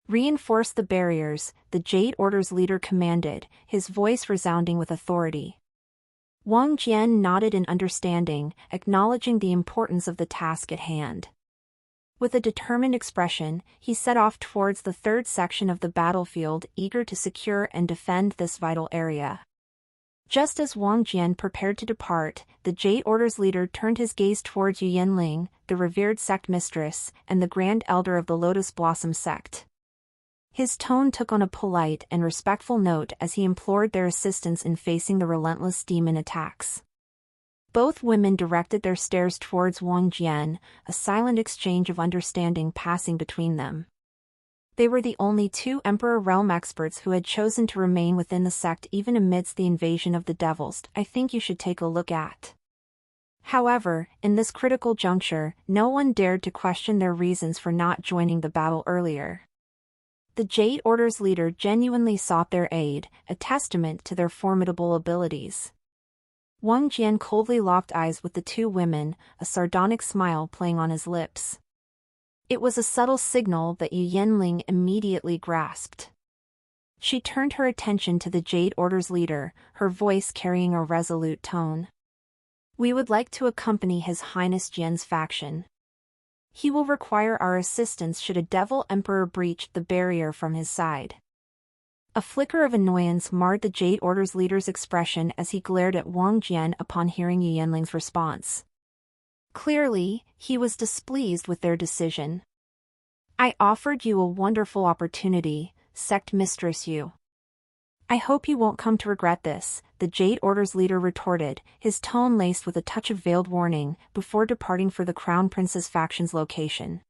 Reinforce the barriers, the Jade Order's leader commanded, his voice resounding with authority. Wang Jian nodded in understanding, acknowledging the importance of the task at hand. With a determined expression, he set off towards the third section of the battlefield, eager to secure and defend this vital area. Just as Wang Jian prepared to depart, the Jade Order's leader turned his gaze towards Yu Yanling, the revered sect mistress, and the Grand Elder of the Lotus Blossom sect. His tone took on a polite and respectful note as he implored their assistance in facing the relentless demon attacks. Both women directed their stares towards Wang Jian, a silent exchange of understanding passing between them. They were the only 2 Emperor Realm experts who had chosen to remain within the sect even amidst the invasion of the devils. I think you should take a look at. However, in this critical juncture, no one dared to question their reasons for not joining the battle earlier. The Jade Order's leader genuinely sought their aid, a testament to their formidable abilities. Wang Jian coldly locked eyes with the 2 women, a sardonic smile playing on his lips. It was a subtle signal that Yu Yanling immediately grasped. She turned her attention to the Jade Order's leader, her voice carrying a resolute tone. "We would like to accompany His Highness Jian's faction. He will require our assistance should a Devil Emperor breach the barrier from his side." A flicker of annoyance marred the Jade Order's leader's expression as he glared at Wang Jian upon hearing Yu Yanling's response. Clearly, he was displeased with their decision. "I offered you a wonderful opportunity, Sect Mistress Yu. I hope you won't come to regret this," the Jade Order's leader retorted, his tone laced with a touch of veiled warning, before departing for the Crown Prince's faction's location.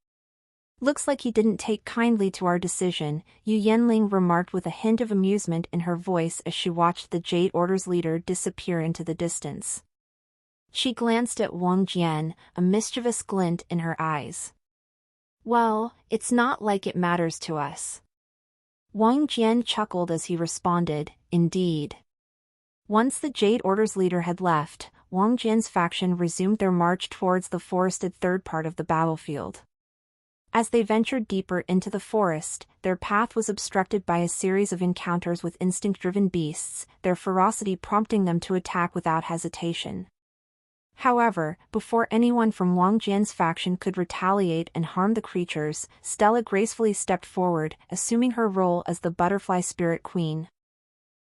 "Looks like he didn't take kindly to our decision," Yu Yanling remarked with a hint of amusement in her voice as she watched the Jade Order's leader disappear into the distance. She glanced at Wang Jian, a mischievous glint in her eyes. Well, it's not like it matters to us. Wang Jian chuckled as he responded, indeed. Once the Jade Order's leader had left, Wang Jian's faction resumed their march towards the forested third part of the battlefield. As they ventured deeper into the forest, their path was obstructed by a series of encounters with instinct-driven beasts, their ferocity prompting them to attack without hesitation. However, before anyone from Wang Jian's faction could retaliate and harm the creatures, Stella gracefully stepped forward, assuming her role as the Butterfly Spirit Queen.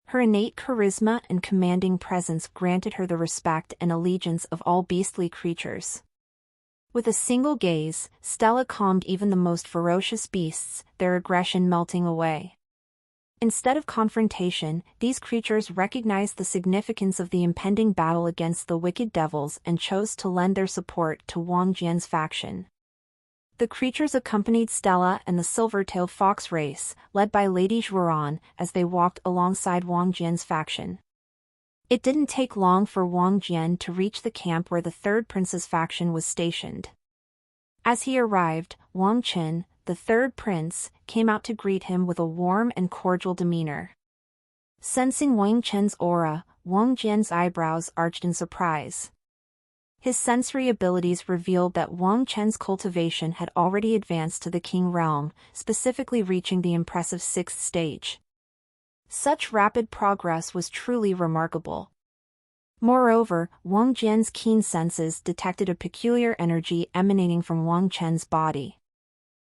Her innate charisma and commanding presence granted her the respect and allegiance of all beastly creatures. With a single gaze, Stella calmed even the most ferocious beasts, their aggression melting away. Instead of confrontation, these creatures recognized the significance of the impending battle against the wicked devils and chose to lend their support to Wang Jian's faction. The creatures accompanied Stella and the silver-tailed fox race, led by Lady Zhuoran, as they walked alongside Wang Jian's faction. It didn't take long for Wang Jian to reach the camp where the third prince's faction was stationed. As he arrived, Wang Qin, the third prince, came out to greet him with a warm and cordial demeanor. Sensing Wang Qin's aura, Wang Jian's eyebrows arched in surprise. His sensory abilities revealed that Wang Qin's cultivation had already advanced to the king realm, specifically reaching the impressive 6th stage. Such rapid progress was truly remarkable. Moreover, Wang Jian's keen senses detected a peculiar energy emanating from Wang Qin's body.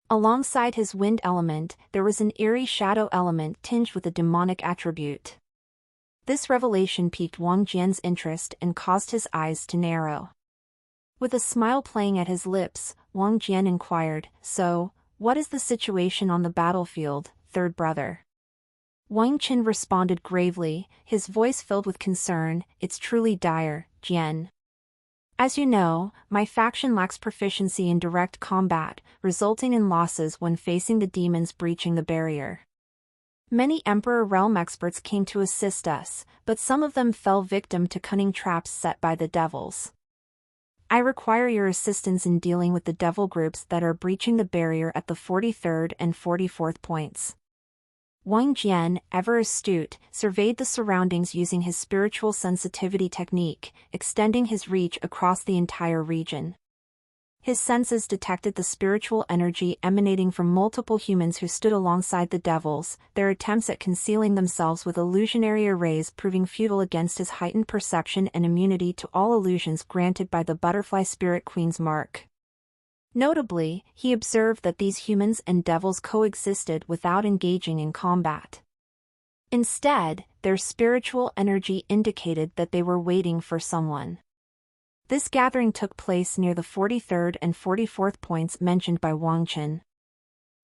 Alongside his wind element, there was an eerie shadow element tinged with a demonic attribute. This revelation piqued Wang Jian's interest and caused his eyes to narrow. With a smile playing at his lips, Wang Jian inquired, "So, what is the situation on the battlefield, third brother?" Wang Qin responded gravely, his voice filled with concern, "It's truly dire, Jian. As you know, my faction lacks proficiency in direct combat, resulting in losses when facing the demons breaching the barrier. Many Emperor Realm experts came to assist us, but some of them fell victim to cunning traps set by the devils. I require your assistance in dealing with the devil groups that are breaching the barrier at the 43rd and 44th points." Wang Jian, ever astute, surveyed the surroundings using his spiritual sensitivity technique, extending his reach across the entire region. His senses detected the spiritual energy emanating from multiple humans who stood alongside the devils, their attempts at concealing themselves with illusionary arrays proving futile against his heightened perception and immunity to all illusions granted by the Butterfly Spirit Queen's mark. Notably, he observed that these humans and devils coexisted without engaging in combat. Instead, their spiritual energy indicated that they were waiting for someone. This gathering took place near the 43rd and 44th points mentioned by Wang Qin.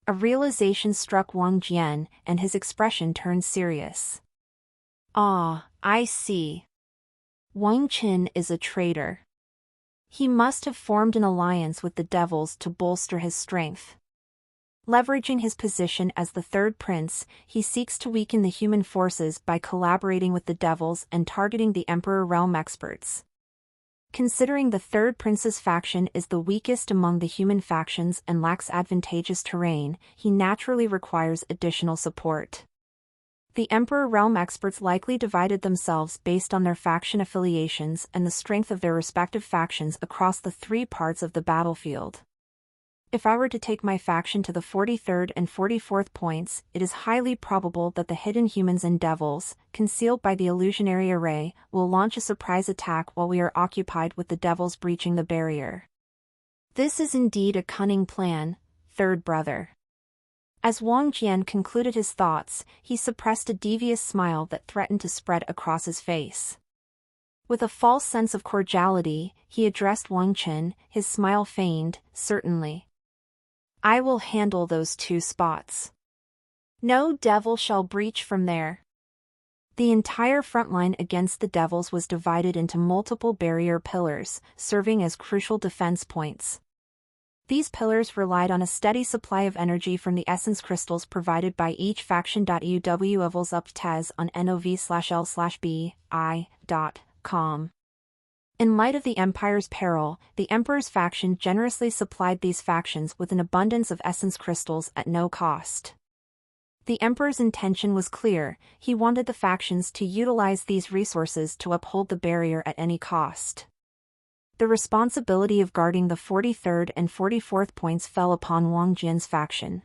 A realization struck Wang Jian, and his expression turned serious. "Ah, I see. Wang Qin is a traitor. He must have formed an alliance with the devils to bolster his strength. Leveraging his position as the third prince, he seeks to weaken the human forces by collaborating with the devils and targeting the Emperor Realm experts. Considering the third prince's faction is the weakest among the human factions and lacks advantageous terrain, he naturally requires additional support. The Emperor Realm experts likely divided themselves based on their faction affiliations and the strength of their respective factions across the 3 parts of the battlefield. If I were to take my faction to the 43rd and 44th points, it is highly probable that the hidden humans and devils, concealed by the illusionary array, will launch a surprise attack while we are occupied with the devils breaching the barrier. This is indeed a cunning plan, third brother." As Wang Jian concluded his thoughts, he suppressed a devious smile that threatened to spread across his face. With a false sense of cordiality, he addressed Wang Qin, his smile feigned, "Certainly. I will handle those 2 spots. No devil shall breach from there." The entire front line against the devils was divided into multiple barrier pillars, serving as crucial defense points. These pillars relied on a steady supply of energy from the essence crystals provided by each faction. UW levels up Tez on NOV/L/BI.com. In light of the Empire's peril, the Emperor's faction generously supplied these factions with an abundance of essence crystals at no cost. The Emperor's intention was clear: he wanted the factions to utilize these resources to uphold the barrier at any cost. The responsibility of guarding the 43rd and 44th points fell upon Wang Jian's faction.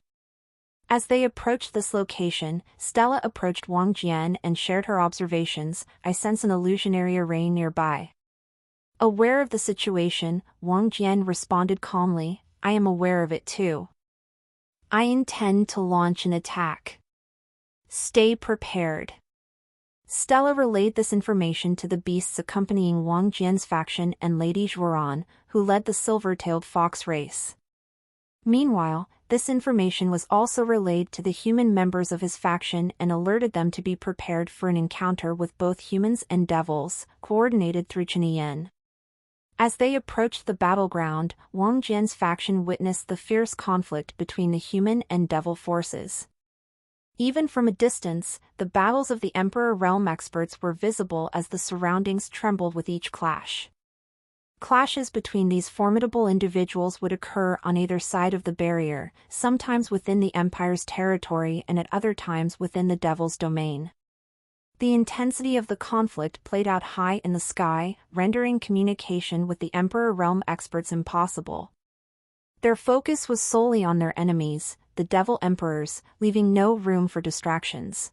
As they approached this location, Stella approached Wang Jian and shared her observations. "I sense an illusionary array nearby." Aware of the situation, Wang Jian responded calmly, "I am aware of it too. I intend to launch an attack. Stay prepared." Stella relayed this information to the beasts accompanying Wang Jian's faction and Lady Zhuoran, who led the silver-tailed fox race. Meanwhile, this information was also relayed to the human members of his faction and alerted them to be prepared for an encounter with both humans and devils, coordinated through Chen. As they approached the battleground, Wang Jian's faction witnessed the fierce conflict between the human and devil forces. Even from a distance, the battles of the Emperor realm experts were visible as the surroundings trembled with each clash. Clashes between these formidable individuals would occur on either side of the barrier, sometimes within the Empire's territory and at other times within the devil's domain. The intensity of the conflict played out high in the sky, rendering communication with the Emperor realm experts impossible. Their focus was solely on their enemies, the Devil Emperors, leaving no room for distractions.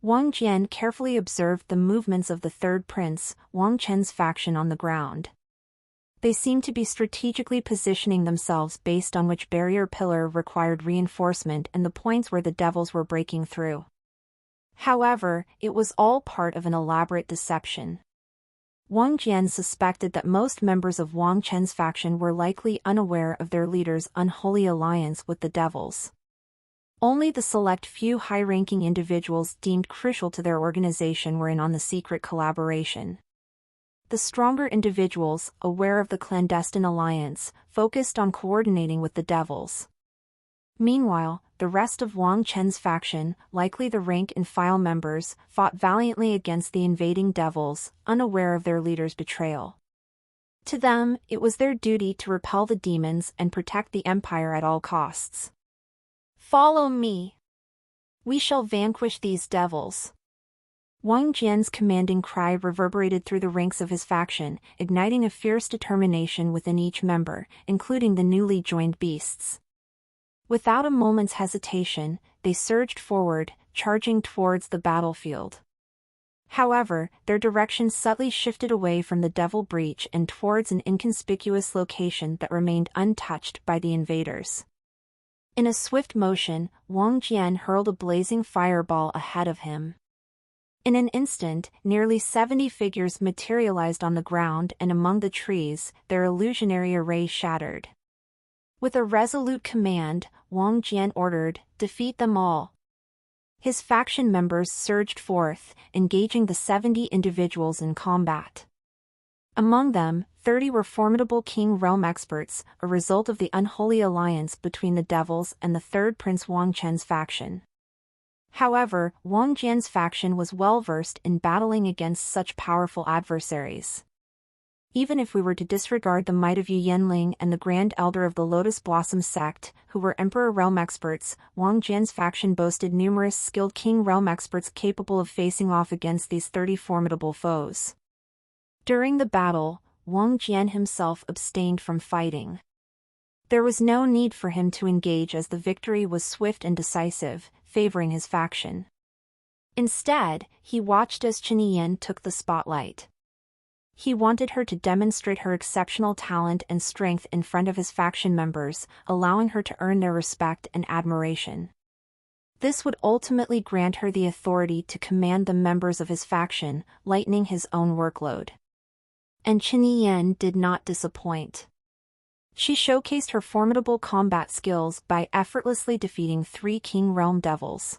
Wang Jian carefully observed the movements of the third prince, Wang Chen's faction on the ground. They seemed to be strategically positioning themselves based on which barrier pillar required reinforcement and the points where the devils were breaking through. However, it was all part of an elaborate deception. Wang Jian suspected that most members of Wang Chen's faction were likely unaware of their leader's unholy alliance with the devils. Only the select few high-ranking individuals deemed crucial to their organization were in on the secret collaboration. The stronger individuals, aware of the clandestine alliance, focused on coordinating with the devils. Meanwhile, the rest of Wang Chen's faction, likely the rank-and-file members, fought valiantly against the invading devils, unaware of their leader's betrayal. To them, it was their duty to repel the demons and protect the Empire at all costs. "Follow me. We shall vanquish these devils." Wang Jian's commanding cry reverberated through the ranks of his faction, igniting a fierce determination within each member, including the newly joined beasts. Without a moment's hesitation, they surged forward, charging towards the battlefield. However, their direction subtly shifted away from the Devil Breach and towards an inconspicuous location that remained untouched by the invaders. In a swift motion, Wang Jian hurled a blazing fireball ahead of him. In an instant, nearly 70 figures materialized on the ground and among the trees, their illusionary array shattered. With a resolute command, Wang Jian ordered, "Defeat them all." His faction members surged forth, engaging the 70 individuals in combat. Among them, 30 were formidable King realm experts, a result of the unholy alliance between the devils and the third prince Wang Chen's faction. However, Wang Jian's faction was well versed in battling against such powerful adversaries. Even if we were to disregard the might of Yu Yanling and the Grand Elder of the Lotus Blossom sect, who were Emperor realm experts, Wang Jian's faction boasted numerous skilled King realm experts capable of facing off against these 30 formidable foes. During the battle, Wang Jian himself abstained from fighting. There was no need for him to engage as the victory was swift and decisive, favoring his faction. Instead, he watched as Chen Yan took the spotlight. He wanted her to demonstrate her exceptional talent and strength in front of his faction members, allowing her to earn their respect and admiration. This would ultimately grant her the authority to command the members of his faction, lightening his own workload. And Chen Yan did not disappoint. She showcased her formidable combat skills by effortlessly defeating 3 King Realm devils.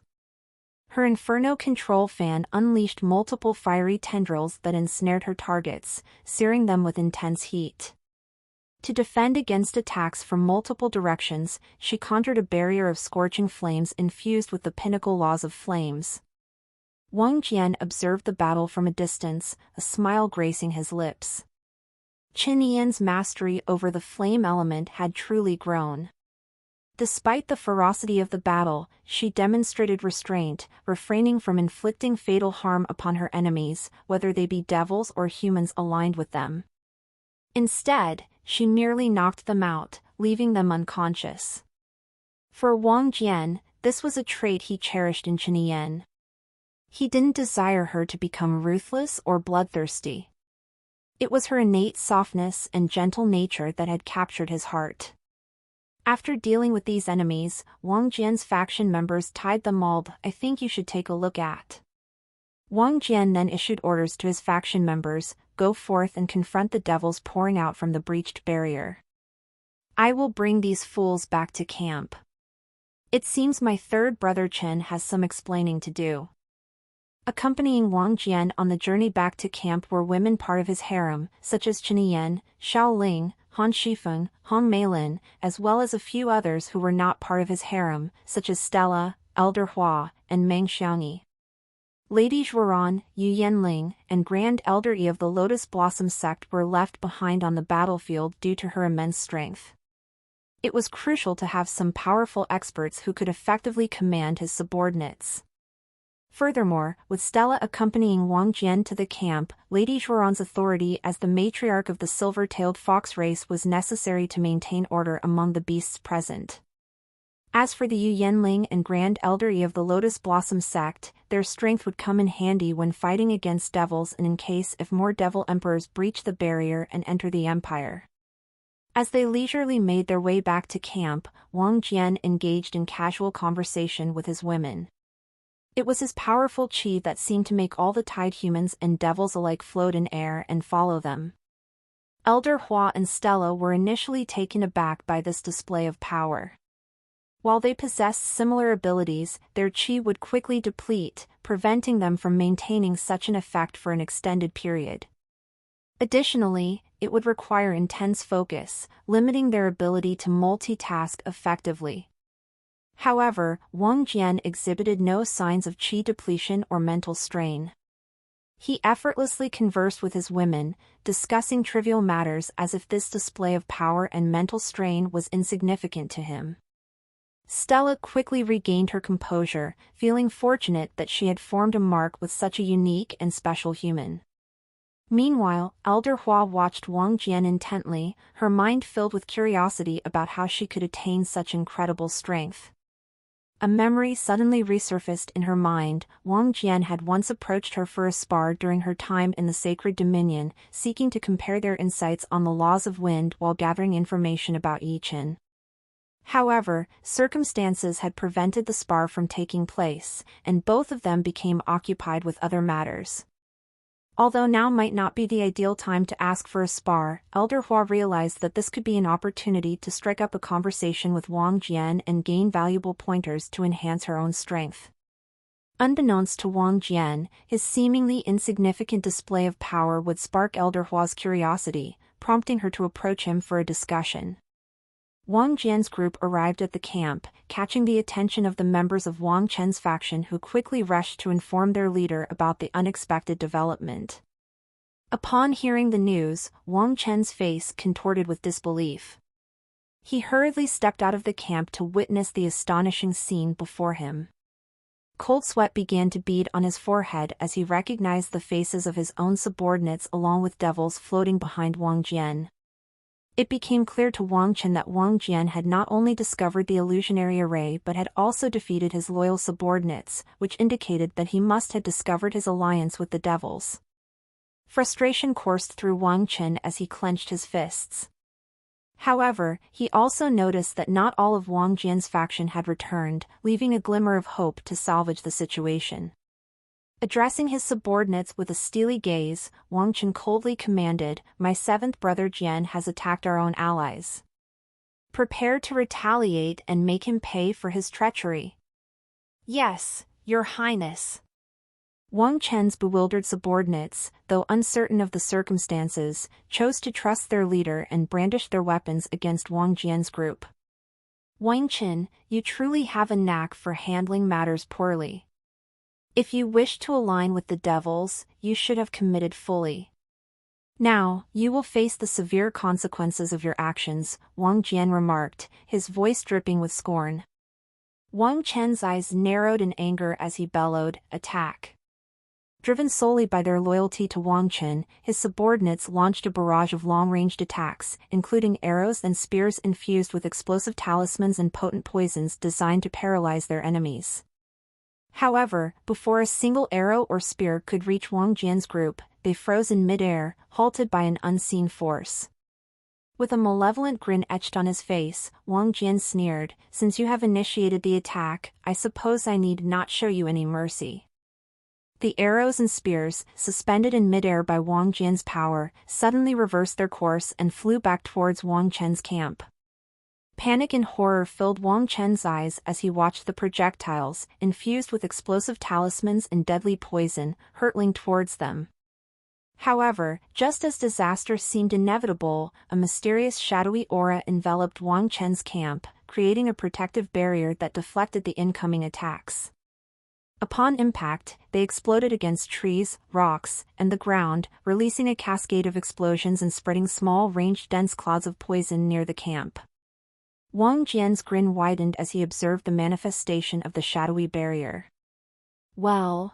Her Inferno control fan unleashed multiple fiery tendrils that ensnared her targets, searing them with intense heat. To defend against attacks from multiple directions, she conjured a barrier of scorching flames infused with the pinnacle laws of flames. Wang Jian observed the battle from a distance, a smile gracing his lips. Qin Yan's mastery over the flame element had truly grown. Despite the ferocity of the battle, she demonstrated restraint, refraining from inflicting fatal harm upon her enemies, whether they be devils or humans aligned with them. Instead, she merely knocked them out, leaving them unconscious. For Wang Jian, this was a trait he cherished in Qin Yan. He didn't desire her to become ruthless or bloodthirsty. It was her innate softness and gentle nature that had captured his heart. After dealing with these enemies, Wang Jian's faction members tied them all. I think you should take a look at. Wang Jian then issued orders to his faction members, go forth and confront the devils pouring out from the breached barrier. I will bring these fools back to camp. It seems my third brother Chen has some explaining to do. Accompanying Wang Jian on the journey back to camp were women part of his harem, such as Qin Yan, Xiao Ling, Han Shifeng, Han Meilin, as well as a few others who were not part of his harem, such as Stella, Elder Hua, and Meng Xiangyi. Lady Zhuoran, Yu Yanling, and Grand Elder Yi of the Lotus Blossom sect were left behind on the battlefield due to her immense strength. It was crucial to have some powerful experts who could effectively command his subordinates. Furthermore, with Stella accompanying Wang Jian to the camp, Lady Zhuoran's authority as the matriarch of the silver-tailed fox race was necessary to maintain order among the beasts present. As for the Yu Yanling and Grand Elder Yi of the Lotus Blossom sect, their strength would come in handy when fighting against devils and in case if more devil emperors breach the barrier and enter the empire. As they leisurely made their way back to camp, Wang Jian engaged in casual conversation with his women. It was his powerful qi that seemed to make all the tied humans and devils alike float in air and follow them. Elder Hua and Stella were initially taken aback by this display of power. While they possessed similar abilities, their qi would quickly deplete, preventing them from maintaining such an effect for an extended period. Additionally, it would require intense focus, limiting their ability to multitask effectively. However, Wang Jian exhibited no signs of qi depletion or mental strain. He effortlessly conversed with his women, discussing trivial matters as if this display of power and mental strain was insignificant to him. Stella quickly regained her composure, feeling fortunate that she had formed a mark with such a unique and special human. Meanwhile, Elder Hua watched Wang Jian intently, her mind filled with curiosity about how she could attain such incredible strength. A memory suddenly resurfaced in her mind. Wang Jian had once approached her for a spar during her time in the Sacred Dominion, seeking to compare their insights on the laws of wind while gathering information about Yi Qin. However, circumstances had prevented the spar from taking place, and both of them became occupied with other matters. Although now might not be the ideal time to ask for a spar, Elder Hua realized that this could be an opportunity to strike up a conversation with Wang Jian and gain valuable pointers to enhance her own strength. Unbeknownst to Wang Jian, his seemingly insignificant display of power would spark Elder Hua's curiosity, prompting her to approach him for a discussion. Wang Jian's group arrived at the camp, catching the attention of the members of Wang Chen's faction who quickly rushed to inform their leader about the unexpected development. Upon hearing the news, Wang Chen's face contorted with disbelief. He hurriedly stepped out of the camp to witness the astonishing scene before him. Cold sweat began to bead on his forehead as he recognized the faces of his own subordinates along with devils floating behind Wang Jian. It became clear to Wang Chen that Wang Jian had not only discovered the illusionary array but had also defeated his loyal subordinates, which indicated that he must have discovered his alliance with the devils. Frustration coursed through Wang Chen as he clenched his fists. However, he also noticed that not all of Wang Jian's faction had returned, leaving a glimmer of hope to salvage the situation. Addressing his subordinates with a steely gaze, Wang Chen coldly commanded, "My seventh brother Jian has attacked our own allies. Prepare to retaliate and make him pay for his treachery." "Yes, Your Highness." Wang Chen's bewildered subordinates, though uncertain of the circumstances, chose to trust their leader and brandish their weapons against Wang Jian's group. "Wang Chen, you truly have a knack for handling matters poorly. If you wish to align with the devils, you should have committed fully. Now, you will face the severe consequences of your actions, Wang Jian remarked, his voice dripping with scorn. Wang Chen's eyes narrowed in anger as he bellowed, "Attack!" Driven solely by their loyalty to Wang Chen, his subordinates launched a barrage of long-ranged attacks, including arrows and spears infused with explosive talismans and potent poisons designed to paralyze their enemies. However, before a single arrow or spear could reach Wang Jian's group, they froze in midair, halted by an unseen force. With a malevolent grin etched on his face, Wang Jian sneered, "Since you have initiated the attack, I suppose I need not show you any mercy." The arrows and spears, suspended in midair by Wang Jian's power, suddenly reversed their course and flew back towards Wang Chen's camp. Panic and horror filled Wang Chen's eyes as he watched the projectiles, infused with explosive talismans and deadly poison, hurtling towards them. However, just as disaster seemed inevitable, a mysterious shadowy aura enveloped Wang Chen's camp, creating a protective barrier that deflected the incoming attacks. Upon impact, they exploded against trees, rocks, and the ground, releasing a cascade of explosions and spreading small ranged dense clouds of poison near the camp. Wang Jian's grin widened as he observed the manifestation of the shadowy barrier. Well.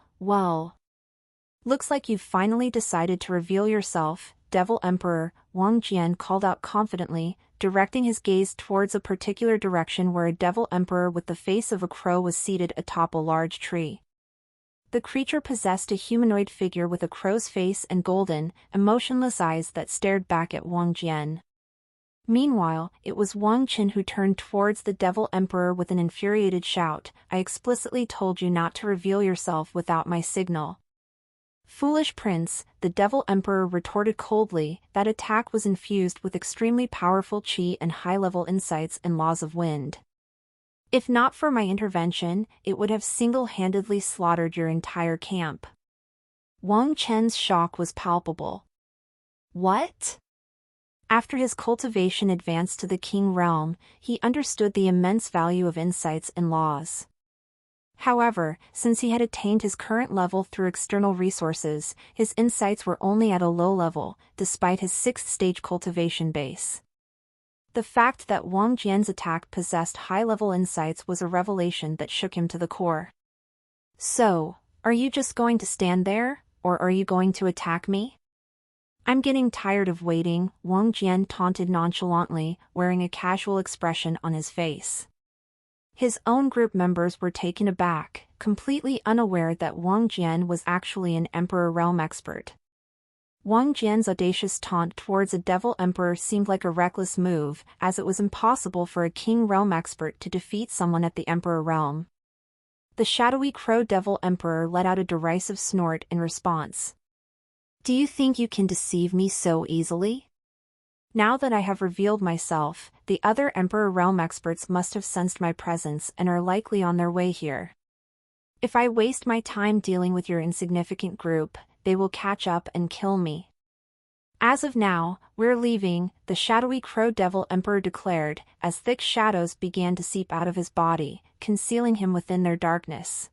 Looks like you've finally decided to reveal yourself, Devil Emperor," Wang Jian called out confidently, directing his gaze towards a particular direction where a Devil Emperor with the face of a crow was seated atop a large tree. The creature possessed a humanoid figure with a crow's face and golden, emotionless eyes that stared back at Wang Jian. Meanwhile, it was Wang Chen who turned towards the Devil Emperor with an infuriated shout, "I explicitly told you not to reveal yourself without my signal." "Foolish prince," the Devil Emperor retorted coldly, "that attack was infused with extremely powerful qi and high-level insights and laws of wind. If not for my intervention, it would have single-handedly slaughtered your entire camp." Wang Chen's shock was palpable. What? After his cultivation advanced to the King realm, he understood the immense value of insights and laws. However, since he had attained his current level through external resources, his insights were only at a low level, despite his 6th-stage cultivation base. The fact that Wang Jian's attack possessed high-level insights was a revelation that shook him to the core. "So, are you just going to stand there, or are you going to attack me?" "I'm getting tired of waiting," Wang Jian taunted nonchalantly, wearing a casual expression on his face. His own group members were taken aback, completely unaware that Wang Jian was actually an Emperor realm expert. Wang Jian's audacious taunt towards a Devil Emperor seemed like a reckless move, as it was impossible for a King realm expert to defeat someone at the Emperor realm. The shadowy Crow Devil Emperor let out a derisive snort in response. "Do you think you can deceive me so easily? Now that I have revealed myself, the other Emperor realm experts must have sensed my presence and are likely on their way here. If I waste my time dealing with your insignificant group, they will catch up and kill me. As of now, we're leaving," the shadowy Crow Devil Emperor declared, as thick shadows began to seep out of his body, concealing him within their darkness.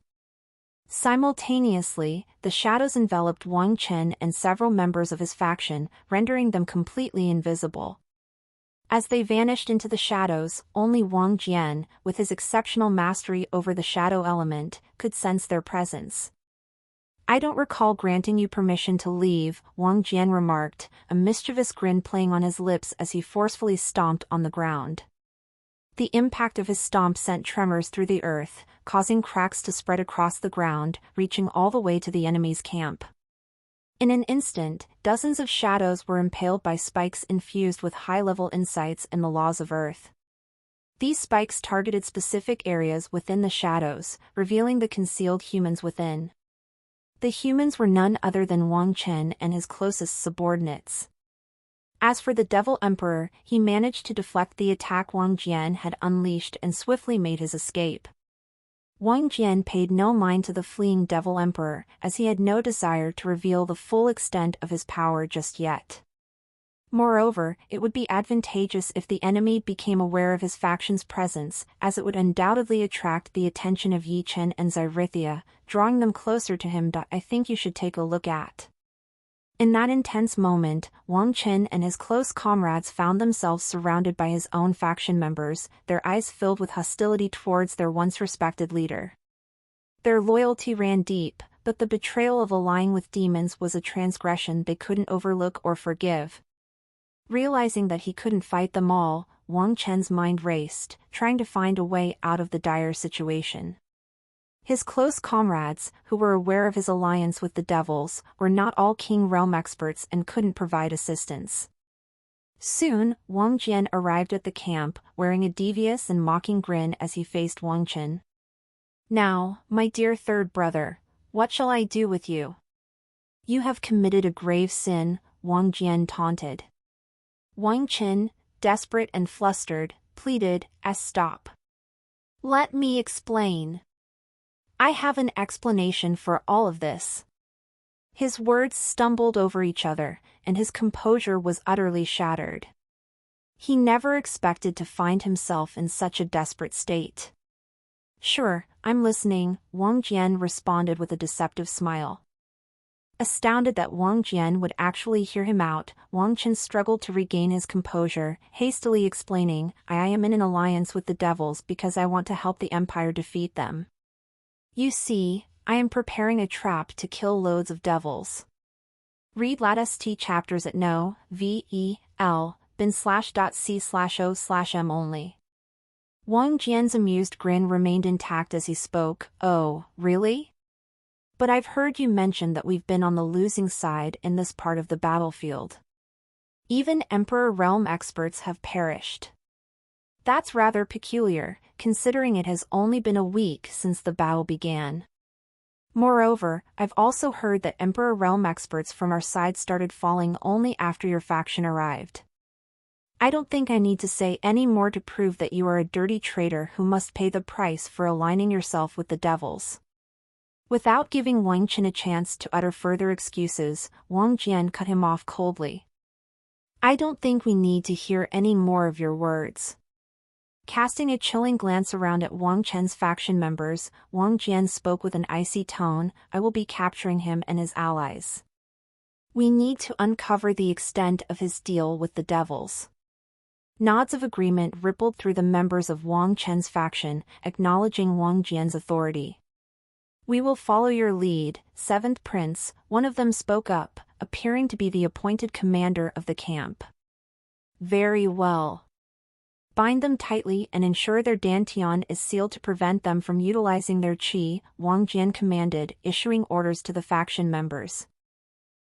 Simultaneously, the shadows enveloped Wang Chen and several members of his faction, rendering them completely invisible. As they vanished into the shadows, only Wang Jian, with his exceptional mastery over the shadow element, could sense their presence. "I don't recall granting you permission to leave," Wang Jian remarked, a mischievous grin playing on his lips as he forcefully stomped on the ground. The impact of his stomp sent tremors through the earth, causing cracks to spread across the ground, reaching all the way to the enemy's camp. In an instant, dozens of shadows were impaled by spikes infused with high-level insights and the laws of Earth. These spikes targeted specific areas within the shadows, revealing the concealed humans within. The humans were none other than Wang Chen and his closest subordinates. As for the Devil Emperor, he managed to deflect the attack Wang Jian had unleashed and swiftly made his escape. Wang Jian paid no mind to the fleeing Devil Emperor, as he had no desire to reveal the full extent of his power just yet. Moreover, it would be advantageous if the enemy became aware of his faction's presence, as it would undoubtedly attract the attention of Yi Chen and Zyrithia, drawing them closer to him. "I think you should take a look at In that intense moment, Wang Qin and his close comrades found themselves surrounded by his own faction members, their eyes filled with hostility towards their once respected leader. Their loyalty ran deep, but the betrayal of allying with demons was a transgression they couldn't overlook or forgive. Realizing that he couldn't fight them all, Wang Chen's mind raced, trying to find a way out of the dire situation. His close comrades, who were aware of his alliance with the devils, were not all King Realm experts and couldn't provide assistance. Soon, Wang Jian arrived at the camp, wearing a devious and mocking grin as he faced Wang Chen. "Now, my dear third brother, what shall I do with you?" "You have committed a grave sin," Wang Jian taunted. Wang Chen, desperate and flustered, pleaded, "Stop. Let me explain. I have an explanation for all of this." His words stumbled over each other, and his composure was utterly shattered. He never expected to find himself in such a desperate state. "Sure, I'm listening," Wang Jian responded with a deceptive smile. Astounded that Wang Jian would actually hear him out, Wang Chen struggled to regain his composure, hastily explaining, I am in an alliance with the devils because I want to help the Empire defeat them. You see, I am preparing a trap to kill loads of devils. Read latest chapters at no.vel.bin/c/o/m only. Wang Jian's amused grin remained intact as he spoke. "Oh, really? But I've heard you mention that we've been on the losing side in this part of the battlefield. Even Emperor Realm experts have perished. That's rather peculiar, considering it has only been a week since the battle began. Moreover, I've also heard that Emperor Realm experts from our side started falling only after your faction arrived. I don't think I need to say any more to prove that you are a dirty traitor who must pay the price for aligning yourself with the devils." Without giving Wang Chen a chance to utter further excuses, Wang Jian cut him off coldly. "I don't think we need to hear any more of your words." Casting a chilling glance around at Wang Chen's faction members, Wang Jian spoke with an icy tone, "I will be capturing him and his allies. We need to uncover the extent of his deal with the devils." Nods of agreement rippled through the members of Wang Chen's faction, acknowledging Wang Jian's authority. "We will follow your lead, Seventh Prince," one of them spoke up, appearing to be the appointed commander of the camp. "Very well. Bind them tightly and ensure their dantian is sealed to prevent them from utilizing their qi," Wang Jian commanded, issuing orders to the faction members.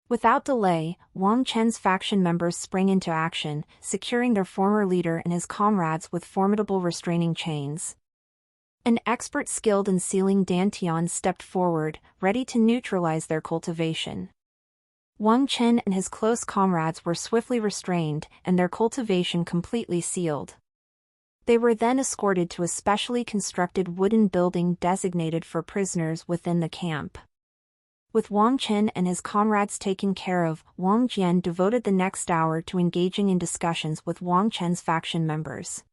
Without delay, Wang Chen's faction members sprang into action, securing their former leader and his comrades with formidable restraining chains. An expert skilled in sealing dantian stepped forward, ready to neutralize their cultivation. Wang Chen and his close comrades were swiftly restrained, and their cultivation completely sealed. They were then escorted to a specially constructed wooden building designated for prisoners within the camp. With Wang Chen and his comrades taken care of, Wang Jian devoted the next hour to engaging in discussions with Wang Chen's faction members.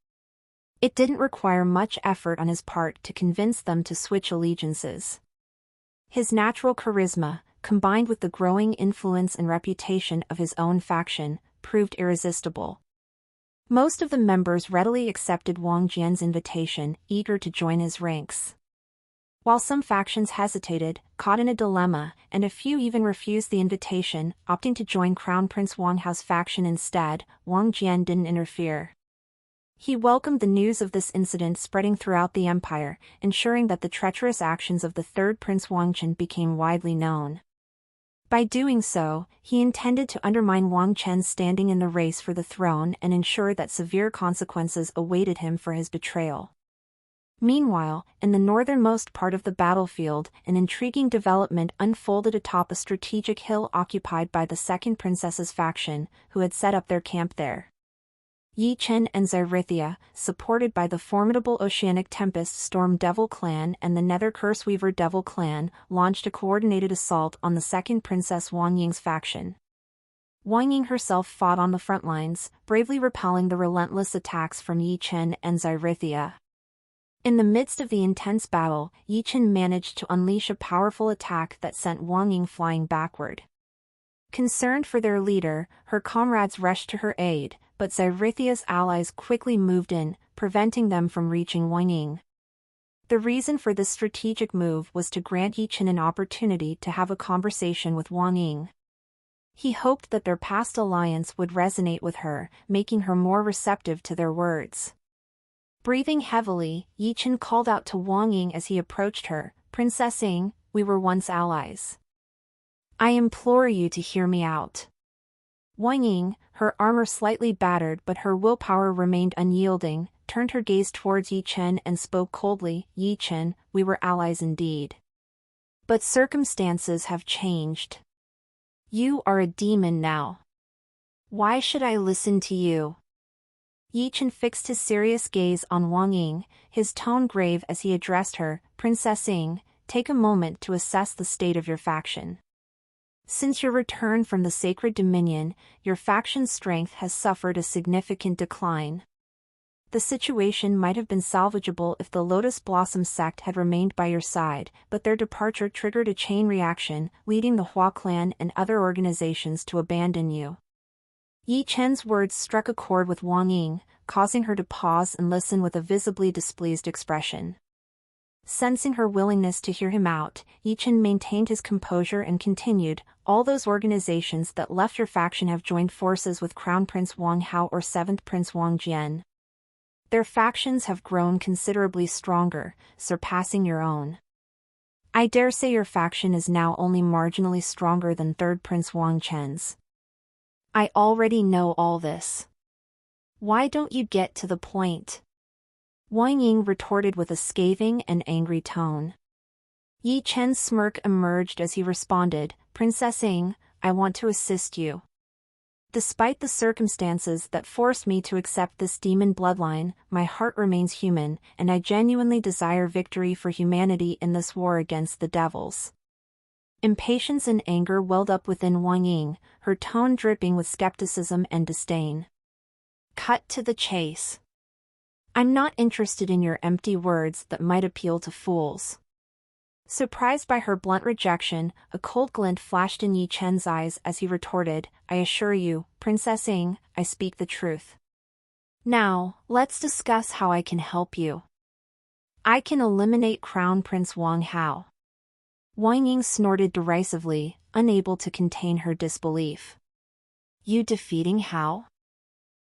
It didn't require much effort on his part to convince them to switch allegiances. His natural charisma, combined with the growing influence and reputation of his own faction, proved irresistible. Most of the members readily accepted Wang Jian's invitation, eager to join his ranks. While some factions hesitated, caught in a dilemma, and a few even refused the invitation, opting to join Crown Prince Wang Hao's faction instead, Wang Jian didn't interfere. He welcomed the news of this incident spreading throughout the empire, ensuring that the treacherous actions of the third Prince Wang Chen became widely known. By doing so, he intended to undermine Wang Chen's standing in the race for the throne and ensure that severe consequences awaited him for his betrayal. Meanwhile, in the northernmost part of the battlefield, an intriguing development unfolded atop a strategic hill occupied by the second princess's faction, who had set up their camp there. Yi Chen and Xerithia, supported by the formidable Oceanic Tempest Storm Devil clan and the Nether Curseweaver Devil clan, launched a coordinated assault on the second Princess Wang Ying's faction. Wang Ying herself fought on the front lines, bravely repelling the relentless attacks from Yi Chen and Xerithia. In the midst of the intense battle, Yi Chen managed to unleash a powerful attack that sent Wang Ying flying backward. Concerned for their leader, her comrades rushed to her aid, but Xerithia's allies quickly moved in, preventing them from reaching Wang Ying. The reason for this strategic move was to grant Yi Chen an opportunity to have a conversation with Wang Ying. He hoped that their past alliance would resonate with her, making her more receptive to their words. Breathing heavily, Yi Chen called out to Wang Ying as he approached her, "Princess Ying, we were once allies. I implore you to hear me out." Wang Ying, her armor slightly battered but her willpower remained unyielding, turned her gaze towards Yi Chen and spoke coldly, "Yi Chen, we were allies indeed. But circumstances have changed. You are a demon now. Why should I listen to you?" Yi Chen fixed his serious gaze on Wang Ying, his tone grave as he addressed her, "Princess Ying, take a moment to assess the state of your faction. Since your return from the Sacred Dominion, your faction's strength has suffered a significant decline. The situation might have been salvageable if the Lotus Blossom sect had remained by your side, but their departure triggered a chain reaction, leading the Hua clan and other organizations to abandon you." Yi Chen's words struck a chord with Wang Ying, causing her to pause and listen with a visibly displeased expression. Sensing her willingness to hear him out, Yi Chen maintained his composure and continued, "All those organizations that left your faction have joined forces with Crown Prince Wang Hao or 7th Prince Wang Jian. Their factions have grown considerably stronger, surpassing your own. I dare say your faction is now only marginally stronger than 3rd Prince Wang Chen's. I already know all this. Why don't you get to the point?" Wang Ying retorted with a scathing and angry tone. Yi Chen's smirk emerged as he responded, "Princess Ying, I want to assist you. Despite the circumstances that forced me to accept this demon bloodline, my heart remains human, and I genuinely desire victory for humanity in this war against the devils." Impatience and anger welled up within Wang Ying, her tone dripping with skepticism and disdain. "Cut to the chase. I'm not interested in your empty words that might appeal to fools." Surprised by her blunt rejection, a cold glint flashed in Yi Chen's eyes as he retorted, "I assure you, Princess Ying, I speak the truth. Now, let's discuss how I can help you. I can eliminate Crown Prince Wang Hao." Wang Ying snorted derisively, unable to contain her disbelief. "You defeating Hao?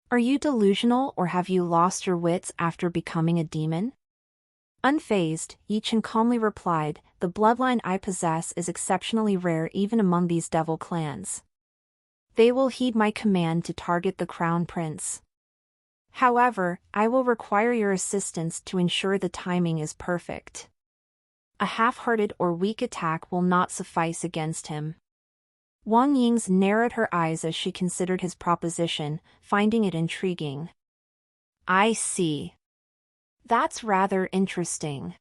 Are you delusional or have you lost your wits after becoming a demon?" Unfazed, Yi Chen calmly replied, "The bloodline I possess is exceptionally rare even among these devil clans. They will heed my command to target the Crown Prince. However, I will require your assistance to ensure the timing is perfect. A half-hearted or weak attack will not suffice against him." Wang Ying's narrowed her eyes as she considered his proposition, finding it intriguing. "I see. That's rather interesting.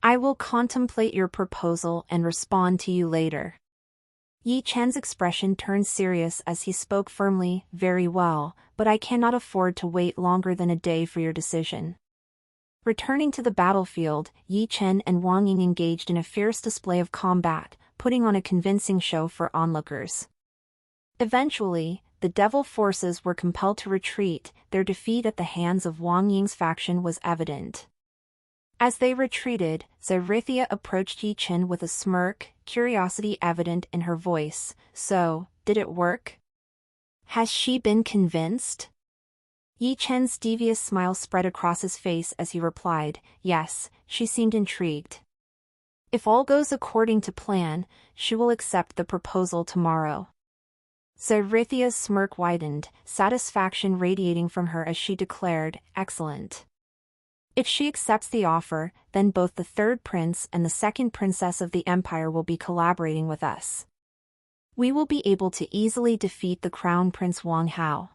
I will contemplate your proposal and respond to you later." Yi Chen's expression turned serious as he spoke firmly, "Very well, but I cannot afford to wait longer than a day for your decision." Returning to the battlefield, Yi Chen and Wang Ying engaged in a fierce display of combat, putting on a convincing show for onlookers. Eventually, the devil forces were compelled to retreat. Their defeat at the hands of Wang Ying's faction was evident. As they retreated, Xerithia approached Yi Chen with a smirk, curiosity evident in her voice. "So, did it work? Has she been convinced?" Yi Chen's devious smile spread across his face as he replied, "Yes, she seemed intrigued. If all goes according to plan, she will accept the proposal tomorrow." Xerithia's smirk widened, satisfaction radiating from her as she declared, "Excellent. If she accepts the offer, then both the 3rd prince and the 2nd princess of the empire will be collaborating with us. We will be able to easily defeat the Crown Prince Wang Hao."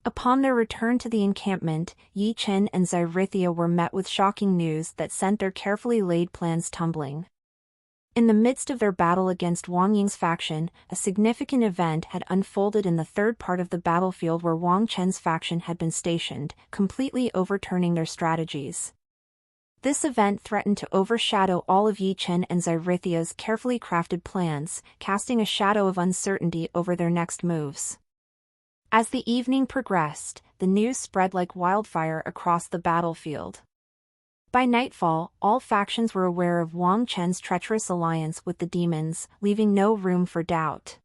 Upon their return to the encampment, Yi Chen and Xerithia were met with shocking news that sent their carefully laid plans tumbling. In the midst of their battle against Wang Ying's faction, a significant event had unfolded in the third part of the battlefield where Wang Chen's faction had been stationed, completely overturning their strategies. This event threatened to overshadow all of Yi Chen and Xyrithia's carefully crafted plans, casting a shadow of uncertainty over their next moves. As the evening progressed, the news spread like wildfire across the battlefield. By nightfall, all factions were aware of Wang Chen's treacherous alliance with the demons, leaving no room for doubt.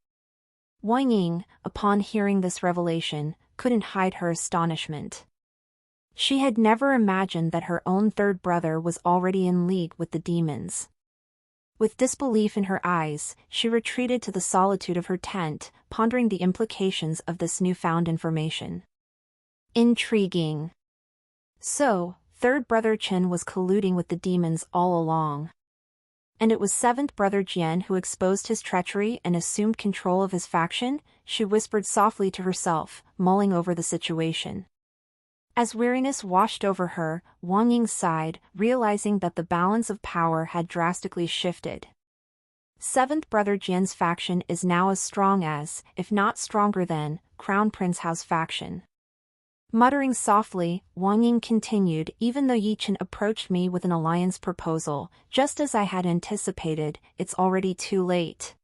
Wang Ying, upon hearing this revelation, couldn't hide her astonishment. She had never imagined that her own third brother was already in league with the demons. With disbelief in her eyes, she retreated to the solitude of her tent, pondering the implications of this newfound information. Intriguing. So, third brother Chen was colluding with the demons all along. And it was seventh brother Jian who exposed his treachery and assumed control of his faction, she whispered softly to herself, mulling over the situation. As weariness washed over her, Wang Ying sighed, realizing that the balance of power had drastically shifted. Seventh brother Jian's faction is now as strong as, if not stronger than, Crown Prince Hao's faction. Muttering softly, Wang Ying continued, even though Yi Chen approached me with an alliance proposal, just as I had anticipated, it's already too late.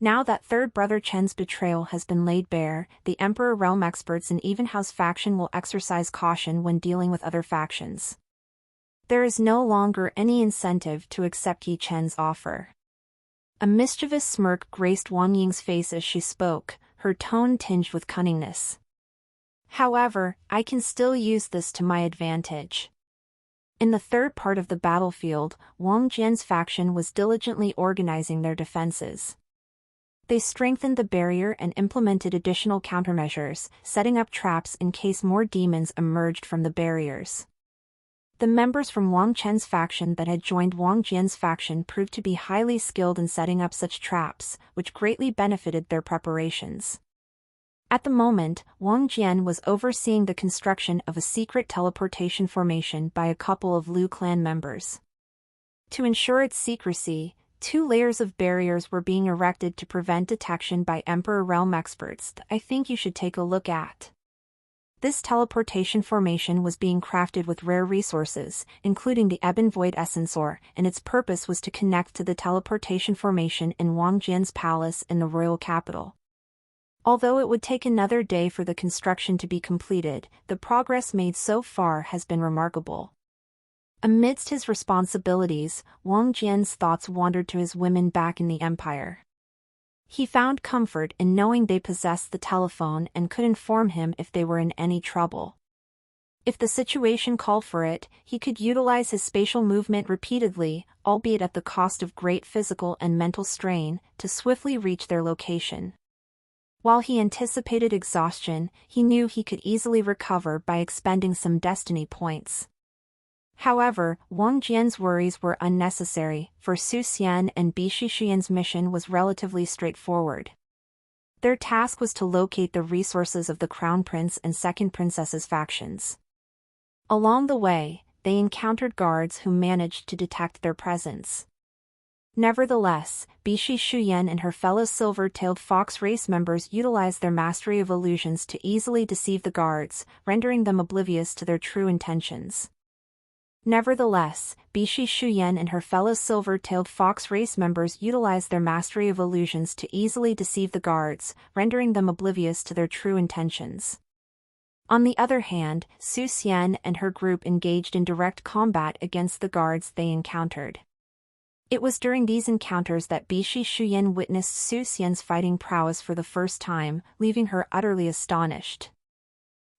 Now that third brother Chen's betrayal has been laid bare, the Emperor Realm experts in even Hao's faction will exercise caution when dealing with other factions. There is no longer any incentive to accept Yi Chen's offer. A mischievous smirk graced Wang Ying's face as she spoke, her tone tinged with cunningness. However, I can still use this to my advantage. In the third part of the battlefield, Wang Jian's faction was diligently organizing their defenses. They strengthened the barrier and implemented additional countermeasures, setting up traps in case more demons emerged from the barriers. The members from Wang Chen's faction that had joined Wang Jian's faction proved to be highly skilled in setting up such traps, which greatly benefited their preparations. At the moment, Wang Jian was overseeing the construction of a secret teleportation formation by a couple of Liu clan members. To ensure its secrecy, 2 layers of barriers were being erected to prevent detection by Emperor Realm experts that I think you should take a look at. This teleportation formation was being crafted with rare resources, including the Ebon Void Essence Ore, and its purpose was to connect to the teleportation formation in Wang Jian's palace in the royal capital. Although it would take another day for the construction to be completed, the progress made so far has been remarkable. Amidst his responsibilities, Wang Jian's thoughts wandered to his women back in the empire. He found comfort in knowing they possessed the telephone and could inform him if they were in any trouble. If the situation called for it, he could utilize his spatial movement repeatedly, albeit at the cost of great physical and mental strain, to swiftly reach their location. While he anticipated exhaustion, he knew he could easily recover by expending some destiny points. However, Wang Jian's worries were unnecessary, for Su Xian and Bi Shishiyan's mission was relatively straightforward. Their task was to locate the resources of the Crown Prince and Second Princess's factions. Along the way, they encountered guards who managed to detect their presence. Nevertheless, Bi Shishiyan and her fellow silver-tailed fox race members utilized their mastery of illusions to easily deceive the guards, rendering them oblivious to their true intentions. Nevertheless, Bishi Shuyen and her fellow silver-tailed fox race members utilized their mastery of illusions to easily deceive the guards, rendering them oblivious to their true intentions. On the other hand, Su Xian and her group engaged in direct combat against the guards they encountered. It was during these encounters that Bishi Shuyen witnessed Su Xian's fighting prowess for the first time, leaving her utterly astonished.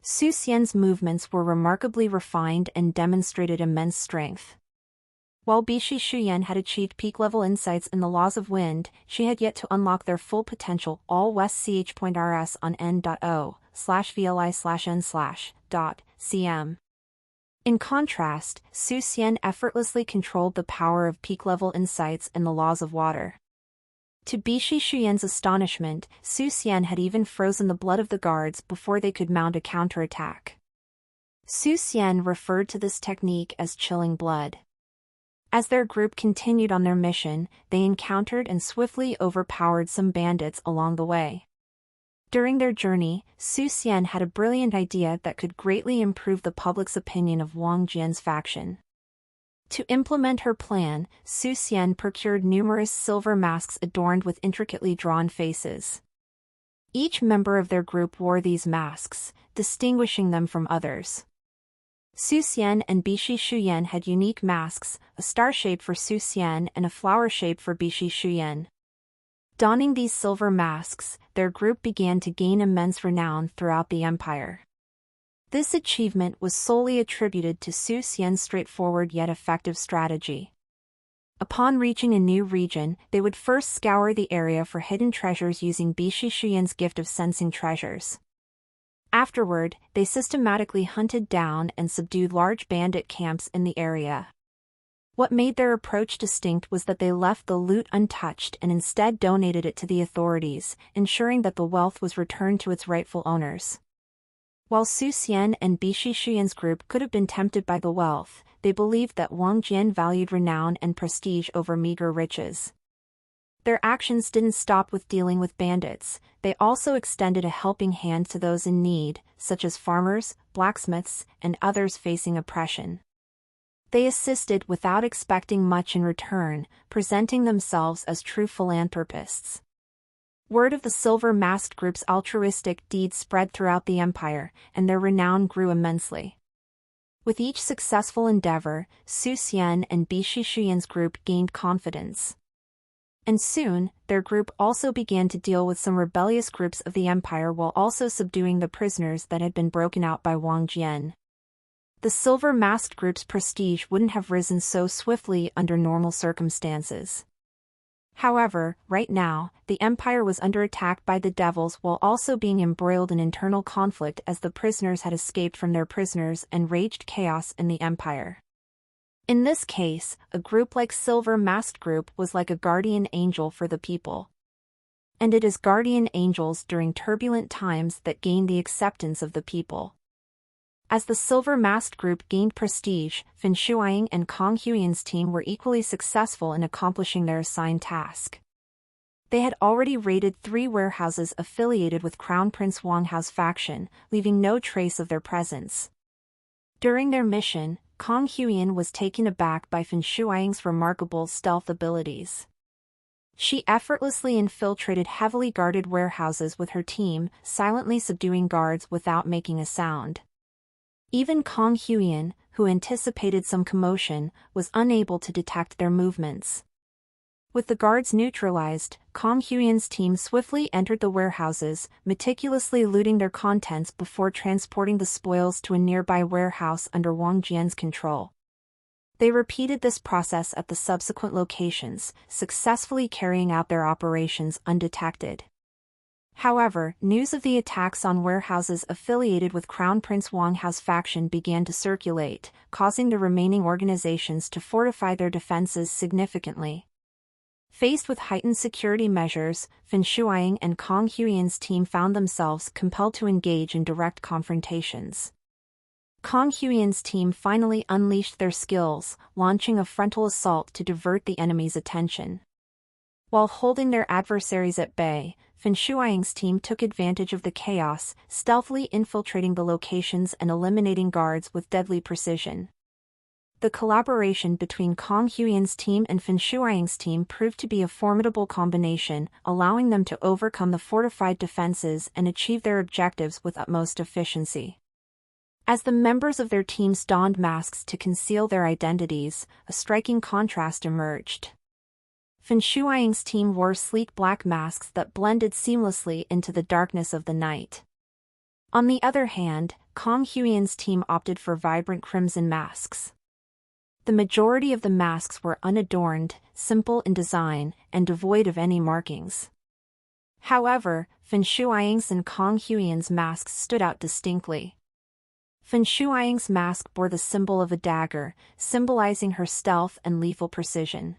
Su Xian's movements were remarkably refined and demonstrated immense strength. While Bishi Shuyen had achieved peak-level insights in the laws of wind, she had yet to unlock their full potential. All West ch.rs on n.o/vli/n/.cm. In contrast, Su Xian effortlessly controlled the power of peak-level insights and the laws of water. To Bishi Shuyen's astonishment, Su Xian had even frozen the blood of the guards before they could mount a counterattack. Su Xian referred to this technique as chilling blood. As their group continued on their mission, they encountered and swiftly overpowered some bandits along the way. During their journey, Su Xian had a brilliant idea that could greatly improve the public's opinion of Wang Jian's faction. To implement her plan, Su Xian procured numerous silver masks adorned with intricately drawn faces. Each member of their group wore these masks, distinguishing them from others. Su Xian and Bishi Shuyan had unique masks, a star shape for Su Xian and a flower shape for Bishi Shuyan. Donning these silver masks, their group began to gain immense renown throughout the empire. This achievement was solely attributed to Su Xian's straightforward yet effective strategy. Upon reaching a new region, they would first scour the area for hidden treasures using Bishi Shuyan's gift of sensing treasures. Afterward, they systematically hunted down and subdued large bandit camps in the area. What made their approach distinct was that they left the loot untouched and instead donated it to the authorities, ensuring that the wealth was returned to its rightful owners. While Su Xian and Bishi Shuyan's group could have been tempted by the wealth, they believed that Wang Jian valued renown and prestige over meager riches. Their actions didn't stop with dealing with bandits, they also extended a helping hand to those in need, such as farmers, blacksmiths, and others facing oppression. They assisted without expecting much in return, presenting themselves as true philanthropists. Word of the Silver Masked Group's altruistic deeds spread throughout the empire, and their renown grew immensely. With each successful endeavor, Su Xian and Bishi Shuyan's group gained confidence. And soon, their group also began to deal with some rebellious groups of the empire while also subduing the prisoners that had been broken out by Wang Jian. The Silver Masked Group's prestige wouldn't have risen so swiftly under normal circumstances. However, right now, the empire was under attack by the devils while also being embroiled in internal conflict as the prisoners had escaped from their prisoners and raged chaos in the empire. In this case, a group like Silver Masked Group was like a guardian angel for the people. And it is guardian angels during turbulent times that gain the acceptance of the people. As the Silver Masked Group gained prestige, Fin Shuang and Kong Huiyan's team were equally successful in accomplishing their assigned task. They had already raided 3 warehouses affiliated with Crown Prince Wang Hao's faction, leaving no trace of their presence. During their mission, Kong Huiyan was taken aback by Fin Shuang's remarkable stealth abilities. She effortlessly infiltrated heavily guarded warehouses with her team, silently subduing guards without making a sound. Even Kong Huiyan, who anticipated some commotion, was unable to detect their movements. With the guards neutralized, Kong Huiyan's team swiftly entered the warehouses, meticulously looting their contents before transporting the spoils to a nearby warehouse under Wang Jian's control. They repeated this process at the subsequent locations, successfully carrying out their operations undetected. However, news of the attacks on warehouses affiliated with Crown Prince Wang Hao's faction began to circulate, causing the remaining organizations to fortify their defenses significantly. Faced with heightened security measures, Fin Shuang and Kong Huiyan's team found themselves compelled to engage in direct confrontations. Kong Huiyan's team finally unleashed their skills, launching a frontal assault to divert the enemy's attention. While holding their adversaries at bay, Fin Shuang's team took advantage of the chaos, stealthily infiltrating the locations and eliminating guards with deadly precision. The collaboration between Kong Huiyan's team and Fin Shuang's team proved to be a formidable combination, allowing them to overcome the fortified defenses and achieve their objectives with utmost efficiency. As the members of their teams donned masks to conceal their identities, a striking contrast emerged. Fin Shuang's team wore sleek black masks that blended seamlessly into the darkness of the night. On the other hand, Kong Huiyan's team opted for vibrant crimson masks. The majority of the masks were unadorned, simple in design, and devoid of any markings. However, Fin Shuang's and Kong Huiyan's masks stood out distinctly. Fin Shuang's mask bore the symbol of a dagger, symbolizing her stealth and lethal precision.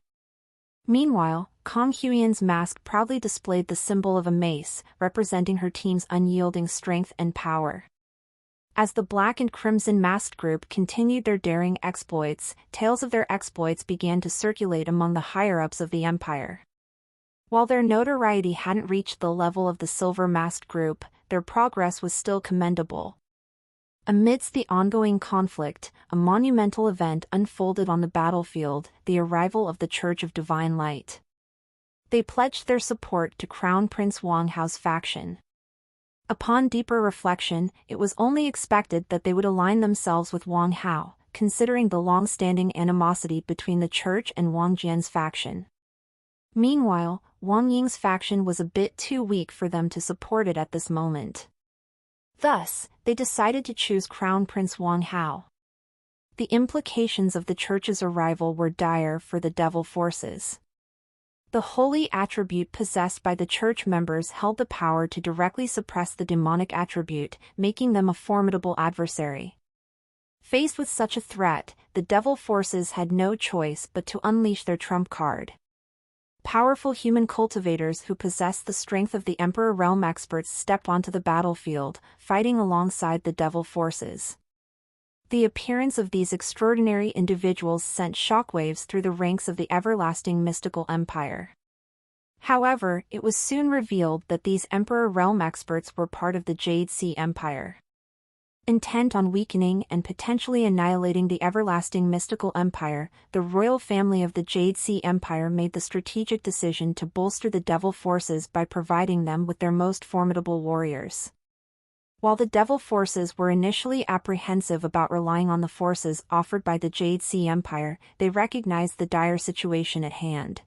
Meanwhile, Kong Huiyan's mask proudly displayed the symbol of a mace, representing her team's unyielding strength and power. As the Black and Crimson Masked Group continued their daring exploits, tales of their exploits began to circulate among the higher-ups of the empire. While their notoriety hadn't reached the level of the Silver Masked Group, their progress was still commendable. Amidst the ongoing conflict, a monumental event unfolded on the battlefield, the arrival of the Church of Divine Light. They pledged their support to Crown Prince Wang Hao's faction. Upon deeper reflection, it was only expected that they would align themselves with Wang Hao, considering the long-standing animosity between the church and Wang Jian's faction. Meanwhile, Wang Ying's faction was a bit too weak for them to support it at this moment. Thus, they decided to choose Crown Prince Wang Hao. The implications of the church's arrival were dire for the devil forces. The holy attribute possessed by the church members held the power to directly suppress the demonic attribute, making them a formidable adversary. Faced with such a threat, the devil forces had no choice but to unleash their trump card. Powerful human cultivators who possessed the strength of the Emperor Realm experts stepped onto the battlefield, fighting alongside the devil forces. The appearance of these extraordinary individuals sent shockwaves through the ranks of the everlasting mystical empire. However, it was soon revealed that these Emperor Realm experts were part of the Jade Sea Empire. Intent on weakening and potentially annihilating the everlasting mystical empire, the royal family of the Jade Sea Empire made the strategic decision to bolster the devil forces by providing them with their most formidable warriors. While the devil forces were initially apprehensive about relying on the forces offered by the Jade Sea Empire, they recognized the dire situation at hand.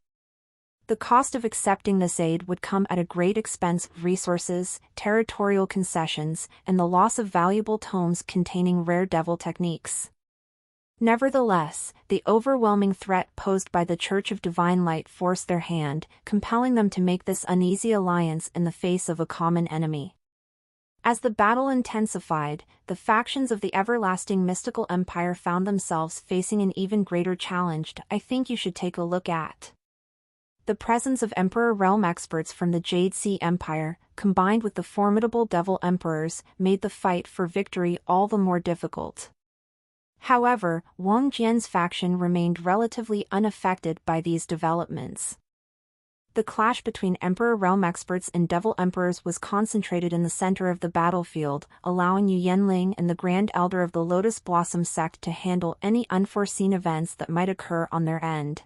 The cost of accepting this aid would come at a great expense of resources, territorial concessions, and the loss of valuable tomes containing rare devil techniques. Nevertheless, the overwhelming threat posed by the Church of Divine Light forced their hand, compelling them to make this uneasy alliance in the face of a common enemy. As the battle intensified, the factions of the everlasting mystical empire found themselves facing an even greater challenge. I think you should take a look at. The presence of Emperor Realm experts from the Jade Sea Empire, combined with the formidable Devil Emperors, made the fight for victory all the more difficult. However, Wang Jian's faction remained relatively unaffected by these developments. The clash between Emperor Realm experts and Devil Emperors was concentrated in the center of the battlefield, allowing Yu Yanling and the Grand Elder of the Lotus Blossom sect to handle any unforeseen events that might occur on their end.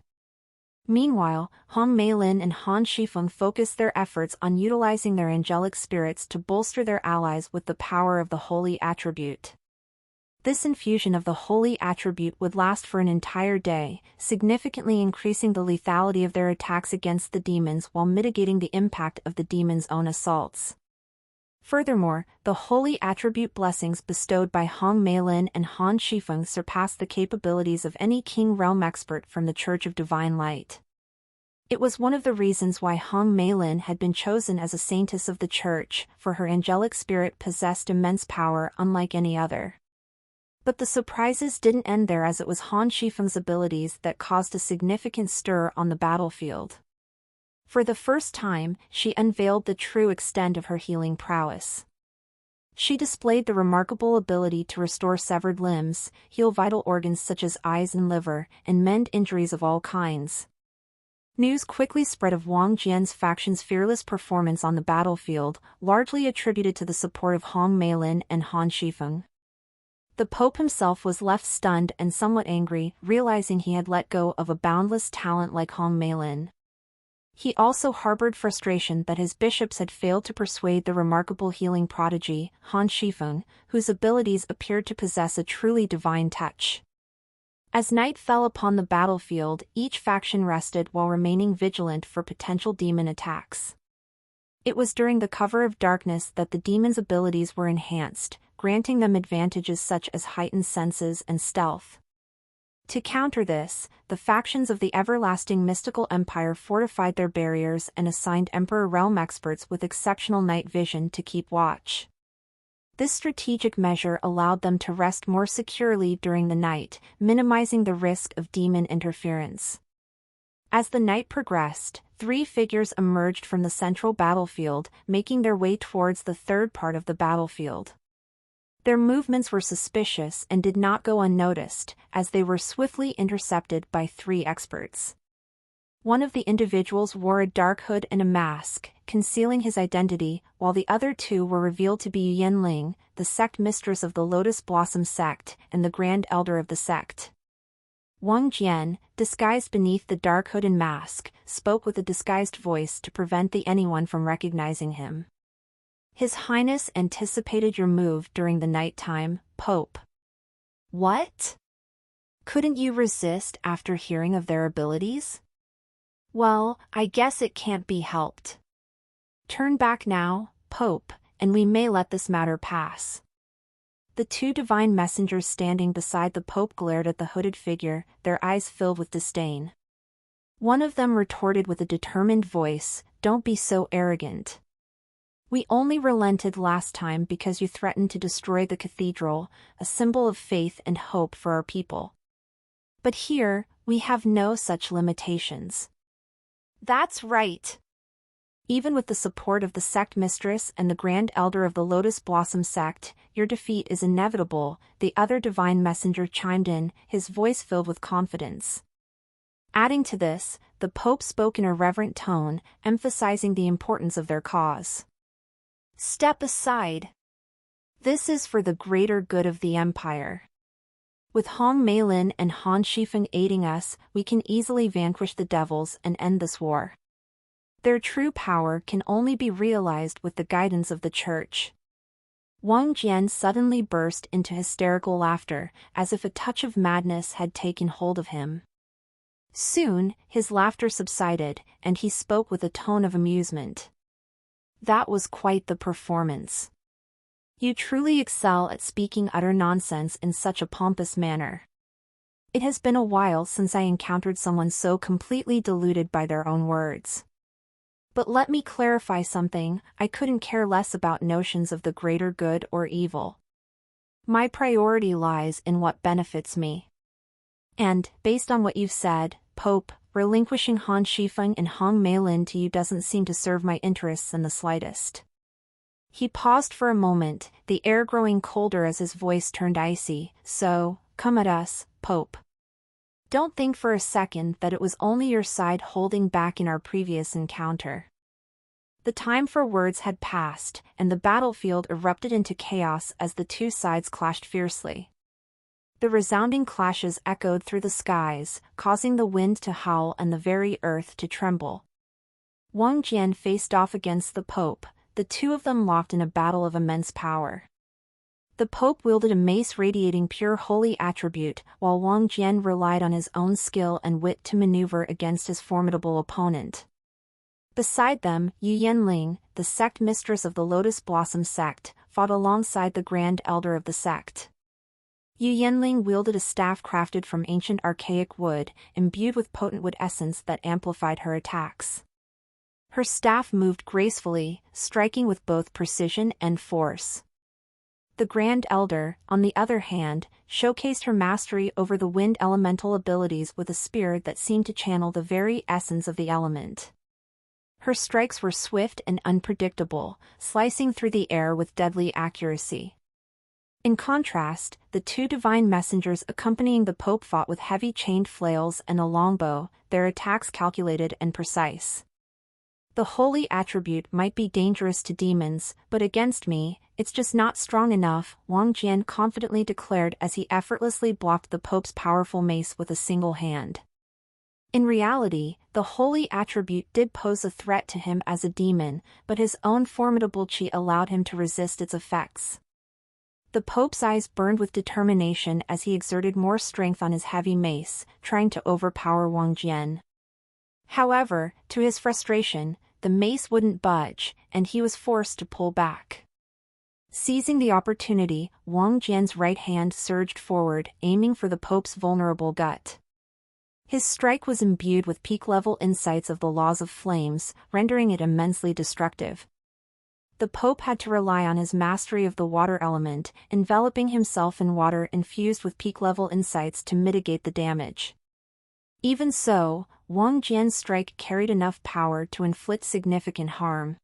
Meanwhile, Hong Meilin and Han Shifeng focused their efforts on utilizing their angelic spirits to bolster their allies with the power of the holy attribute. This infusion of the holy attribute would last for an entire day, significantly increasing the lethality of their attacks against the demons while mitigating the impact of the demons' own assaults. Furthermore, the holy attribute blessings bestowed by Hong Meilin and Han Shifeng surpassed the capabilities of any King Realm expert from the Church of Divine Light. It was one of the reasons why Hong Meilin had been chosen as a saintess of the Church, for her angelic spirit possessed immense power unlike any other. But the surprises didn't end there, as it was Han Shifeng's abilities that caused a significant stir on the battlefield. For the first time, she unveiled the true extent of her healing prowess. She displayed the remarkable ability to restore severed limbs, heal vital organs such as eyes and liver, and mend injuries of all kinds. News quickly spread of Wang Jian's faction's fearless performance on the battlefield, largely attributed to the support of Hong Meilin and Han Shifeng. The Pope himself was left stunned and somewhat angry, realizing he had let go of a boundless talent like Hong Meilin. He also harbored frustration that his bishops had failed to persuade the remarkable healing prodigy, Han Shifeng, whose abilities appeared to possess a truly divine touch. As night fell upon the battlefield, each faction rested while remaining vigilant for potential demon attacks. It was during the cover of darkness that the demons' abilities were enhanced, granting them advantages such as heightened senses and stealth. To counter this, the factions of the everlasting mystical empire fortified their barriers and assigned Emperor Realm experts with exceptional night vision to keep watch. This strategic measure allowed them to rest more securely during the night, minimizing the risk of demon interference. As the night progressed, three figures emerged from the central battlefield, making their way towards the third part of the battlefield. Their movements were suspicious and did not go unnoticed, as they were swiftly intercepted by three experts. One of the individuals wore a dark hood and a mask, concealing his identity, while the other two were revealed to be Yu Yanling, the sect mistress of the Lotus Blossom sect, and the Grand Elder of the sect. Wang Jian, disguised beneath the dark hood and mask, spoke with a disguised voice to prevent anyone from recognizing him. His Highness anticipated your move during the night time, Pope. What? Couldn't you resist after hearing of their abilities? Well, I guess it can't be helped. Turn back now, Pope, and we may let this matter pass. The two divine messengers standing beside the Pope glared at the hooded figure, their eyes filled with disdain. One of them retorted with a determined voice, "Don't be so arrogant. We only relented last time because you threatened to destroy the cathedral, a symbol of faith and hope for our people. But here, we have no such limitations." That's right. Even with the support of the sect mistress and the Grand Elder of the Lotus Blossom sect, your defeat is inevitable, the other divine messenger chimed in, his voice filled with confidence. Adding to this, the Pope spoke in a reverent tone, emphasizing the importance of their cause. Step aside. This is for the greater good of the Empire. With Hong Meilin and Han Shifeng aiding us, we can easily vanquish the devils and end this war. Their true power can only be realized with the guidance of the Church. Wang Jian suddenly burst into hysterical laughter, as if a touch of madness had taken hold of him. Soon, his laughter subsided, and he spoke with a tone of amusement. That was quite the performance. You truly excel at speaking utter nonsense in such a pompous manner. It has been a while since I encountered someone so completely deluded by their own words. But let me clarify something, I couldn't care less about notions of the greater good or evil. My priority lies in what benefits me. And, based on what you've said, Pope, relinquishing Han Shifeng and Hong Meilin to you doesn't seem to serve my interests in the slightest. He paused for a moment, the air growing colder as his voice turned icy. So, come at us, Pope. Don't think for a second that it was only your side holding back in our previous encounter. The time for words had passed, and the battlefield erupted into chaos as the two sides clashed fiercely. The resounding clashes echoed through the skies, causing the wind to howl and the very earth to tremble. Wang Jian faced off against the Pope, the two of them locked in a battle of immense power. The Pope wielded a mace radiating pure holy attribute, while Wang Jian relied on his own skill and wit to maneuver against his formidable opponent. Beside them, Yu Yanling, the sect mistress of the Lotus Blossom sect, fought alongside the Grand Elder of the sect. Yu Yanling wielded a staff crafted from ancient archaic wood, imbued with potent wood essence that amplified her attacks. Her staff moved gracefully, striking with both precision and force. The Grand Elder, on the other hand, showcased her mastery over the wind elemental abilities with a spear that seemed to channel the very essence of the element. Her strikes were swift and unpredictable, slicing through the air with deadly accuracy. In contrast, the two divine messengers accompanying the Pope fought with heavy chained flails and a longbow, their attacks calculated and precise. The holy attribute might be dangerous to demons, but against me, it's just not strong enough, Wang Jian confidently declared as he effortlessly blocked the Pope's powerful mace with a single hand. In reality, the holy attribute did pose a threat to him as a demon, but his own formidable chi allowed him to resist its effects. The Pope's eyes burned with determination as he exerted more strength on his heavy mace, trying to overpower Wang Jian. However, to his frustration, the mace wouldn't budge, and he was forced to pull back. Seizing the opportunity, Wang Jian's right hand surged forward, aiming for the Pope's vulnerable gut. His strike was imbued with peak-level insights of the laws of flames, rendering it immensely destructive. The Pope had to rely on his mastery of the water element, enveloping himself in water infused with peak-level insights to mitigate the damage. Even so, Wang Jian's strike carried enough power to inflict significant harm.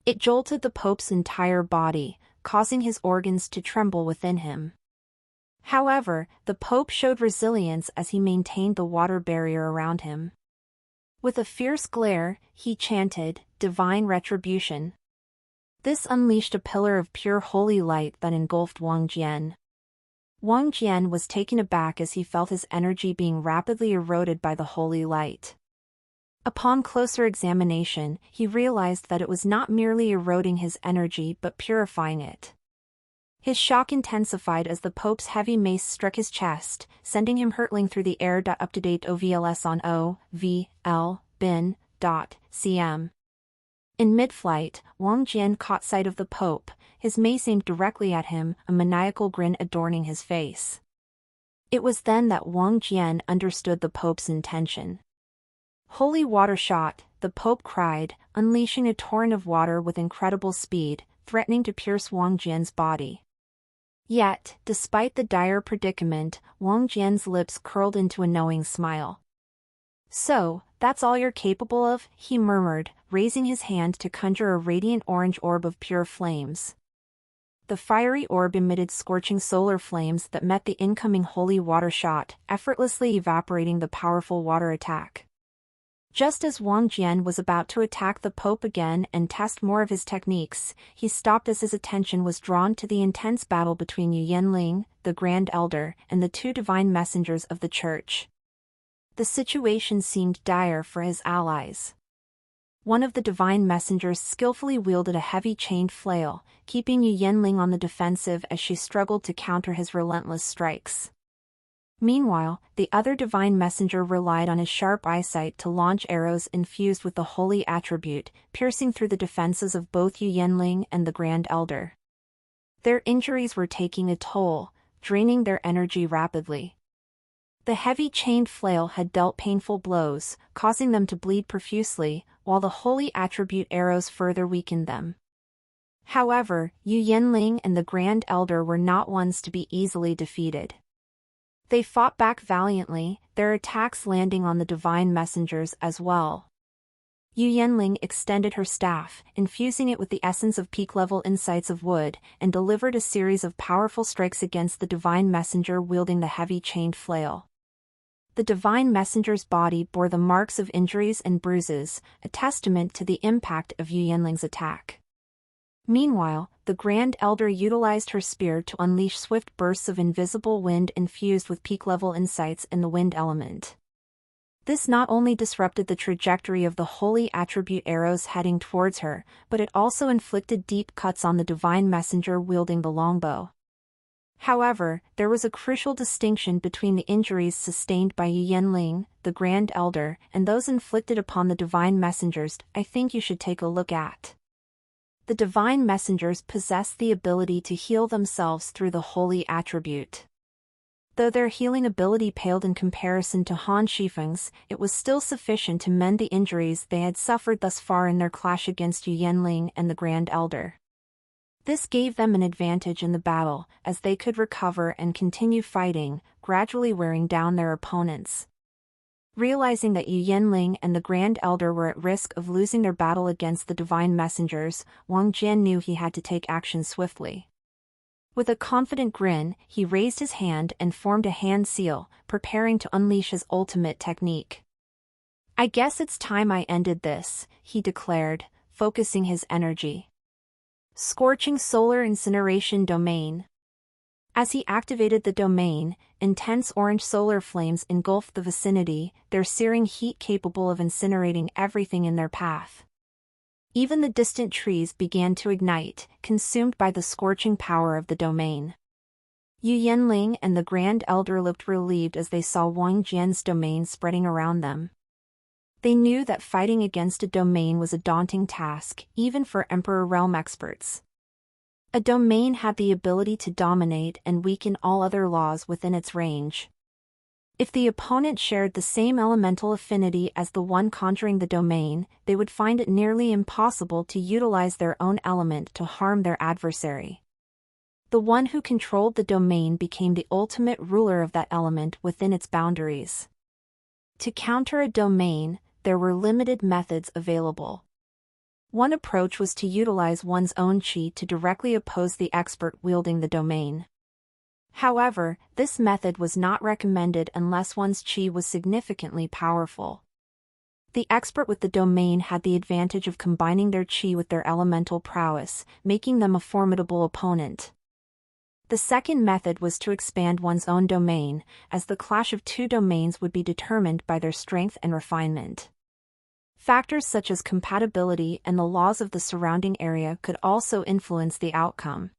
It jolted the Pope's entire body, causing his organs to tremble within him. However, the Pope showed resilience as he maintained the water barrier around him. With a fierce glare, he chanted, "Divine retribution." This unleashed a pillar of pure holy light that engulfed Wang Jian. Wang Jian was taken aback as he felt his energy being rapidly eroded by the holy light. Upon closer examination, he realized that it was not merely eroding his energy but purifying it. His shock intensified as the Pope's heavy mace struck his chest, sending him hurtling through the air. Up-to-date OVLS on OVL-bin.cm. In mid-flight, Wang Jian caught sight of the Pope, his mace aimed directly at him, a maniacal grin adorning his face. It was then that Wang Jian understood the Pope's intention. "Holy water shot," the Pope cried, unleashing a torrent of water with incredible speed, threatening to pierce Wang Jian's body. Yet, despite the dire predicament, Wang Jian's lips curled into a knowing smile. "So, that's all you're capable of?" he murmured, raising his hand to conjure a radiant orange orb of pure flames. The fiery orb emitted scorching solar flames that met the incoming holy water shot, effortlessly evaporating the powerful water attack. Just as Wang Jian was about to attack the Pope again and test more of his techniques, he stopped as his attention was drawn to the intense battle between Yu Yanling, the Grand Elder, and the two divine messengers of the Church. The situation seemed dire for his allies. One of the divine messengers skillfully wielded a heavy chained flail, keeping Yu Yanling on the defensive as she struggled to counter his relentless strikes. Meanwhile, the other divine messenger relied on his sharp eyesight to launch arrows infused with the holy attribute, piercing through the defenses of both Yu Yanling and the Grand Elder. Their injuries were taking a toll, draining their energy rapidly. The heavy chained flail had dealt painful blows, causing them to bleed profusely, while the holy attribute arrows further weakened them. However, Yu Yanling and the Grand Elder were not ones to be easily defeated. They fought back valiantly, their attacks landing on the divine messengers as well. Yu Yanling extended her staff, infusing it with the essence of peak-level insights of wood, and delivered a series of powerful strikes against the divine messenger wielding the heavy chained flail. The divine messenger's body bore the marks of injuries and bruises, a testament to the impact of Yu Yanling's attack. Meanwhile, the Grand Elder utilized her spear to unleash swift bursts of invisible wind infused with peak-level insights in the wind element. This not only disrupted the trajectory of the holy attribute arrows heading towards her, but it also inflicted deep cuts on the divine messenger wielding the longbow. However, there was a crucial distinction between the injuries sustained by Yu Yanling, the Grand Elder, and those inflicted upon the divine messengers. I think you should take a look at. The divine messengers possess the ability to heal themselves through the holy attribute. Though their healing ability paled in comparison to Han Shifeng's, it was still sufficient to mend the injuries they had suffered thus far in their clash against Yu Yanling and the Grand Elder. This gave them an advantage in the battle, as they could recover and continue fighting, gradually wearing down their opponents. Realizing that Yu Yanling and the Grand Elder were at risk of losing their battle against the divine messengers, Wang Jian knew he had to take action swiftly. With a confident grin, he raised his hand and formed a hand seal, preparing to unleash his ultimate technique. "I guess it's time I ended this," he declared, focusing his energy. Scorching Solar Incineration Domain. As he activated the domain, intense orange solar flames engulfed the vicinity, their searing heat capable of incinerating everything in their path. Even the distant trees began to ignite, consumed by the scorching power of the domain. Yu Yanling and the Grand Elder looked relieved as they saw Wang Jian's domain spreading around them. They knew that fighting against a domain was a daunting task, even for Emperor Realm experts. A domain had the ability to dominate and weaken all other laws within its range. If the opponent shared the same elemental affinity as the one conjuring the domain, they would find it nearly impossible to utilize their own element to harm their adversary. The one who controlled the domain became the ultimate ruler of that element within its boundaries. To counter a domain, there were limited methods available. One approach was to utilize one's own qi to directly oppose the expert wielding the domain. However, this method was not recommended unless one's qi was significantly powerful. The expert with the domain had the advantage of combining their chi with their elemental prowess, making them a formidable opponent. The second method was to expand one's own domain, as the clash of two domains would be determined by their strength and refinement. Factors such as compatibility and the laws of the surrounding area could also influence the outcome.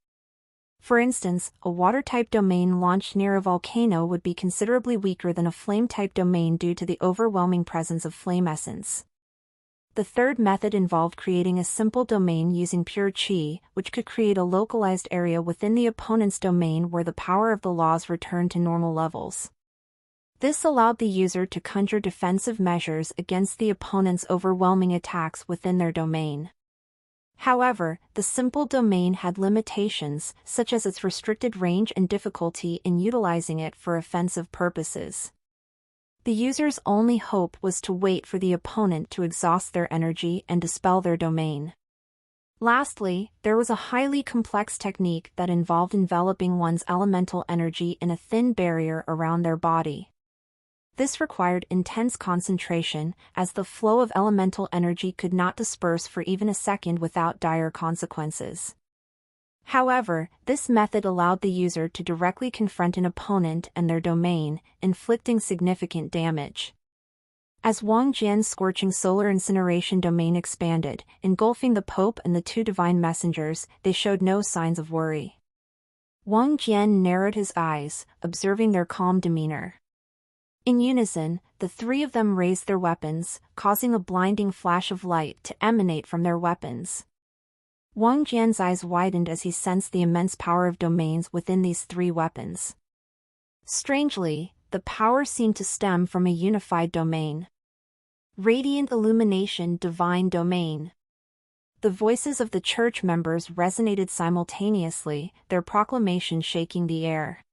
For instance, a water-type domain launched near a volcano would be considerably weaker than a flame-type domain due to the overwhelming presence of flame essence. The third method involved creating a simple domain using pure chi, which could create a localized area within the opponent's domain where the power of the laws returned to normal levels. This allowed the user to conjure defensive measures against the opponent's overwhelming attacks within their domain. However, the simple domain had limitations, such as its restricted range and difficulty in utilizing it for offensive purposes. The user's only hope was to wait for the opponent to exhaust their energy and dispel their domain. Lastly, there was a highly complex technique that involved enveloping one's elemental energy in a thin barrier around their body. This required intense concentration, as the flow of elemental energy could not disperse for even a second without dire consequences. However, this method allowed the user to directly confront an opponent and their domain, inflicting significant damage. As Wang Jian's scorching solar incineration domain expanded, engulfing the Pope and the two divine messengers, they showed no signs of worry. Wang Jian narrowed his eyes, observing their calm demeanor. In unison, the three of them raised their weapons, causing a blinding flash of light to emanate from their weapons. Wang Jian's eyes widened as he sensed the immense power of domains within these three weapons. Strangely, the power seemed to stem from a unified domain. Radiant illumination, divine domain. The voices of the church members resonated simultaneously, their proclamation shaking the air.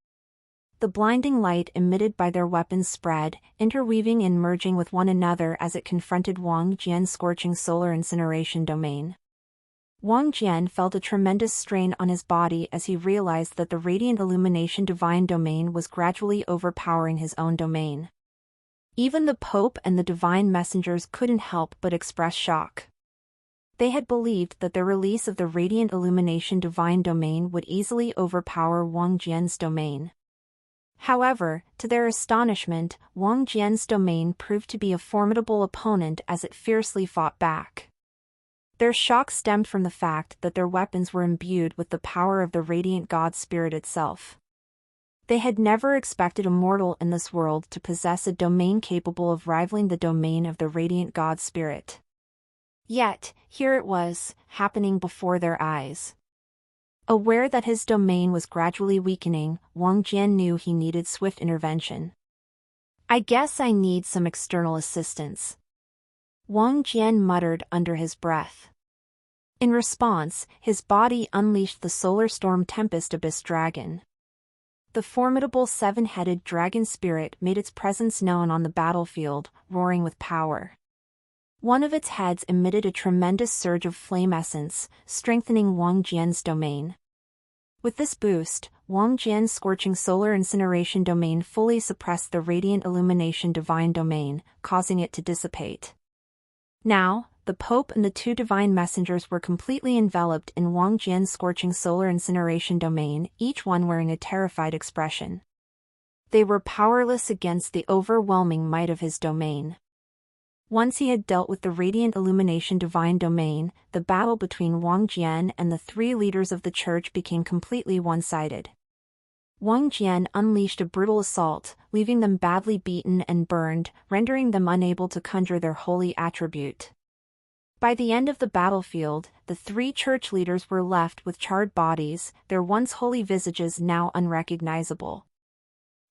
The blinding light emitted by their weapons spread, interweaving and merging with one another as it confronted Wang Jian's scorching solar incineration domain. Wang Jian felt a tremendous strain on his body as he realized that the radiant illumination divine domain was gradually overpowering his own domain. Even the Pope and the divine messengers couldn't help but express shock. They had believed that the release of the radiant illumination divine domain would easily overpower Wang Jian's domain. However, to their astonishment, Wang Jian's domain proved to be a formidable opponent as it fiercely fought back. Their shock stemmed from the fact that their weapons were imbued with the power of the radiant God Spirit itself. They had never expected a mortal in this world to possess a domain capable of rivaling the domain of the radiant God Spirit. Yet, here it was, happening before their eyes. Aware that his domain was gradually weakening, Wang Jian knew he needed swift intervention. "I guess I need some external assistance," Wang Jian muttered under his breath. In response, his body unleashed the Solar Storm Tempest Abyss Dragon. The formidable seven-headed dragon spirit made its presence known on the battlefield, roaring with power. One of its heads emitted a tremendous surge of flame essence, strengthening Wang Jian's domain. With this boost, Wang Jian's scorching solar incineration domain fully suppressed the radiant illumination divine domain, causing it to dissipate. Now, the Pope and the two divine messengers were completely enveloped in Wang Jian's scorching solar incineration domain, each one wearing a terrified expression. They were powerless against the overwhelming might of his domain. Once he had dealt with the radiant illumination divine domain, the battle between Wang Jian and the three leaders of the church became completely one-sided. Wang Jian unleashed a brutal assault, leaving them badly beaten and burned, rendering them unable to conjure their holy attribute. By the end of the battlefield, the three church leaders were left with charred bodies, their once holy visages now unrecognizable.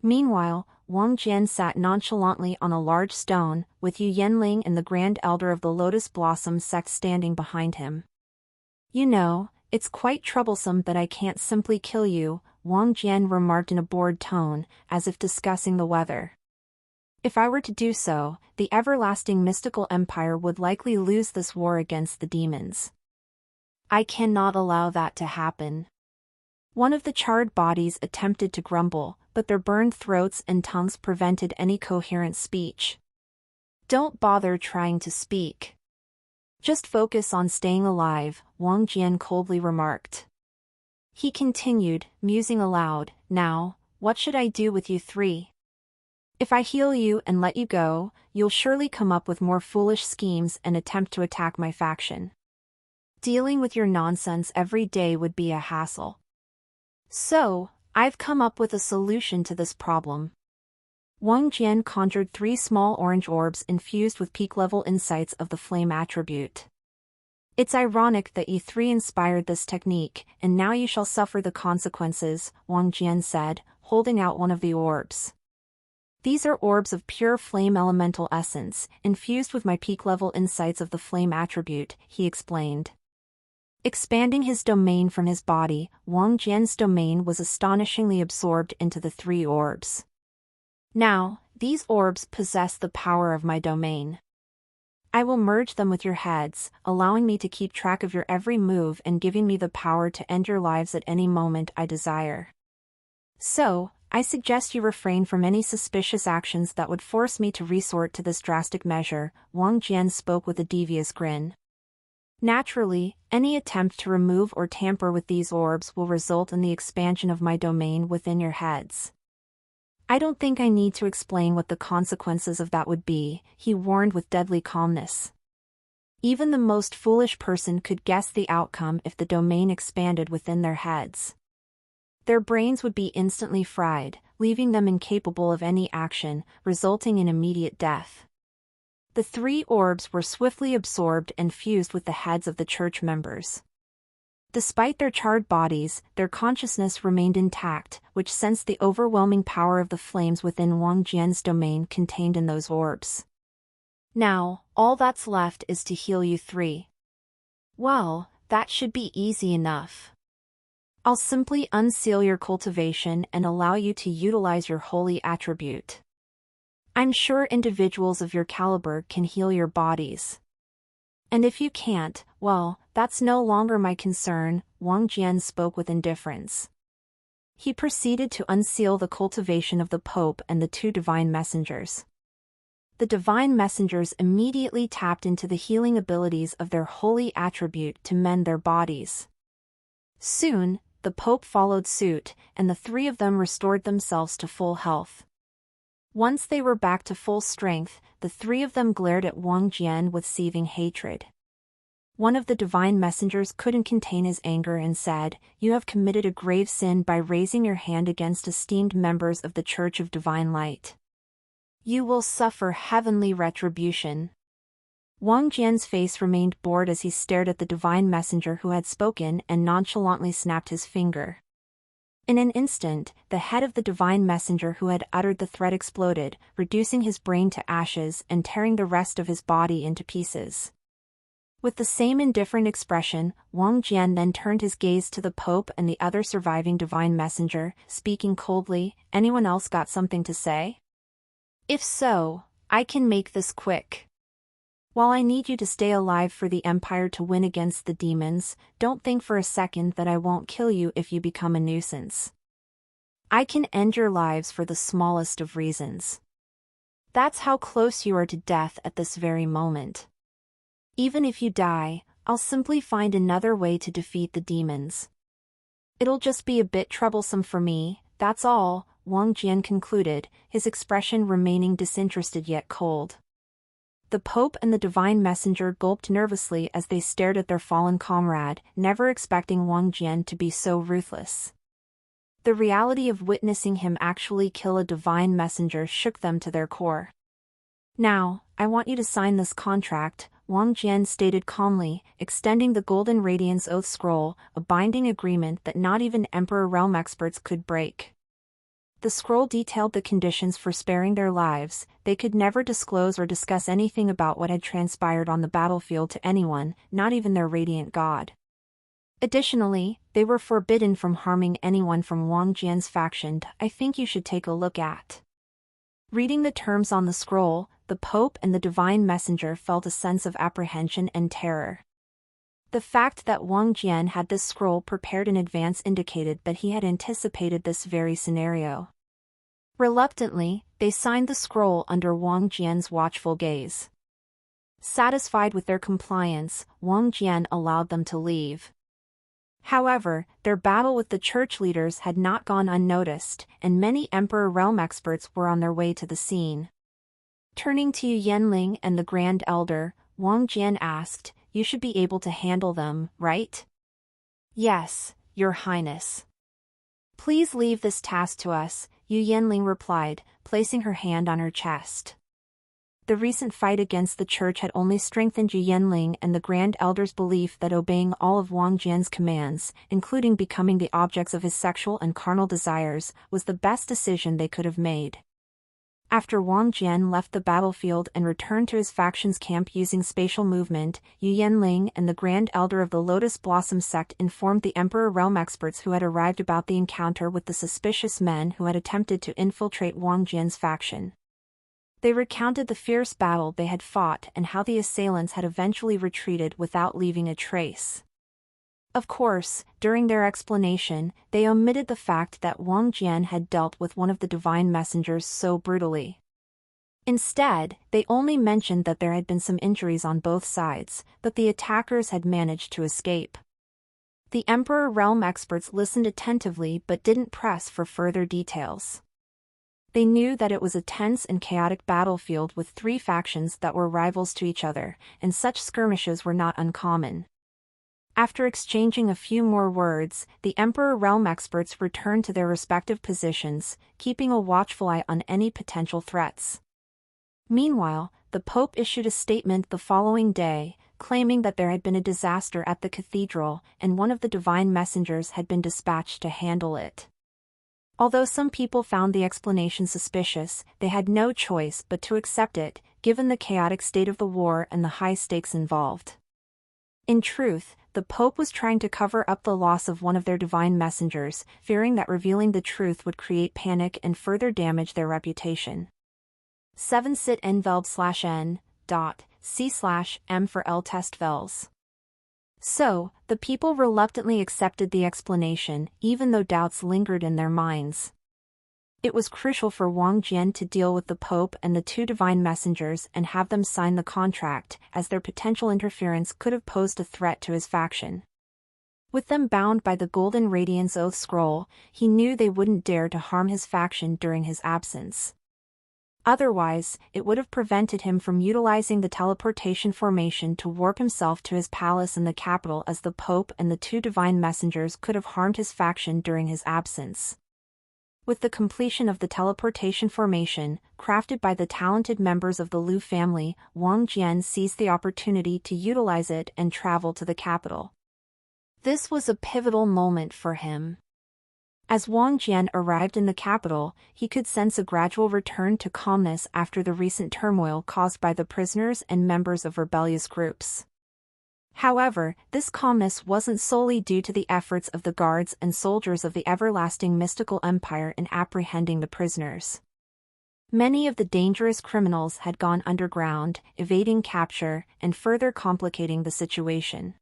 Meanwhile, Wang Jian sat nonchalantly on a large stone, with Yu Yanling and the Grand Elder of the Lotus Blossom sect standing behind him. "You know, it's quite troublesome that I can't simply kill you," Wang Jian remarked in a bored tone, as if discussing the weather. "If I were to do so, the everlasting mystical empire would likely lose this war against the demons. I cannot allow that to happen." One of the charred bodies attempted to grumble, but their burned throats and tongues prevented any coherent speech. Don't bother trying to speak. Just focus on staying alive, Wang Jian coldly remarked. He continued, musing aloud, now, what should I do with you three? If I heal you and let you go, you'll surely come up with more foolish schemes and attempt to attack my faction. Dealing with your nonsense every day would be a hassle. So, I've come up with a solution to this problem. Wang Jian conjured 3 small orange orbs infused with peak-level insights of the flame attribute. It's ironic that you 3 inspired this technique, and now you shall suffer the consequences, Wang Jian said, holding out one of the orbs. These are orbs of pure flame elemental essence, infused with my peak-level insights of the flame attribute, he explained. Expanding his domain from his body, Wang Jian's domain was astonishingly absorbed into the 3 orbs. Now, these orbs possess the power of my domain. I will merge them with your heads, allowing me to keep track of your every move and giving me the power to end your lives at any moment I desire. So, I suggest you refrain from any suspicious actions that would force me to resort to this drastic measure, Wang Jian spoke with a devious grin. Naturally, any attempt to remove or tamper with these orbs will result in the expansion of my domain within your heads. I don't think I need to explain what the consequences of that would be, he warned with deadly calmness. Even the most foolish person could guess the outcome if the domain expanded within their heads. Their brains would be instantly fried, leaving them incapable of any action, resulting in immediate death. The 3 orbs were swiftly absorbed and fused with the heads of the church members. Despite their charred bodies, their consciousness remained intact, which sensed the overwhelming power of the flames within Wang Jian's domain contained in those orbs. Now, all that's left is to heal you 3. Well, that should be easy enough. I'll simply unseal your cultivation and allow you to utilize your holy attribute. I'm sure individuals of your caliber can heal your bodies. And if you can't, well, that's no longer my concern, Wang Jian spoke with indifference. He proceeded to unseal the cultivation of the Pope and the 2 divine messengers. The divine messengers immediately tapped into the healing abilities of their holy attribute to mend their bodies. Soon, the Pope followed suit, and the 3 of them restored themselves to full health. Once they were back to full strength, the 3 of them glared at Wang Jian with seething hatred. One of the divine messengers couldn't contain his anger and said, "You have committed a grave sin by raising your hand against esteemed members of the Church of Divine Light. You will suffer heavenly retribution." Wang Jian's face remained bored as he stared at the divine messenger who had spoken and nonchalantly snapped his finger. In an instant, the head of the divine messenger who had uttered the threat exploded, reducing his brain to ashes and tearing the rest of his body into pieces. With the same indifferent expression, Wang Jian then turned his gaze to the Pope and the other surviving divine messenger, speaking coldly, "Anyone else got something to say? If so, I can make this quick. While I need you to stay alive for the Empire to win against the demons, don't think for a second that I won't kill you if you become a nuisance. I can end your lives for the smallest of reasons. That's how close you are to death at this very moment. Even if you die, I'll simply find another way to defeat the demons. It'll just be a bit troublesome for me, that's all," Wang Jian concluded, his expression remaining disinterested yet cold. The Pope and the divine messenger gulped nervously as they stared at their fallen comrade, never expecting Wang Jian to be so ruthless. The reality of witnessing him actually kill a divine messenger shook them to their core. "Now, I want you to sign this contract," Wang Jian stated calmly, extending the Golden Radiance Oath Scroll, a binding agreement that not even Emperor Realm experts could break. The scroll detailed the conditions for sparing their lives. They could never disclose or discuss anything about what had transpired on the battlefield to anyone, not even their radiant god. Additionally, they were forbidden from harming anyone from Wang Jian's faction. "I think you should take a look at." Reading the terms on the scroll, the Pope and the divine messenger felt a sense of apprehension and terror. The fact that Wang Jian had this scroll prepared in advance indicated that he had anticipated this very scenario. Reluctantly, they signed the scroll under Wang Jian's watchful gaze. Satisfied with their compliance, Wang Jian allowed them to leave. However, their battle with the church leaders had not gone unnoticed, and many Emperor realm experts were on their way to the scene. Turning to Yanling and the Grand Elder, Wang Jian asked, "You should be able to handle them, right?" "Yes, Your Highness." "Please leave this task to us," Yu Yanling replied, placing her hand on her chest. The recent fight against the church had only strengthened Yu Yanling and the Grand Elder's belief that obeying all of Wang Jian's commands, including becoming the objects of his sexual and carnal desires, was the best decision they could have made. After Wang Jian left the battlefield and returned to his faction's camp using spatial movement, Yu Yanling and the Grand Elder of the Lotus Blossom sect informed the Emperor realm experts who had arrived about the encounter with the suspicious men who had attempted to infiltrate Wang Jian's faction. They recounted the fierce battle they had fought and how the assailants had eventually retreated without leaving a trace. Of course, during their explanation, they omitted the fact that Wang Jian had dealt with one of the divine messengers so brutally. Instead, they only mentioned that there had been some injuries on both sides, but the attackers had managed to escape. The Emperor realm experts listened attentively but didn't press for further details. They knew that it was a tense and chaotic battlefield with three factions that were rivals to each other, and such skirmishes were not uncommon. After exchanging a few more words, the Emperor realm experts returned to their respective positions, keeping a watchful eye on any potential threats. Meanwhile, the Pope issued a statement the following day, claiming that there had been a disaster at the cathedral, and one of the divine messengers had been dispatched to handle it. Although some people found the explanation suspicious, they had no choice but to accept it, given the chaotic state of the war and the high stakes involved. In truth, the Pope was trying to cover up the loss of one of their divine messengers, fearing that revealing the truth would create panic and further damage their reputation. 7 sit envelb/n. C/m for L test vels. So, the people reluctantly accepted the explanation, even though doubts lingered in their minds. It was crucial for Wang Jian to deal with the Pope and the two divine messengers and have them sign the contract, as their potential interference could have posed a threat to his faction. With them bound by the Golden Radiance Oath Scroll, he knew they wouldn't dare to harm his faction during his absence. Otherwise, it would have prevented him from utilizing the teleportation formation to warp himself to his palace in the capital, as the Pope and the two divine messengers could have harmed his faction during his absence. With the completion of the teleportation formation, crafted by the talented members of the Liu family, Wang Jian seized the opportunity to utilize it and travel to the capital. This was a pivotal moment for him. As Wang Jian arrived in the capital, he could sense a gradual return to calmness after the recent turmoil caused by the prisoners and members of rebellious groups. However, this calmness wasn't solely due to the efforts of the guards and soldiers of the everlasting mystical empire in apprehending the prisoners. Many of the dangerous criminals had gone underground, evading capture, and further complicating the situation.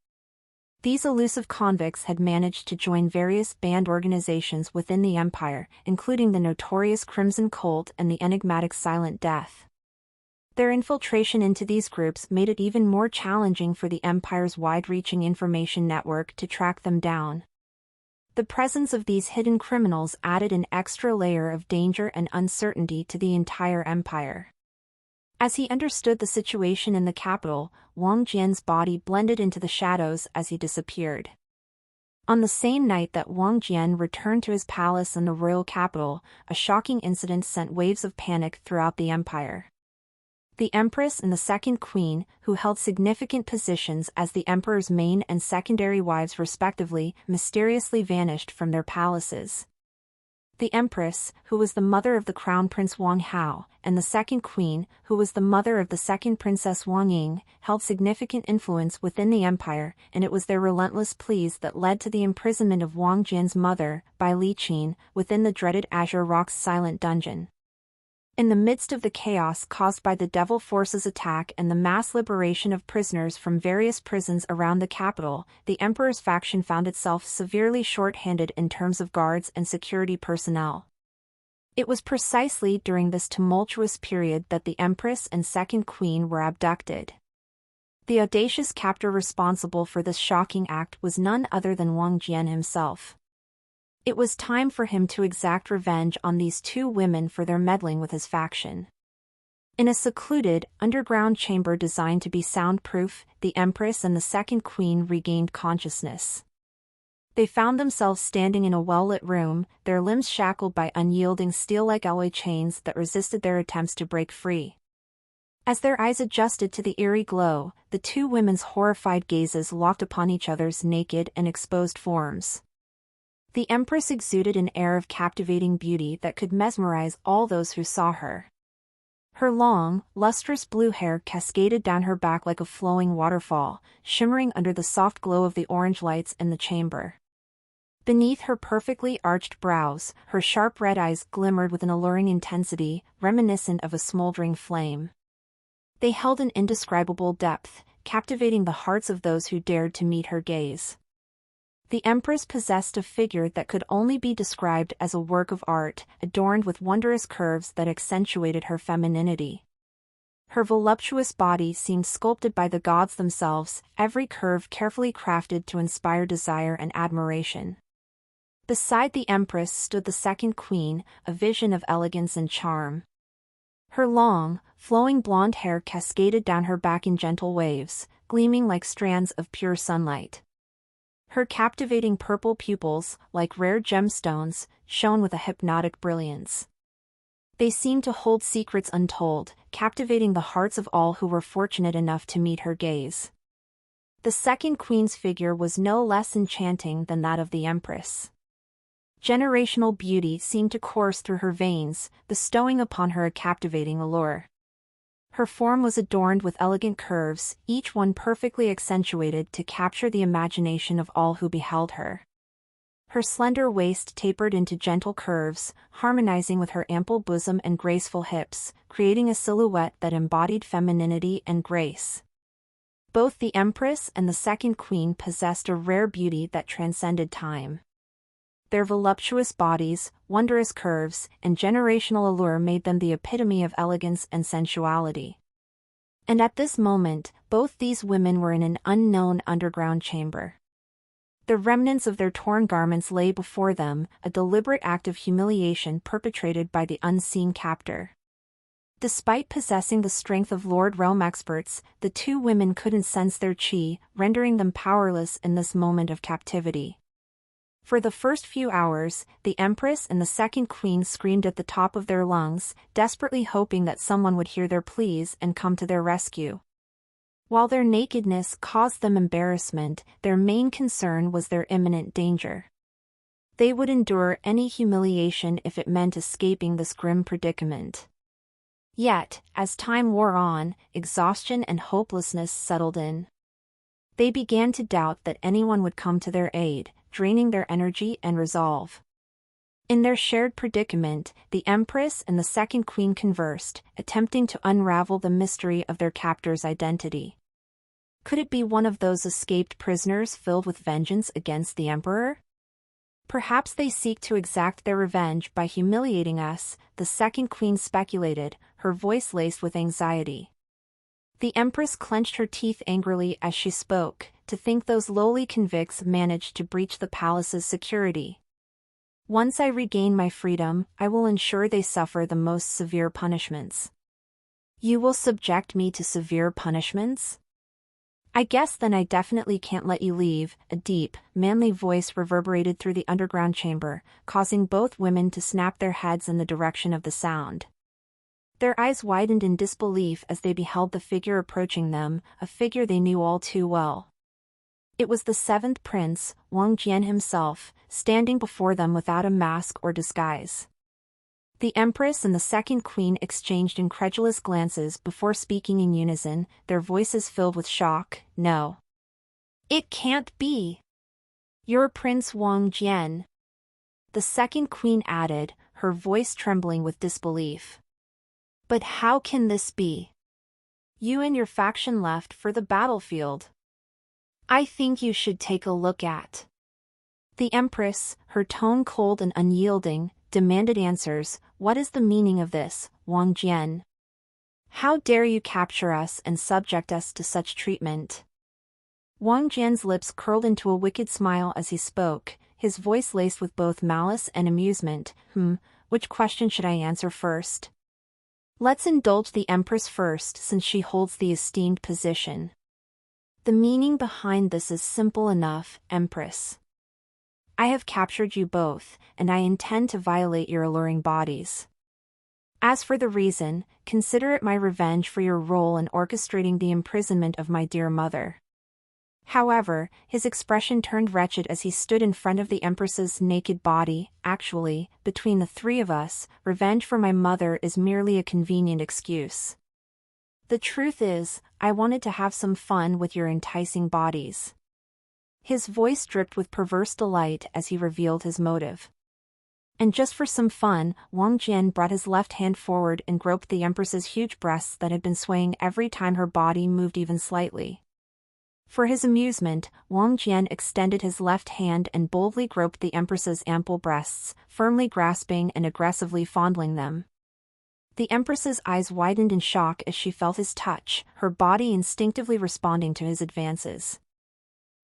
These elusive convicts had managed to join various band organizations within the empire, including the notorious Crimson Cult and the enigmatic Silent Death. Their infiltration into these groups made it even more challenging for the empire's wide-reaching information network to track them down. The presence of these hidden criminals added an extra layer of danger and uncertainty to the entire empire. As he understood the situation in the capital, Wang Jian's body blended into the shadows as he disappeared. On the same night that Wang Jian returned to his palace in the royal capital, a shocking incident sent waves of panic throughout the empire. The Empress and the Second Queen, who held significant positions as the Emperor's main and secondary wives respectively, mysteriously vanished from their palaces. The Empress, who was the mother of the Crown Prince Wang Hao, and the Second Queen, who was the mother of the Second Princess Wang Ying, held significant influence within the empire, and it was their relentless pleas that led to the imprisonment of Wang Jian's mother, by Li Qin, within the dreaded Azure Rock's silent dungeon. In the midst of the chaos caused by the Devil Force's attack and the mass liberation of prisoners from various prisons around the capital, the Emperor's faction found itself severely short-handed in terms of guards and security personnel. It was precisely during this tumultuous period that the Empress and Second Queen were abducted. The audacious captor responsible for this shocking act was none other than Wang Jian himself. It was time for him to exact revenge on these two women for their meddling with his faction. In a secluded, underground chamber designed to be soundproof, the Empress and the Second Queen regained consciousness. They found themselves standing in a well-lit room, their limbs shackled by unyielding steel-like alloy chains that resisted their attempts to break free. As their eyes adjusted to the eerie glow, the two women's horrified gazes locked upon each other's naked and exposed forms. The Empress exuded an air of captivating beauty that could mesmerize all those who saw her. Her long, lustrous blue hair cascaded down her back like a flowing waterfall, shimmering under the soft glow of the orange lights in the chamber. Beneath her perfectly arched brows, her sharp red eyes glimmered with an alluring intensity, reminiscent of a smoldering flame. They held an indescribable depth, captivating the hearts of those who dared to meet her gaze. The Empress possessed a figure that could only be described as a work of art, adorned with wondrous curves that accentuated her femininity. Her voluptuous body seemed sculpted by the gods themselves, every curve carefully crafted to inspire desire and admiration. Beside the Empress stood the Second Queen, a vision of elegance and charm. Her long, flowing blonde hair cascaded down her back in gentle waves, gleaming like strands of pure sunlight. Her captivating purple pupils, like rare gemstones, shone with a hypnotic brilliance. They seemed to hold secrets untold, captivating the hearts of all who were fortunate enough to meet her gaze. The Second Queen's figure was no less enchanting than that of the Empress. Generational beauty seemed to course through her veins, bestowing upon her a captivating allure. Her form was adorned with elegant curves, each one perfectly accentuated to capture the imagination of all who beheld her. Her slender waist tapered into gentle curves, harmonizing with her ample bosom and graceful hips, creating a silhouette that embodied femininity and grace. Both the Empress and the Second Queen possessed a rare beauty that transcended time. Their voluptuous bodies, wondrous curves, and generational allure made them the epitome of elegance and sensuality. And at this moment, both these women were in an unknown underground chamber. The remnants of their torn garments lay before them, a deliberate act of humiliation perpetrated by the unseen captor. Despite possessing the strength of Lord Realm experts, the two women couldn't sense their chi, rendering them powerless in this moment of captivity. For the first few hours, the Empress and the Second Queen screamed at the top of their lungs, desperately hoping that someone would hear their pleas and come to their rescue. While their nakedness caused them embarrassment, their main concern was their imminent danger. They would endure any humiliation if it meant escaping this grim predicament. Yet, as time wore on, exhaustion and hopelessness settled in. They began to doubt that anyone would come to their aid, draining their energy and resolve. In their shared predicament, the Empress and the Second Queen conversed, attempting to unravel the mystery of their captor's identity. Could it be one of those escaped prisoners filled with vengeance against the Emperor? Perhaps they seek to exact their revenge by humiliating us, the Second Queen speculated, her voice laced with anxiety. The Empress clenched her teeth angrily as she spoke, to think those lowly convicts managed to breach the palace's security. Once I regain my freedom, I will ensure they suffer the most severe punishments. You will subject me to severe punishments? I guess then I definitely can't let you leave, a deep, manly voice reverberated through the underground chamber, causing both women to snap their heads in the direction of the sound. Their eyes widened in disbelief as they beheld the figure approaching them, a figure they knew all too well. It was the seventh prince, Wang Jian himself, standing before them without a mask or disguise. The Empress and the Second Queen exchanged incredulous glances before speaking in unison, their voices filled with shock. No. It can't be. You're Prince Wang Jian. The Second Queen added, her voice trembling with disbelief. But how can this be? You and your faction left for the battlefield. I think you should take a look at. The Empress, her tone cold and unyielding, demanded answers, what is the meaning of this, Wang Jian? How dare you capture us and subject us to such treatment? Wang Jian's lips curled into a wicked smile as he spoke, his voice laced with both malice and amusement. Which question should I answer first? Let's indulge the Empress first, since she holds the esteemed position. The meaning behind this is simple enough, Empress. I have captured you both, and I intend to violate your alluring bodies. As for the reason, consider it my revenge for your role in orchestrating the imprisonment of my dear mother. However, his expression turned wretched as he stood in front of the Empress's naked body. Actually, between the three of us, revenge for my mother is merely a convenient excuse. The truth is, I wanted to have some fun with your enticing bodies. His voice dripped with perverse delight as he revealed his motive. And just for some fun, Wang Jian brought his left hand forward and groped the Empress's huge breasts that had been swaying every time her body moved even slightly. For his amusement, Wang Jian extended his left hand and boldly groped the Empress's ample breasts, firmly grasping and aggressively fondling them. The Empress's eyes widened in shock as she felt his touch, her body instinctively responding to his advances.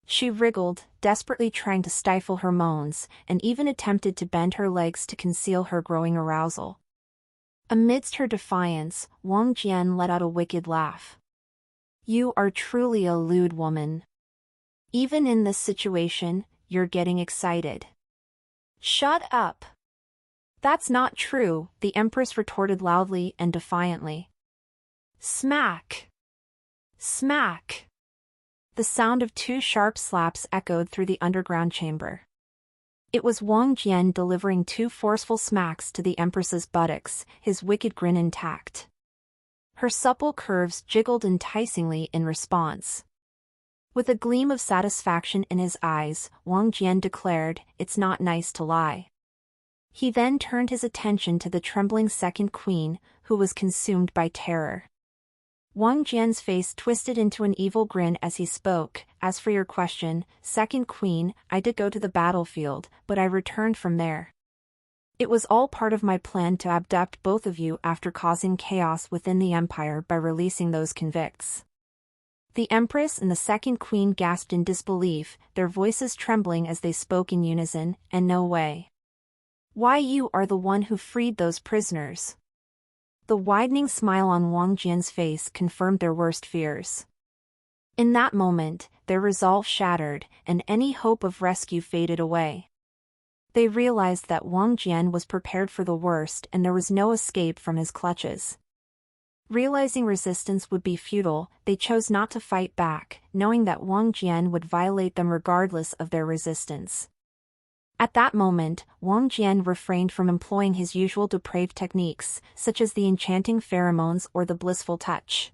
She wriggled, desperately trying to stifle her moans, and even attempted to bend her legs to conceal her growing arousal. Amidst her defiance, Wang Jian let out a wicked laugh. You are truly a lewd woman. Even in this situation, you're getting excited. Shut up. That's not true, the Empress retorted loudly and defiantly. Smack! Smack! The sound of two sharp slaps echoed through the underground chamber. It was Wang Jian delivering two forceful smacks to the Empress's buttocks, his wicked grin intact. Her supple curves jiggled enticingly in response. With a gleam of satisfaction in his eyes, Wang Jian declared, "It's not nice to lie." He then turned his attention to the trembling second queen, who was consumed by terror. Wang Jian's face twisted into an evil grin as he spoke. As for your question, second queen, I did go to the battlefield, but I returned from there. It was all part of my plan to abduct both of you after causing chaos within the empire by releasing those convicts. The Empress and the second queen gasped in disbelief, their voices trembling as they spoke in unison, and no way. Why, you are the one who freed those prisoners. The widening smile on Wang Jian's face confirmed their worst fears. In that moment, their resolve shattered, and any hope of rescue faded away. They realized that Wang Jian was prepared for the worst and there was no escape from his clutches. Realizing resistance would be futile, they chose not to fight back, knowing that Wang Jian would violate them regardless of their resistance. At that moment, Wang Jian refrained from employing his usual depraved techniques, such as the enchanting pheromones or the blissful touch.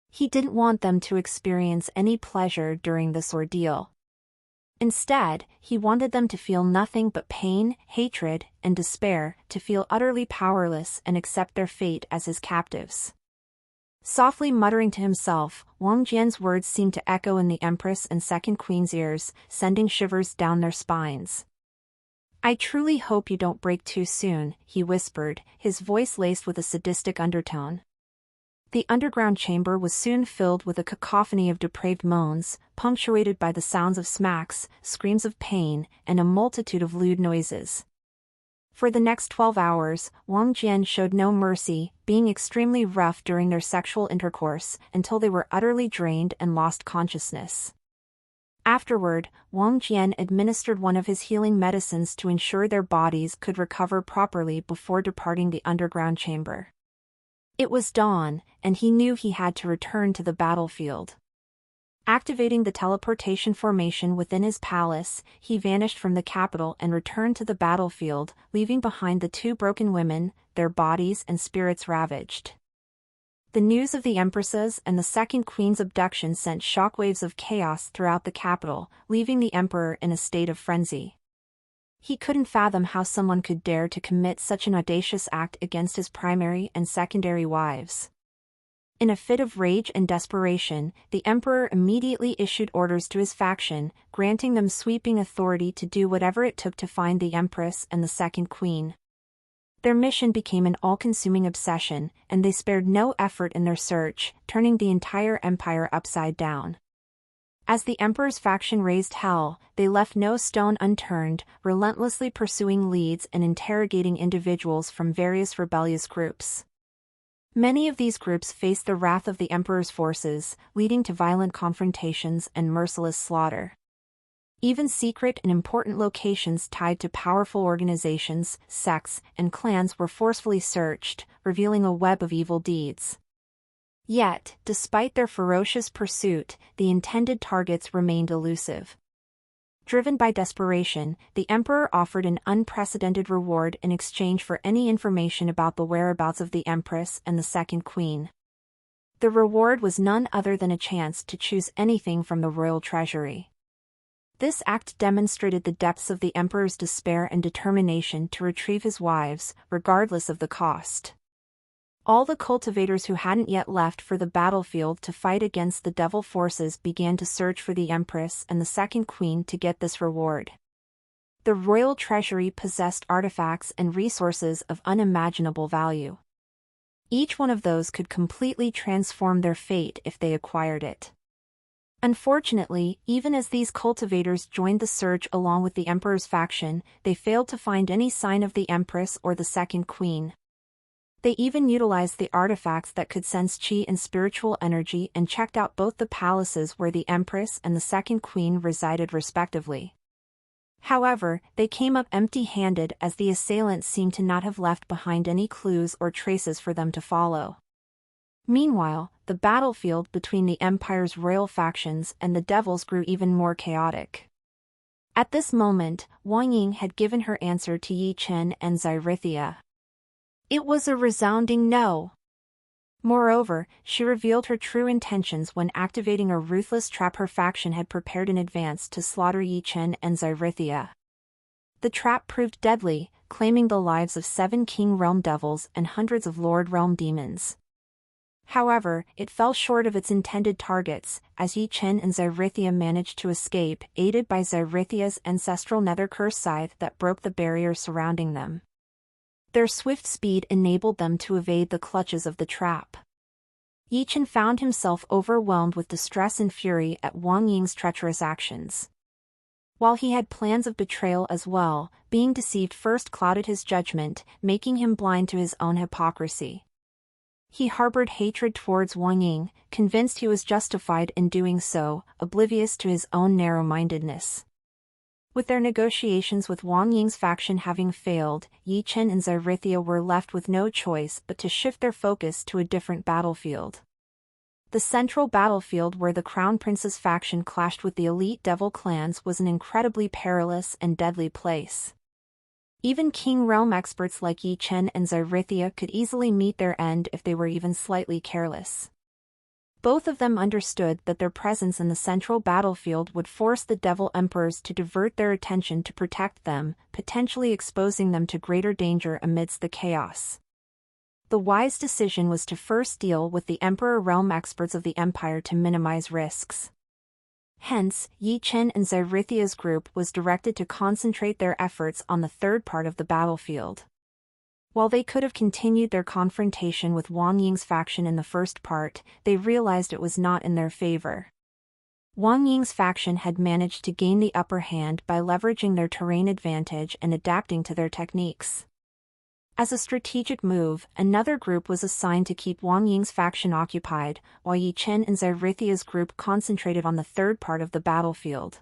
He didn't want them to experience any pleasure during this ordeal. Instead, he wanted them to feel nothing but pain, hatred, and despair, to feel utterly powerless and accept their fate as his captives. Softly muttering to himself, Wang Jian's words seemed to echo in the Empress and second queen's ears, sending shivers down their spines. I truly hope you don't break too soon, he whispered, his voice laced with a sadistic undertone. The underground chamber was soon filled with a cacophony of depraved moans, punctuated by the sounds of smacks, screams of pain, and a multitude of lewd noises. For the next 12 hours, Wang Jian showed no mercy, being extremely rough during their sexual intercourse, until they were utterly drained and lost consciousness. Afterward, Wang Jian administered one of his healing medicines to ensure their bodies could recover properly before departing the underground chamber. It was dawn, and he knew he had to return to the battlefield. Activating the teleportation formation within his palace, he vanished from the capital and returned to the battlefield, leaving behind the two broken women, their bodies and spirits ravaged. The news of the Empress's and the second queen's abduction sent shockwaves of chaos throughout the capital, leaving the emperor in a state of frenzy. He couldn't fathom how someone could dare to commit such an audacious act against his primary and secondary wives. In a fit of rage and desperation, the emperor immediately issued orders to his faction, granting them sweeping authority to do whatever it took to find the Empress and the second queen. Their mission became an all-consuming obsession, and they spared no effort in their search, turning the entire empire upside down. As the emperor's faction raised hell, they left no stone unturned, relentlessly pursuing leads and interrogating individuals from various rebellious groups. Many of these groups faced the wrath of the emperor's forces, leading to violent confrontations and merciless slaughter. Even secret and important locations tied to powerful organizations, sects, and clans were forcefully searched, revealing a web of evil deeds. Yet, despite their ferocious pursuit, the intended targets remained elusive. Driven by desperation, the emperor offered an unprecedented reward in exchange for any information about the whereabouts of the empress and the second queen. The reward was none other than a chance to choose anything from the royal treasury. This act demonstrated the depths of the emperor's despair and determination to retrieve his wives, regardless of the cost. All the cultivators who hadn't yet left for the battlefield to fight against the devil forces began to search for the empress and the second queen to get this reward. The royal treasury possessed artifacts and resources of unimaginable value. Each one of those could completely transform their fate if they acquired it. Unfortunately, even as these cultivators joined the search along with the emperor's faction, they failed to find any sign of the empress or the second queen. They even utilized the artifacts that could sense chi and spiritual energy and checked out both the palaces where the empress and the second queen resided respectively. However, they came up empty-handed as the assailants seemed to not have left behind any clues or traces for them to follow. Meanwhile, the battlefield between the empire's royal factions and the devils grew even more chaotic. At this moment, Wang Ying had given her answer to Yi Chen and Xyrithyia. It was a resounding no. Moreover, she revealed her true intentions when activating a ruthless trap her faction had prepared in advance to slaughter Yi Chen and Xyrithyia. The trap proved deadly, claiming the lives of 7 King Realm devils and hundreds of Lord Realm demons. However, it fell short of its intended targets, as Yi Chen and Xyrithyia managed to escape, aided by Xyrithia's ancestral nether curse scythe that broke the barrier surrounding them. Their swift speed enabled them to evade the clutches of the trap. Yi Chen found himself overwhelmed with distress and fury at Wang Ying's treacherous actions. While he had plans of betrayal as well, being deceived first clouded his judgment, making him blind to his own hypocrisy. He harbored hatred towards Wang Ying, convinced he was justified in doing so, oblivious to his own narrow-mindedness. With their negotiations with Wang Ying's faction having failed, Yi Chen and Xyrithyia were left with no choice but to shift their focus to a different battlefield. The central battlefield where the Crown Prince's faction clashed with the elite devil clans was an incredibly perilous and deadly place. Even King Realm experts like Yi Chen and Xyrithyia could easily meet their end if they were even slightly careless. Both of them understood that their presence in the central battlefield would force the Devil Emperors to divert their attention to protect them, potentially exposing them to greater danger amidst the chaos. The wise decision was to first deal with the Emperor realm experts of the Empire to minimize risks. Hence, Yi Chen and Xyrithia's group was directed to concentrate their efforts on the third part of the battlefield. While they could have continued their confrontation with Wang Ying's faction in the first part, they realized it was not in their favor. Wang Ying's faction had managed to gain the upper hand by leveraging their terrain advantage and adapting to their techniques. As a strategic move, another group was assigned to keep Wang Ying's faction occupied, while Yi Chen and Xyrithia's group concentrated on the third part of the battlefield.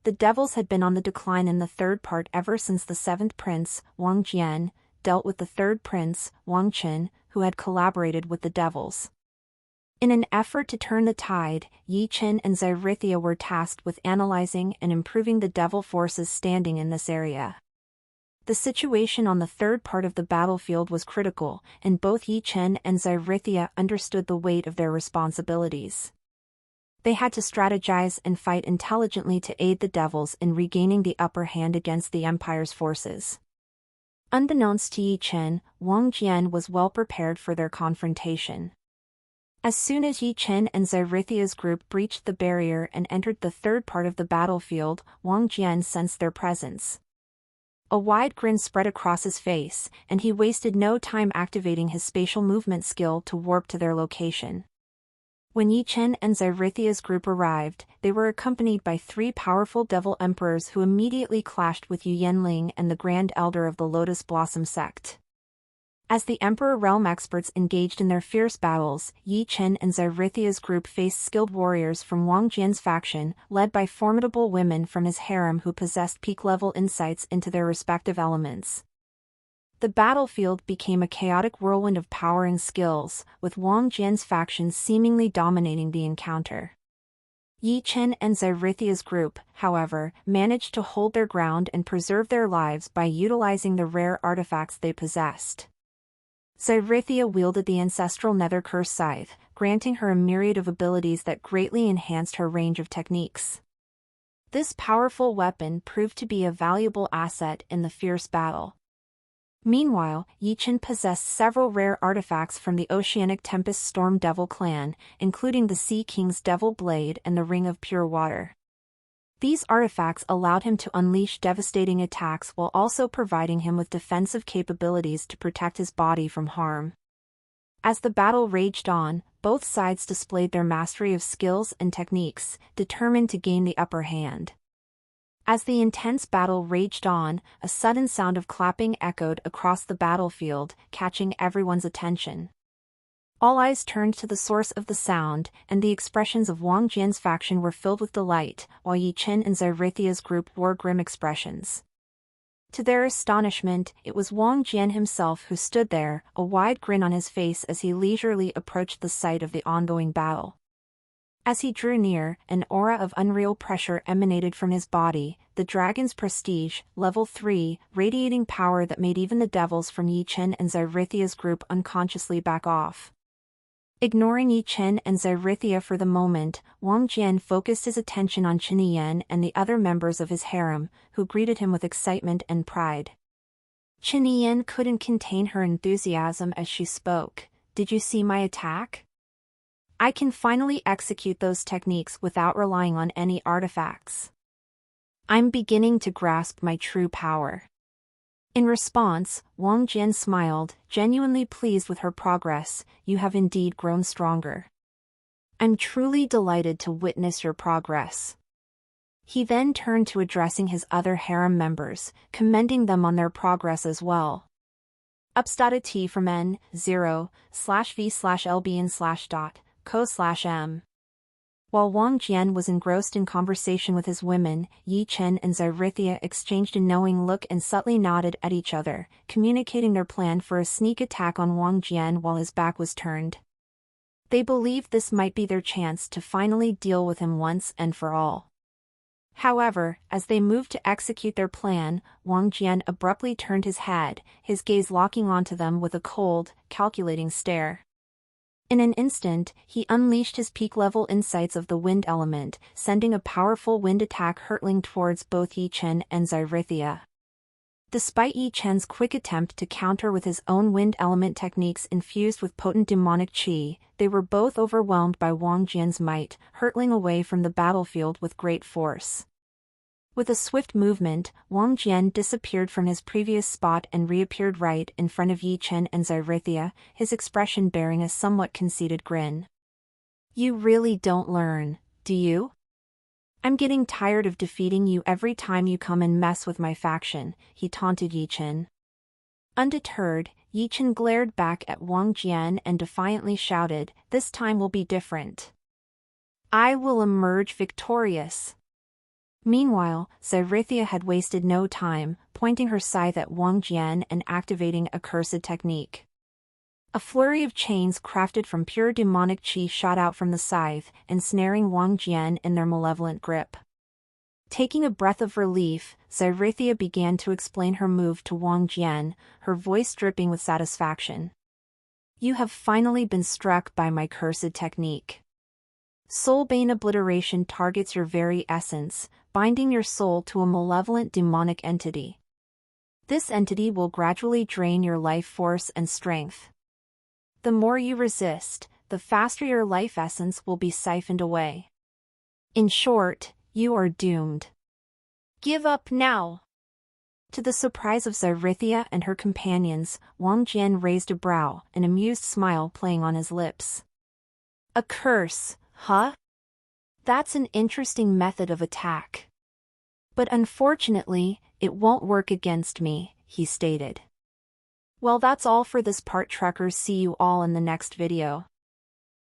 The devils had been on the decline in the third part ever since the seventh prince, Wang Jian, dealt with the third prince, Wang Chen, who had collaborated with the devils. In an effort to turn the tide, Yi Chen and Xyrithyia were tasked with analyzing and improving the devil forces standing in this area. The situation on the third part of the battlefield was critical, and both Yi Chen and Xyrithyia understood the weight of their responsibilities. They had to strategize and fight intelligently to aid the devils in regaining the upper hand against the Empire's forces. Unbeknownst to Yi Chen, Wang Jian was well prepared for their confrontation. As soon as Yi Chen and Xyrithia's group breached the barrier and entered the third part of the battlefield, Wang Jian sensed their presence. A wide grin spread across his face, and he wasted no time activating his spatial movement skill to warp to their location. When Yi Chen and Xerithia's group arrived, they were accompanied by 3 powerful devil emperors who immediately clashed with Yu Yanling and the Grand Elder of the Lotus Blossom sect. As the Emperor Realm experts engaged in their fierce battles, Yi Chen and Xerithia's group faced skilled warriors from Wang Jian's faction, led by formidable women from his harem who possessed peak-level insights into their respective elements. The battlefield became a chaotic whirlwind of power and skills, with Wang Jian's faction seemingly dominating the encounter. Yi Chen and Xerithia's group, however, managed to hold their ground and preserve their lives by utilizing the rare artifacts they possessed. Xerithia wielded the ancestral Nether Curse Scythe, granting her a myriad of abilities that greatly enhanced her range of techniques. This powerful weapon proved to be a valuable asset in the fierce battle. Meanwhile, Yi Chen possessed several rare artifacts from the Oceanic Tempest Storm Devil clan, including the Sea King's Devil Blade and the Ring of Pure Water. These artifacts allowed him to unleash devastating attacks while also providing him with defensive capabilities to protect his body from harm. As the battle raged on, both sides displayed their mastery of skills and techniques, determined to gain the upper hand. As the intense battle raged on, a sudden sound of clapping echoed across the battlefield, catching everyone's attention. All eyes turned to the source of the sound, and the expressions of Wang Jian's faction were filled with delight, while Yi Chen and Xerithia's group wore grim expressions. To their astonishment, it was Wang Jian himself who stood there, a wide grin on his face as he leisurely approached the site of the ongoing battle. As he drew near, an aura of unreal pressure emanated from his body, the dragon's prestige, level 3, radiating power that made even the devils from Yi Chen and Xerithia's group unconsciously back off. Ignoring Yi Chen and Xerithia for the moment, Wang Jian focused his attention on Chen Yan and the other members of his harem, who greeted him with excitement and pride. Chen Yan couldn't contain her enthusiasm as she spoke. "Did you see my attack? I can finally execute those techniques without relying on any artifacts. I'm beginning to grasp my true power." In response, Wang Jian smiled, genuinely pleased with her progress. "You have indeed grown stronger. I'm truly delighted to witness your progress." He then turned to addressing his other harem members, commending them on their progress as well. T from N0/V/LB/co/M. While Wang Jian was engrossed in conversation with his women, Yi Chen and Xerithia exchanged a knowing look and subtly nodded at each other, communicating their plan for a sneak attack on Wang Jian while his back was turned. They believed this might be their chance to finally deal with him once and for all. However, as they moved to execute their plan, Wang Jian abruptly turned his head, his gaze locking onto them with a cold, calculating stare. In an instant, he unleashed his peak-level insights of the wind element, sending a powerful wind attack hurtling towards both Yi Chen and Xerithia. Despite Yi Chen's quick attempt to counter with his own wind element techniques infused with potent demonic qi, they were both overwhelmed by Wang Jian's might, hurtling away from the battlefield with great force. With a swift movement, Wang Jian disappeared from his previous spot and reappeared right in front of Yi Chen and Xerithia, his expression bearing a somewhat conceited grin. "You really don't learn, do you? I'm getting tired of defeating you every time you come and mess with my faction," he taunted Yi Chen. Undeterred, Yi Chen glared back at Wang Jian and defiantly shouted, "This time will be different. I will emerge victorious." Meanwhile, Xerithia had wasted no time, pointing her scythe at Wang Jian and activating a cursed technique. A flurry of chains crafted from pure demonic qi shot out from the scythe, ensnaring Wang Jian in their malevolent grip. Taking a breath of relief, Xerithia began to explain her move to Wang Jian, her voice dripping with satisfaction. "You have finally been struck by my cursed technique. Soulbane obliteration targets your very essence, binding your soul to a malevolent demonic entity. This entity will gradually drain your life force and strength. The more you resist, the faster your life essence will be siphoned away. In short, you are doomed. Give up now." To the surprise of Zarithia and her companions, Wang Jian raised a brow, an amused smile playing on his lips. A curse, huh? That's an interesting method of attack. But unfortunately, it won't work against me, he stated. Well, that's all for this part, truckers. See you all in the next video.